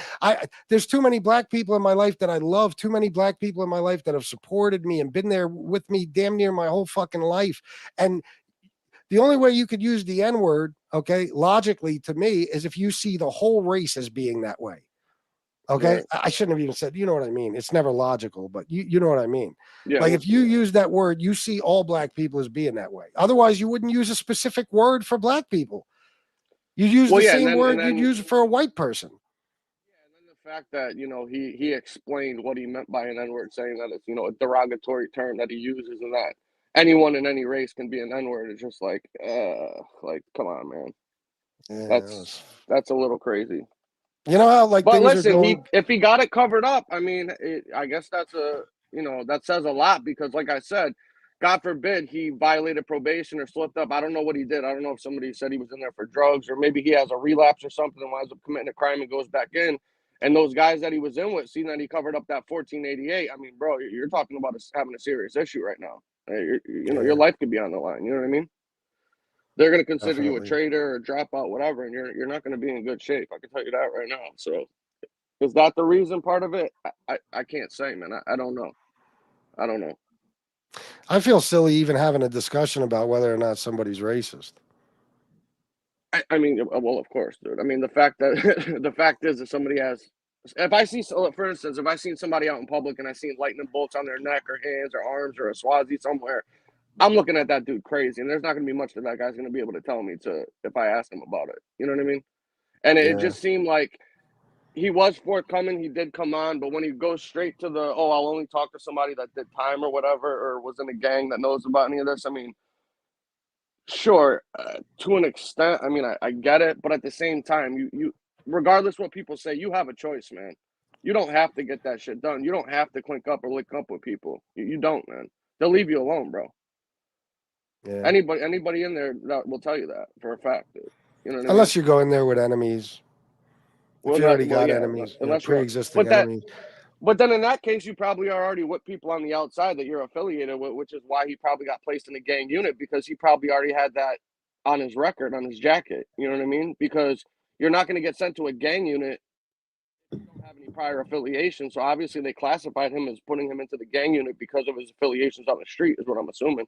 There's too many black people in my life that I love, too many black people in my life that have supported me and been there with me damn near my whole fucking life. And the only way you could use the N-word, okay, logically to me, is if you see the whole race as being that way. Okay. Yeah. I shouldn't have even said, you know what I mean? It's never logical, but you know what I mean? Yeah. Like, if you use that word, you see all black people as being that way. Otherwise, you wouldn't use a specific word for black people. You use the same word you'd use for a white person. Yeah, and then the fact that, you know, he explained what he meant by an N-word, saying that it's, you know, a derogatory term that he uses, and that anyone in any race can be an N-word. It's just like come on, man. Yeah, that's a little crazy. You know how, like, but things listen, are going... if he got it covered up, I mean, I guess that's that says a lot, because, like I said, God forbid he violated probation or slipped up. I don't know what he did. I don't know if somebody said he was in there for drugs, or maybe he has a relapse or something and winds up committing a crime and goes back in. And those guys that he was in with, seeing that he covered up that 1488, I mean, bro, you're talking about having a serious issue right now. Your life could be on the line. You know what I mean? They're going to consider you a traitor or dropout, whatever, and you're not going to be in good shape. I can tell you that right now. So, is that the reason part of it? I can't say, man. I don't know. I don't know. I feel silly even having a discussion about whether or not somebody's racist. I mean, well, of course, dude. I mean, the fact is, if somebody has, for instance, if I seen somebody out in public and I seen lightning bolts on their neck or hands or arms or a swazi somewhere, I'm looking at that dude crazy, and there's not going to be much that guy's going to be able to tell me if I ask him about it. You know what I mean? And it just seemed like he was forthcoming. He did come on, but when he goes straight to I'll only talk to somebody that did time or whatever, or was in a gang that knows about any of this. I mean, sure, to an extent. I mean, I get it, but at the same time, you regardless what people say, you have a choice, man. You don't have to get that shit done. You don't have to clink up or lick up with people. You don't, man. They'll leave you alone, bro. Yeah. Anybody in there that will tell you that for a fact, dude. You know what unless you go in there with enemies. If you already got enemies, pre-existing enemies. But then in that case, you probably are already with people on the outside that you're affiliated with, which is why he probably got placed in a gang unit, because he probably already had that on his record, on his jacket. You know what I mean? Because you're not going to get sent to a gang unit if you don't have any prior affiliation. So obviously they classified him as putting him into the gang unit because of his affiliations on the street, is what I'm assuming.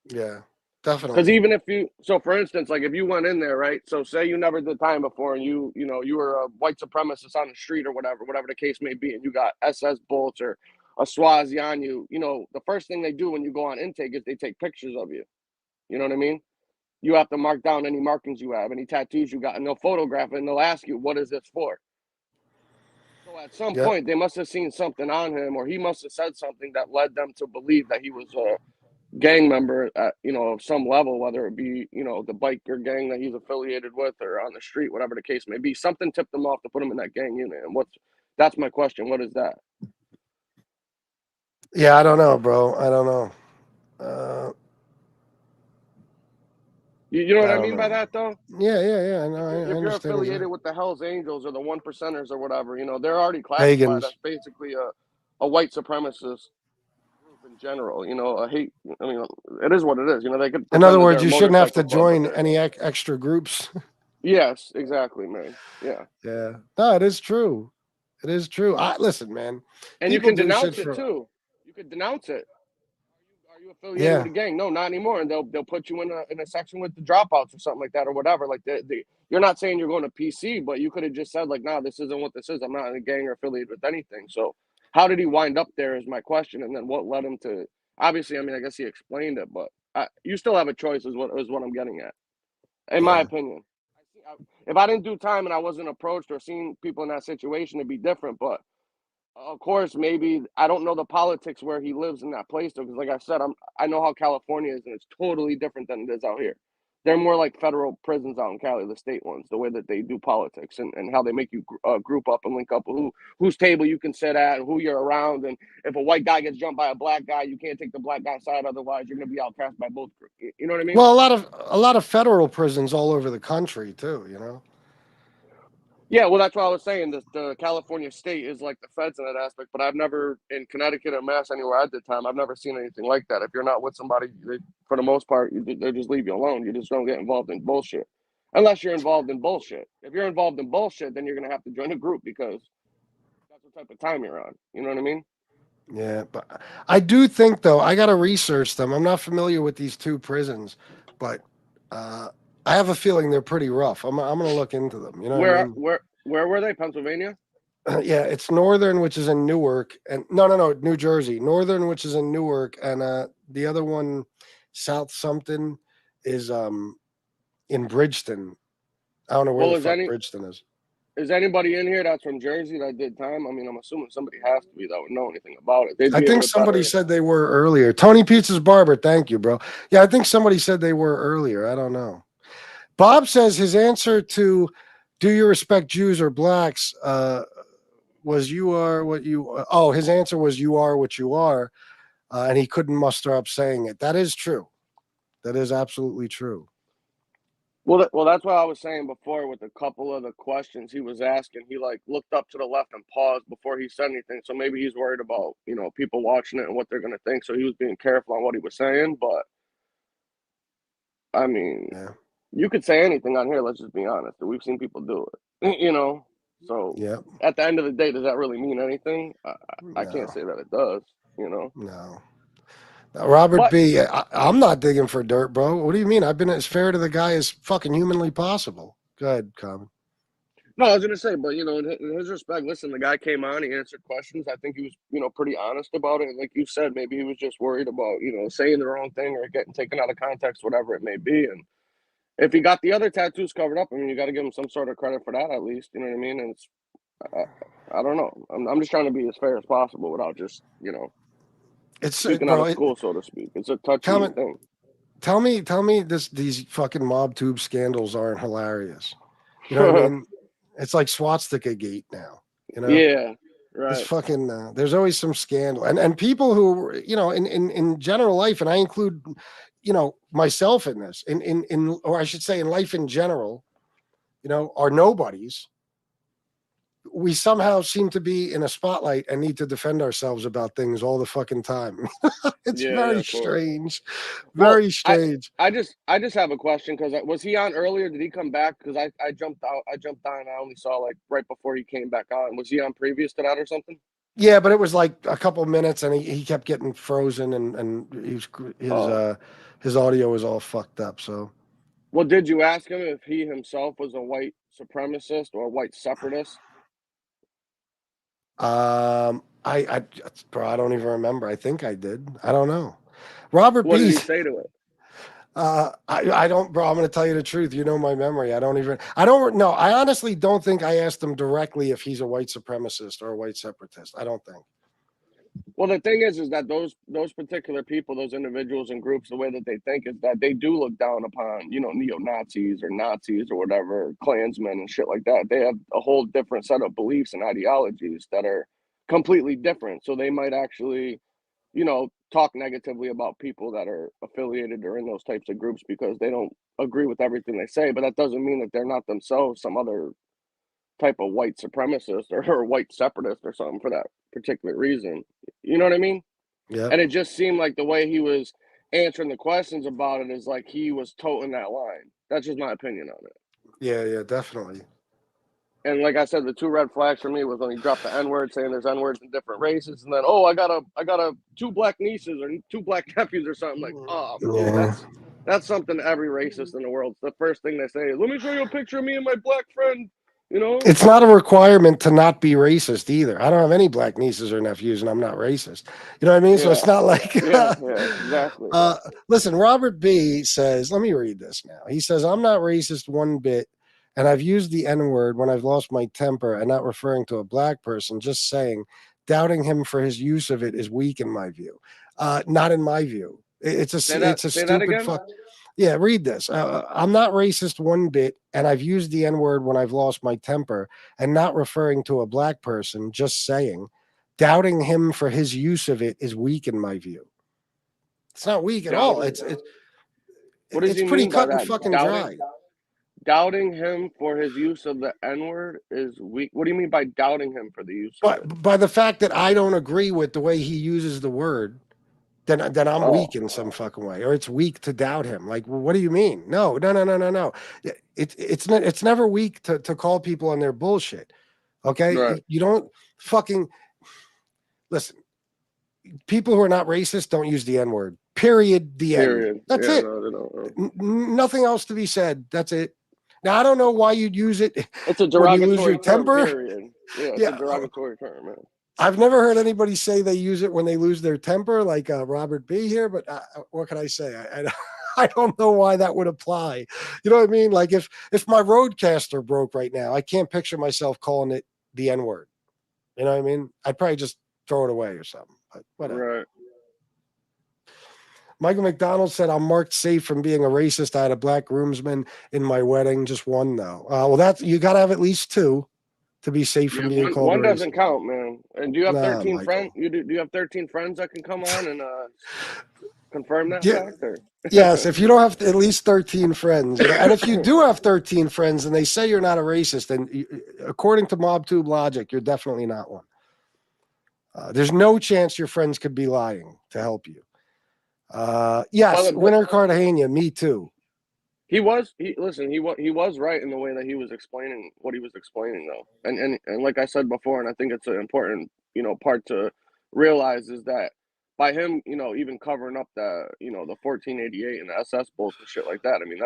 Yeah, Because definitely. even if you, so for instance, like if you went in there, right? So say you never did time before, and you know, you were a white supremacist on the street or whatever the case may be, and you got SS bullets or a Swazi on you, you know, the first thing they do when you go on intake is they take pictures of you. You know what I mean? You have to mark down any markings you have, any tattoos you got, and they'll photograph it and they'll ask you, what is this for? So at some Yep. point, they must have seen something on him, or he must have said something that led them to believe that he was a gang member at, you know, of some level, whether it be, you know, the biker gang that he's affiliated with or on the street, whatever the case may be. Something tipped them off to put him in that gang unit. And that's my question. What is that? Yeah, I don't know, bro. I don't know. Uh, You know what I I don't mean by know. that, though? Yeah. I know. I If you're understand affiliated exactly. with the Hells Angels or the One Percenters or whatever, you know, they're already classified as Pagans. basically a white supremacist group in general. You know, a hate. I mean, it is what it is. You know, they could In other pretend that words, they're a you shouldn't have motorcycle to club, but join they're any extra groups. yes, exactly, man. Yeah. Yeah. No, it is true. It is true. I listen, man. And you People can do shit denounce it for. too. You could denounce it. Are you affiliated with Yeah. a gang? No, not anymore. And they'll put you in a section with the dropouts or something like that or whatever. Like you're not saying you're going to PC, but you could have just said like, nah, this isn't what this is. I'm not in a gang or affiliated with anything. So how did he wind up there is my question. And then what led him to? Obviously, I mean, I guess he explained it, but you still have a choice. Is what I'm getting at, in my Yeah. opinion. If I didn't do time and I wasn't approached or seen people in that situation, it'd be different. But of course, maybe I don't know the politics where he lives in that place though, because like I said, I know how California is, and it's totally different than it is out here. They're more like federal prisons out in Cali, the state ones, the way that they do politics and how they make you group up and link up whose table you can sit at and who you're around. And if a white guy gets jumped by a black guy, you can't take the black guy's side, otherwise you're going to be outcast by both groups. You know what I mean? Well, a lot of federal prisons all over the country too. You know. Yeah, well, that's what I was saying. The California state is like the feds in that aspect, but I've never, in Connecticut or Mass, anywhere I did time, I've never seen anything like that. If you're not with somebody, for the most part, they just leave you alone. You just don't get involved in bullshit. Unless you're involved in bullshit. If you're involved in bullshit, then you're going to have to join a group because that's what type of time you're on. You know what I mean? Yeah, but I do think though I got to research them. I'm not familiar with these two prisons, but uh, I have a feeling they're pretty rough. I'm gonna look into them. You know what I Where mean? where were they? Pennsylvania? Yeah, it's Northern, which is in Newark, and no, New Jersey. Northern, which is in Newark, and the other one, South something, is in Bridgeton. I don't know where Well, the fuck Bridgeton is. is anybody in here that's from Jersey that did time? I mean, I'm assuming somebody has to be that would know anything about it. They'd I be able think to somebody better. said they were earlier. Tony Pizza's Barber, thank you, bro. Yeah, I think somebody said they were earlier. I don't know. Bob says his answer to "Do you respect Jews or blacks?" Was "You are what you." Oh, his answer was "You are what you are," and he couldn't muster up saying it. That is true. That is absolutely true. Well, that's what I was saying before with a couple of the questions he was asking. He like looked up to the left and paused before he said anything. So maybe he's worried about, you know, people watching it and what they're going to think. So he was being careful on what he was saying. But I mean, Yeah. you could say anything on here. Let's just be honest. We've seen people do it, you know. So Yeah. at the end of the day, does that really mean anything? I can't No. say that it does, you know. No. Robert But B. I'm not digging for dirt, bro. What do you mean? I've been as fair to the guy as fucking humanly possible. Go ahead, Common. no, I was gonna say, but you know, in his respect, listen, the guy came on, he answered questions. I think he was, you know, pretty honest about it. And like you said, maybe he was just worried about, you know, saying the wrong thing or getting taken out of context, whatever it may be. And if he got the other tattoos covered up, I mean, you got to give him some sort of credit for that, at least. You know what I mean? And it's, I don't know. I'm just trying to be as fair as possible without just, you know, It's speaking out bro. of school, so to speak. It's a touchy Common. thing. Tell me these fucking mob tube scandals aren't hilarious. You know what I mean? It's like swastika gate now. You know, Yeah, it's right. fucking. There's always some scandal, and people who you know in general life, and I include you know myself in this, in or I should say in life in general, you know, are nobodies. we somehow seem to be in a spotlight and need to defend ourselves about things all the fucking time. It's Yeah, very of course. strange. Well, Very strange. I just have a question because was he on earlier? Did he come back? Because I jumped out. I jumped on. I only saw like right before he came back on. Was he on previous to that or something? Yeah, but it was like a couple minutes, and he kept getting frozen, and his audio was all fucked up. So, Well, did you ask him if he himself was a white supremacist or a white separatist? bro, I don't even remember. I think I did. I don't know. Robert What did B. he say to it? I don't, bro. I'm going to tell you the truth. You know my memory. I don't know. I honestly don't think I asked him directly if he's a white supremacist or a white separatist. I don't think. Well, the thing is that those particular people, those individuals and groups, the way that they think is that they do look down upon, neo Nazis or Nazis or whatever, Klansmen and shit like that. They have a whole different set of beliefs and ideologies that are completely different. So they might actually, talk negatively about people that are affiliated or in those types of groups because they don't agree with everything they say. But that doesn't mean that they're not themselves some other type of white supremacist or white separatist or something for that particular reason. You know what I mean? Yeah. And it just seemed like the way he was answering the questions about it is like he was toting that line. That's just my opinion on it. Yeah, definitely. And like I said, the two red flags for me was when he dropped the N word, saying there's N words in different races, and then I got a two black nieces or two black nephews or something. Like, oh, dude, Yeah. that's something every racist in the world. The first thing they say is, "Let me show you a picture of me and my black friend." It's not a requirement to not be racist either. I don't have any black nieces or nephews, and I'm not racist. You know what I mean? So Yeah, it's not like. yeah, exactly. Listen, Robert B says, let me read this now. He says, I'm not racist one bit, and I've used the N word when I've lost my temper and not referring to a black person, just saying, doubting him for his use of it is weak in my view. Not in my view. It's a Say that stupid again. fuck. Yeah, read this. I'm not racist one bit, and I've used the N word when I've lost my temper and not referring to a black person, just saying, doubting him for his use of it is weak in my view. It's not weak at all. What does It's he pretty mean by cut and that? fucking dry. Doubting him for his use of the N word is weak. What do you mean by doubting him for the use of it? But by the fact that I don't agree with the way he uses the word, then I'm weak in some fucking way, or it's weak to doubt him. Like, well, what do you mean? No. It's never weak to call people on their bullshit. Okay, Right. you don't fucking listen. People who are not racist don't use the N word. Period. The end. That's Yeah, it. no, they don't. Nothing else to be said. That's it. Now I don't know why you'd use it It's a when you lose your derogatory term, temper. period. Yeah, it's a derogatory term, man. I've never heard anybody say they use it when they lose their temper, like Robert B. here. But what can I say? I don't know why that would apply. You know what I mean? Like if my Roadcaster broke right now, I can't picture myself calling it the N word. You know what I mean? I'd probably just throw it away or something. But whatever. Right. Michael McDonald said, I'm marked safe from being a racist. I had a black groomsman in my wedding, just one though. Well, that's you got to have at least two to be safe from being called one a doesn't racist. count, man. And do you have 13 friends? Michael. Do you have 13 friends that can come on and confirm that Yeah. fact? Or? Yes, if you don't have at least 13 friends, and if you do have 13 friends and they say you're not a racist, then according to MobTube logic, you're definitely not one. There's no chance your friends could be lying to help you. Yes, Winter Cartagena, me too. He was right in the way that he was explaining what he was explaining though. And like I said before, and I think it's an important, part to realize is that by him, even covering up the, the 1488 and the SS bulls and shit like that. I mean,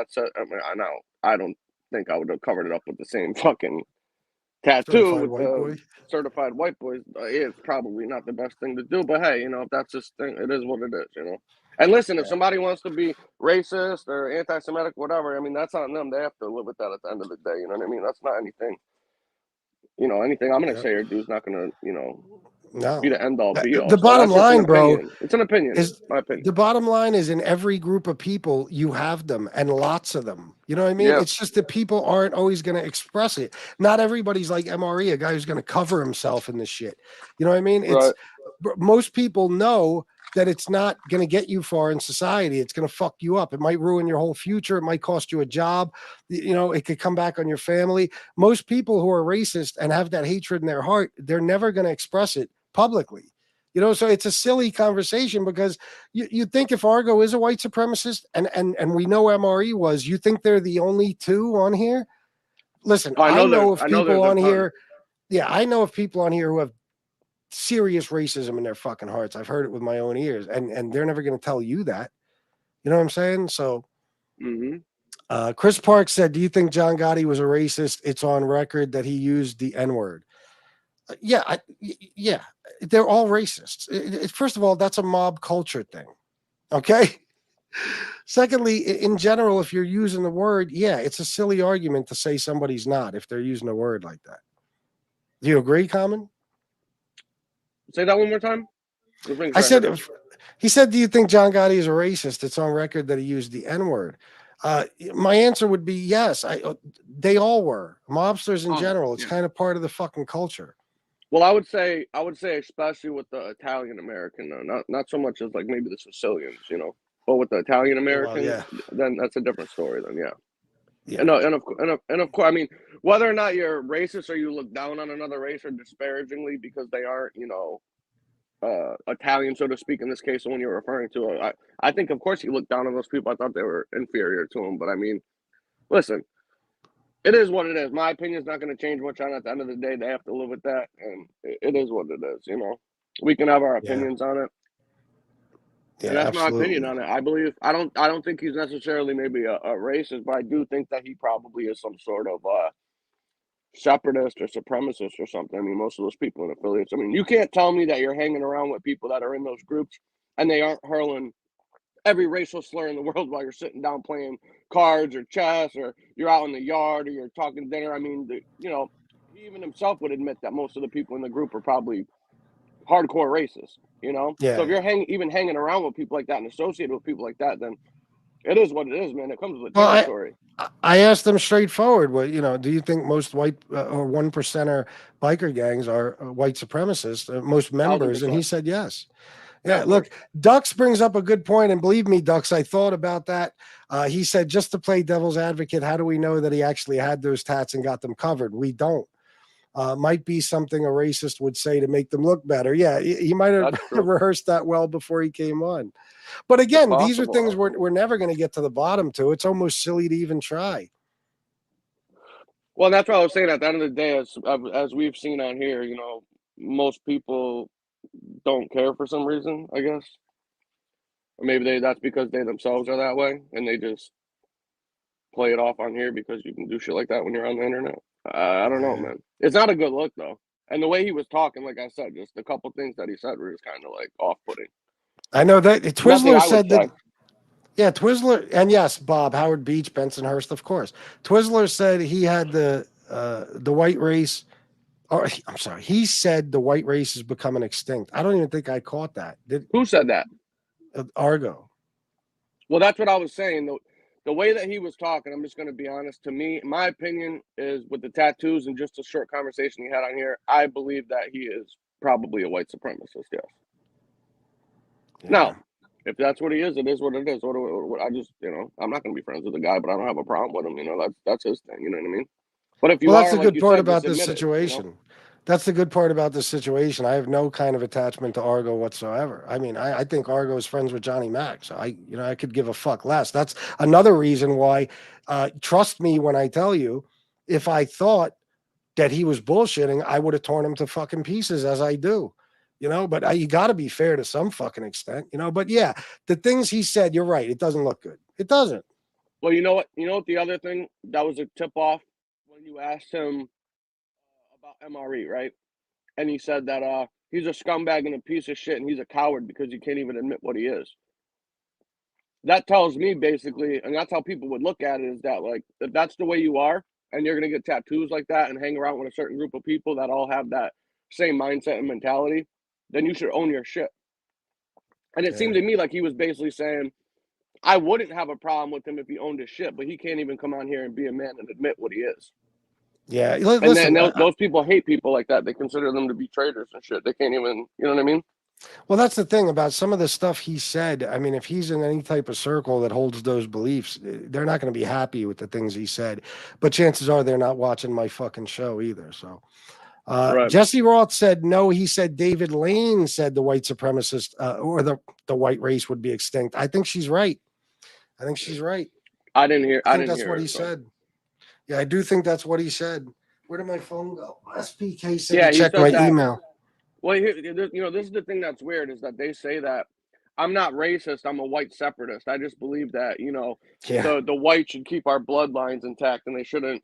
I don't think I would have covered it up with the same fucking tattoo with the certified white boys. It's probably not the best thing to do, but hey, if that's his thing, it is what it is, And listen, if somebody wants to be racist or anti-Semitic, whatever, I mean, that's on them. They have to live with that at the end of the day. You know what I mean? That's not anything. Anything I'm going to say or do is not going to, be the end all be all. The bottom line, bro, it's an opinion. My opinion. The bottom line is in every group of people, you have them and lots of them. You know what I mean? Yeah. It's just that people aren't always going to express it. Not everybody's like MRE, a guy who's going to cover himself in this shit. You know what I mean? It's most people know that it's not going to get you far in society. It's going to fuck you up. It might ruin your whole future. It might cost you a job. You know, it could come back on your family. Most people who are racist and have that hatred in their heart, they're never going to express it publicly. You know, so it's a silly conversation because you think if Argo is a white supremacist and we know MRE was, you think they're the only two on here? Listen, I know of people on here. Yeah, I know of people on here who have serious racism in their fucking hearts. I've heard it with my own ears, and they're never going to tell you that. You know what I'm saying? So, Chris Park said, "Do you think John Gotti was a racist? It's on record that he used the N-word." Yeah, they're all racists. First of all, that's a mob culture thing. Okay. Secondly, in general, if you're using the word, yeah, it's a silly argument to say somebody's not if they're using a word like that. Do you agree, Common? Say that one more time. I said, he said, do you think John Gotti is a racist? It's on record that he used the N-word. My answer would be yes. They all were. Mobsters in general. It's kind of part of the fucking culture. Well, I would say especially with the Italian American, though, not so much as like maybe the Sicilians, you know, but with the Italian American, then that's a different story. Then, yeah. And of course, I mean, whether or not you're racist or you look down on another race or disparagingly because they aren't, you know, Italian, so to speak, in this case, the one you're referring to, I think, of course, you look down on those people. I thought they were inferior to them, but I mean, listen. It is what it is. My opinion is not going to change much on it. At the end of the day, they have to live with that, and it is what it is. You know, we can have our opinions on it. Yeah, and that's absolutely. my opinion on it. I don't think he's necessarily maybe a racist, but I do think that he probably is some sort of separatist or supremacist or something. I mean, most of those people in affiliates. I mean, you can't tell me that you're hanging around with people that are in those groups and they aren't hurling every racial slur in the world while you're sitting down playing cards or chess, or you're out in the yard, or you're talking dinner. I mean, you know, he even himself would admit that most of the people in the group are probably hardcore racist, you know? So if you're even hanging around with people like that and associated with people like that, then it is what it is, man. It comes with the territory. I asked them straightforward, well, you know, do you think most white or 1%er biker gangs are white supremacists, most members? 1,000%. And he said yes. Yeah, look, Dux brings up a good point, and believe me, Dux, I thought about that. He said, just to play devil's advocate, how do we know that he actually had those tats and got them covered? We don't. Might be something a racist would say to make them look better. Yeah, he might have rehearsed that well before he came on. But again, these are things we're never going to get to the bottom to. It's almost silly to even try. Well, that's what I was saying. At the end of the day, as we've seen on here, you know, most people don't care for some reason, I guess. Or maybe that's because they themselves are that way and they just play it off on here because you can do shit like that when you're on the internet. I don't know, man. It's not a good look, though. And the way he was talking, like I said, just a couple things that he said were just kind of like off-putting. I know that Twizzler said that. Yeah, Twizzler, and yes, Bob, Howard Beach, Bensonhurst, of course. Twizzler said he had the white race. Or I'm sorry, he said the white race is becoming extinct. I don't even think I caught that. Who said that? Argo. Well, that's what I was saying. The way that he was talking, I'm just going to be honest. To me, my opinion is with the tattoos and just a short conversation he had on here, I believe that he is probably a white supremacist. Yes. Yeah. Now, if that's what he is, it is what it is. I just, you know, I'm not going to be friends with the guy, but I don't have a problem with him. You know, that's his thing. You know what I mean? But if you that's the like good part said, about this situation. It, you know? That's the good part about this situation. I have no kind of attachment to Argo whatsoever. I mean, I think Argo is friends with Johnny Mac, so I could give a fuck less. That's another reason why. Trust me when I tell you, if I thought that he was bullshitting, I would have torn him to fucking pieces as I do. You know, but you got to be fair to some fucking extent, you know. But yeah, the things he said, you're right. It doesn't look good. It doesn't. Well, you know what? You know what? The other thing that was a tip off when you asked him about MRE, right? And he said that he's a scumbag and a piece of shit, and he's a coward because he can't even admit what he is. That tells me basically, and that's how people would look at it, is that like if that's the way you are, and you're gonna get tattoos like that and hang around with a certain group of people that all have that same mindset and mentality, then you should own your shit. And it seemed to me like he was basically saying, I wouldn't have a problem with him if he owned his shit, but he can't even come on here and be a man and admit what he is. Yeah, listen, and those people hate people like that. They consider them to be traitors and shit. They can't even, you know what I mean? Well, that's the thing about some of the stuff he said. I mean, if he's in any type of circle that holds those beliefs, they're not going to be happy with the things he said. But chances are they're not watching my fucking show either. So, Right. Jesse Roth said no. He said David Lane said the white supremacist or the white race would be extinct. I think she's right. I think she's right. I didn't hear. I I think didn't that's hear what it, he so. said. Yeah, I do think that's what he said. Where did my phone go? SPK said Yeah, to he check said my that. email. Well, this is the thing that's weird is that they say that I'm not racist. I'm a white separatist. I just believe that Yeah. the whites should keep our bloodlines intact and they shouldn't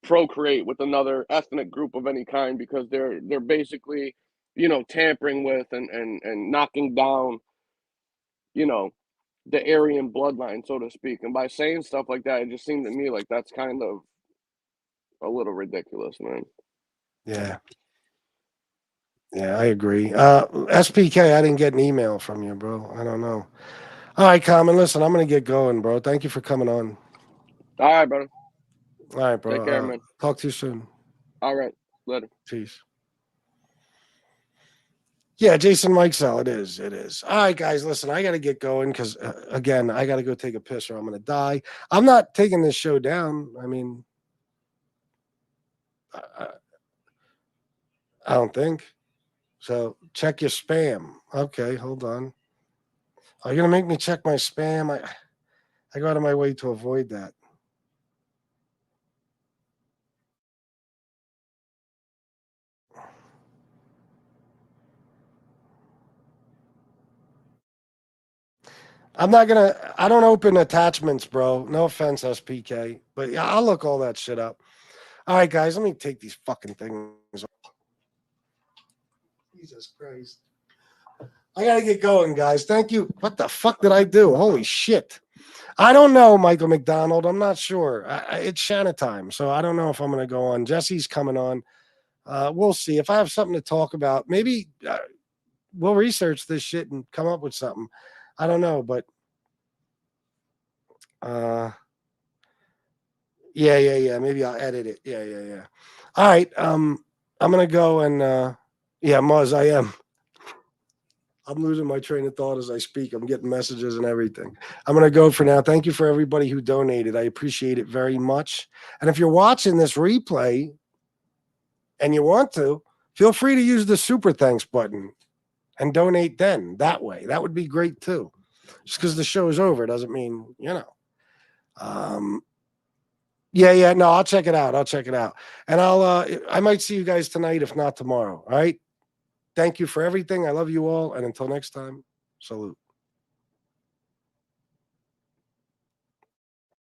procreate with another ethnic group of any kind because they're basically tampering with and knocking down you know the Aryan bloodline, so to speak. And by saying stuff like that, it just seemed to me like that's kind of a little ridiculous, man. Yeah. Yeah, I agree. SPK, I didn't get an email from you, bro. I don't know. All right, Common. Listen, I'm gonna get going, bro. Thank you for coming on. All right, brother. All right, Take care, bro. man. Talk to you soon. All right. Later. Peace. Yeah, Jason Mikesell, it is. It is. All right, guys, listen, I got to get going because, again, I got to go take a piss or I'm going to die. I'm not taking this show down. I mean, I, I don't think. So check your spam. Okay, hold on. Are you going to make me check my spam? I go out of my way to avoid that. I don't open attachments, bro. No offense, SPK. But yeah, I'll look all that shit up. All right, guys, let me take these fucking things off. Jesus Christ. I got to get going, guys. Thank you. What the fuck did I do? Holy shit. I don't know, Michael McDonald. I'm not sure. It's Shanna time, so I don't know if I'm going to go on. Jesse's coming on. We'll see. If I have something to talk about, maybe we'll research this shit and come up with something. I don't know, but yeah. Maybe I'll edit it. Yeah. All right. I'm gonna go and yeah, Muzz, I am. I'm losing my train of thought as I speak. I'm getting messages and everything. I'm going to go for now. Thank you for everybody who donated. I appreciate it very much. And if you're watching this replay and you want to, feel free to use the super thanks button and donate then that way. That would be great too. Just because the show is over doesn't mean, Yeah, no, I'll check it out. And I might see you guys tonight, if not tomorrow. All right. Thank you for everything. I love you all. And until next time, salute.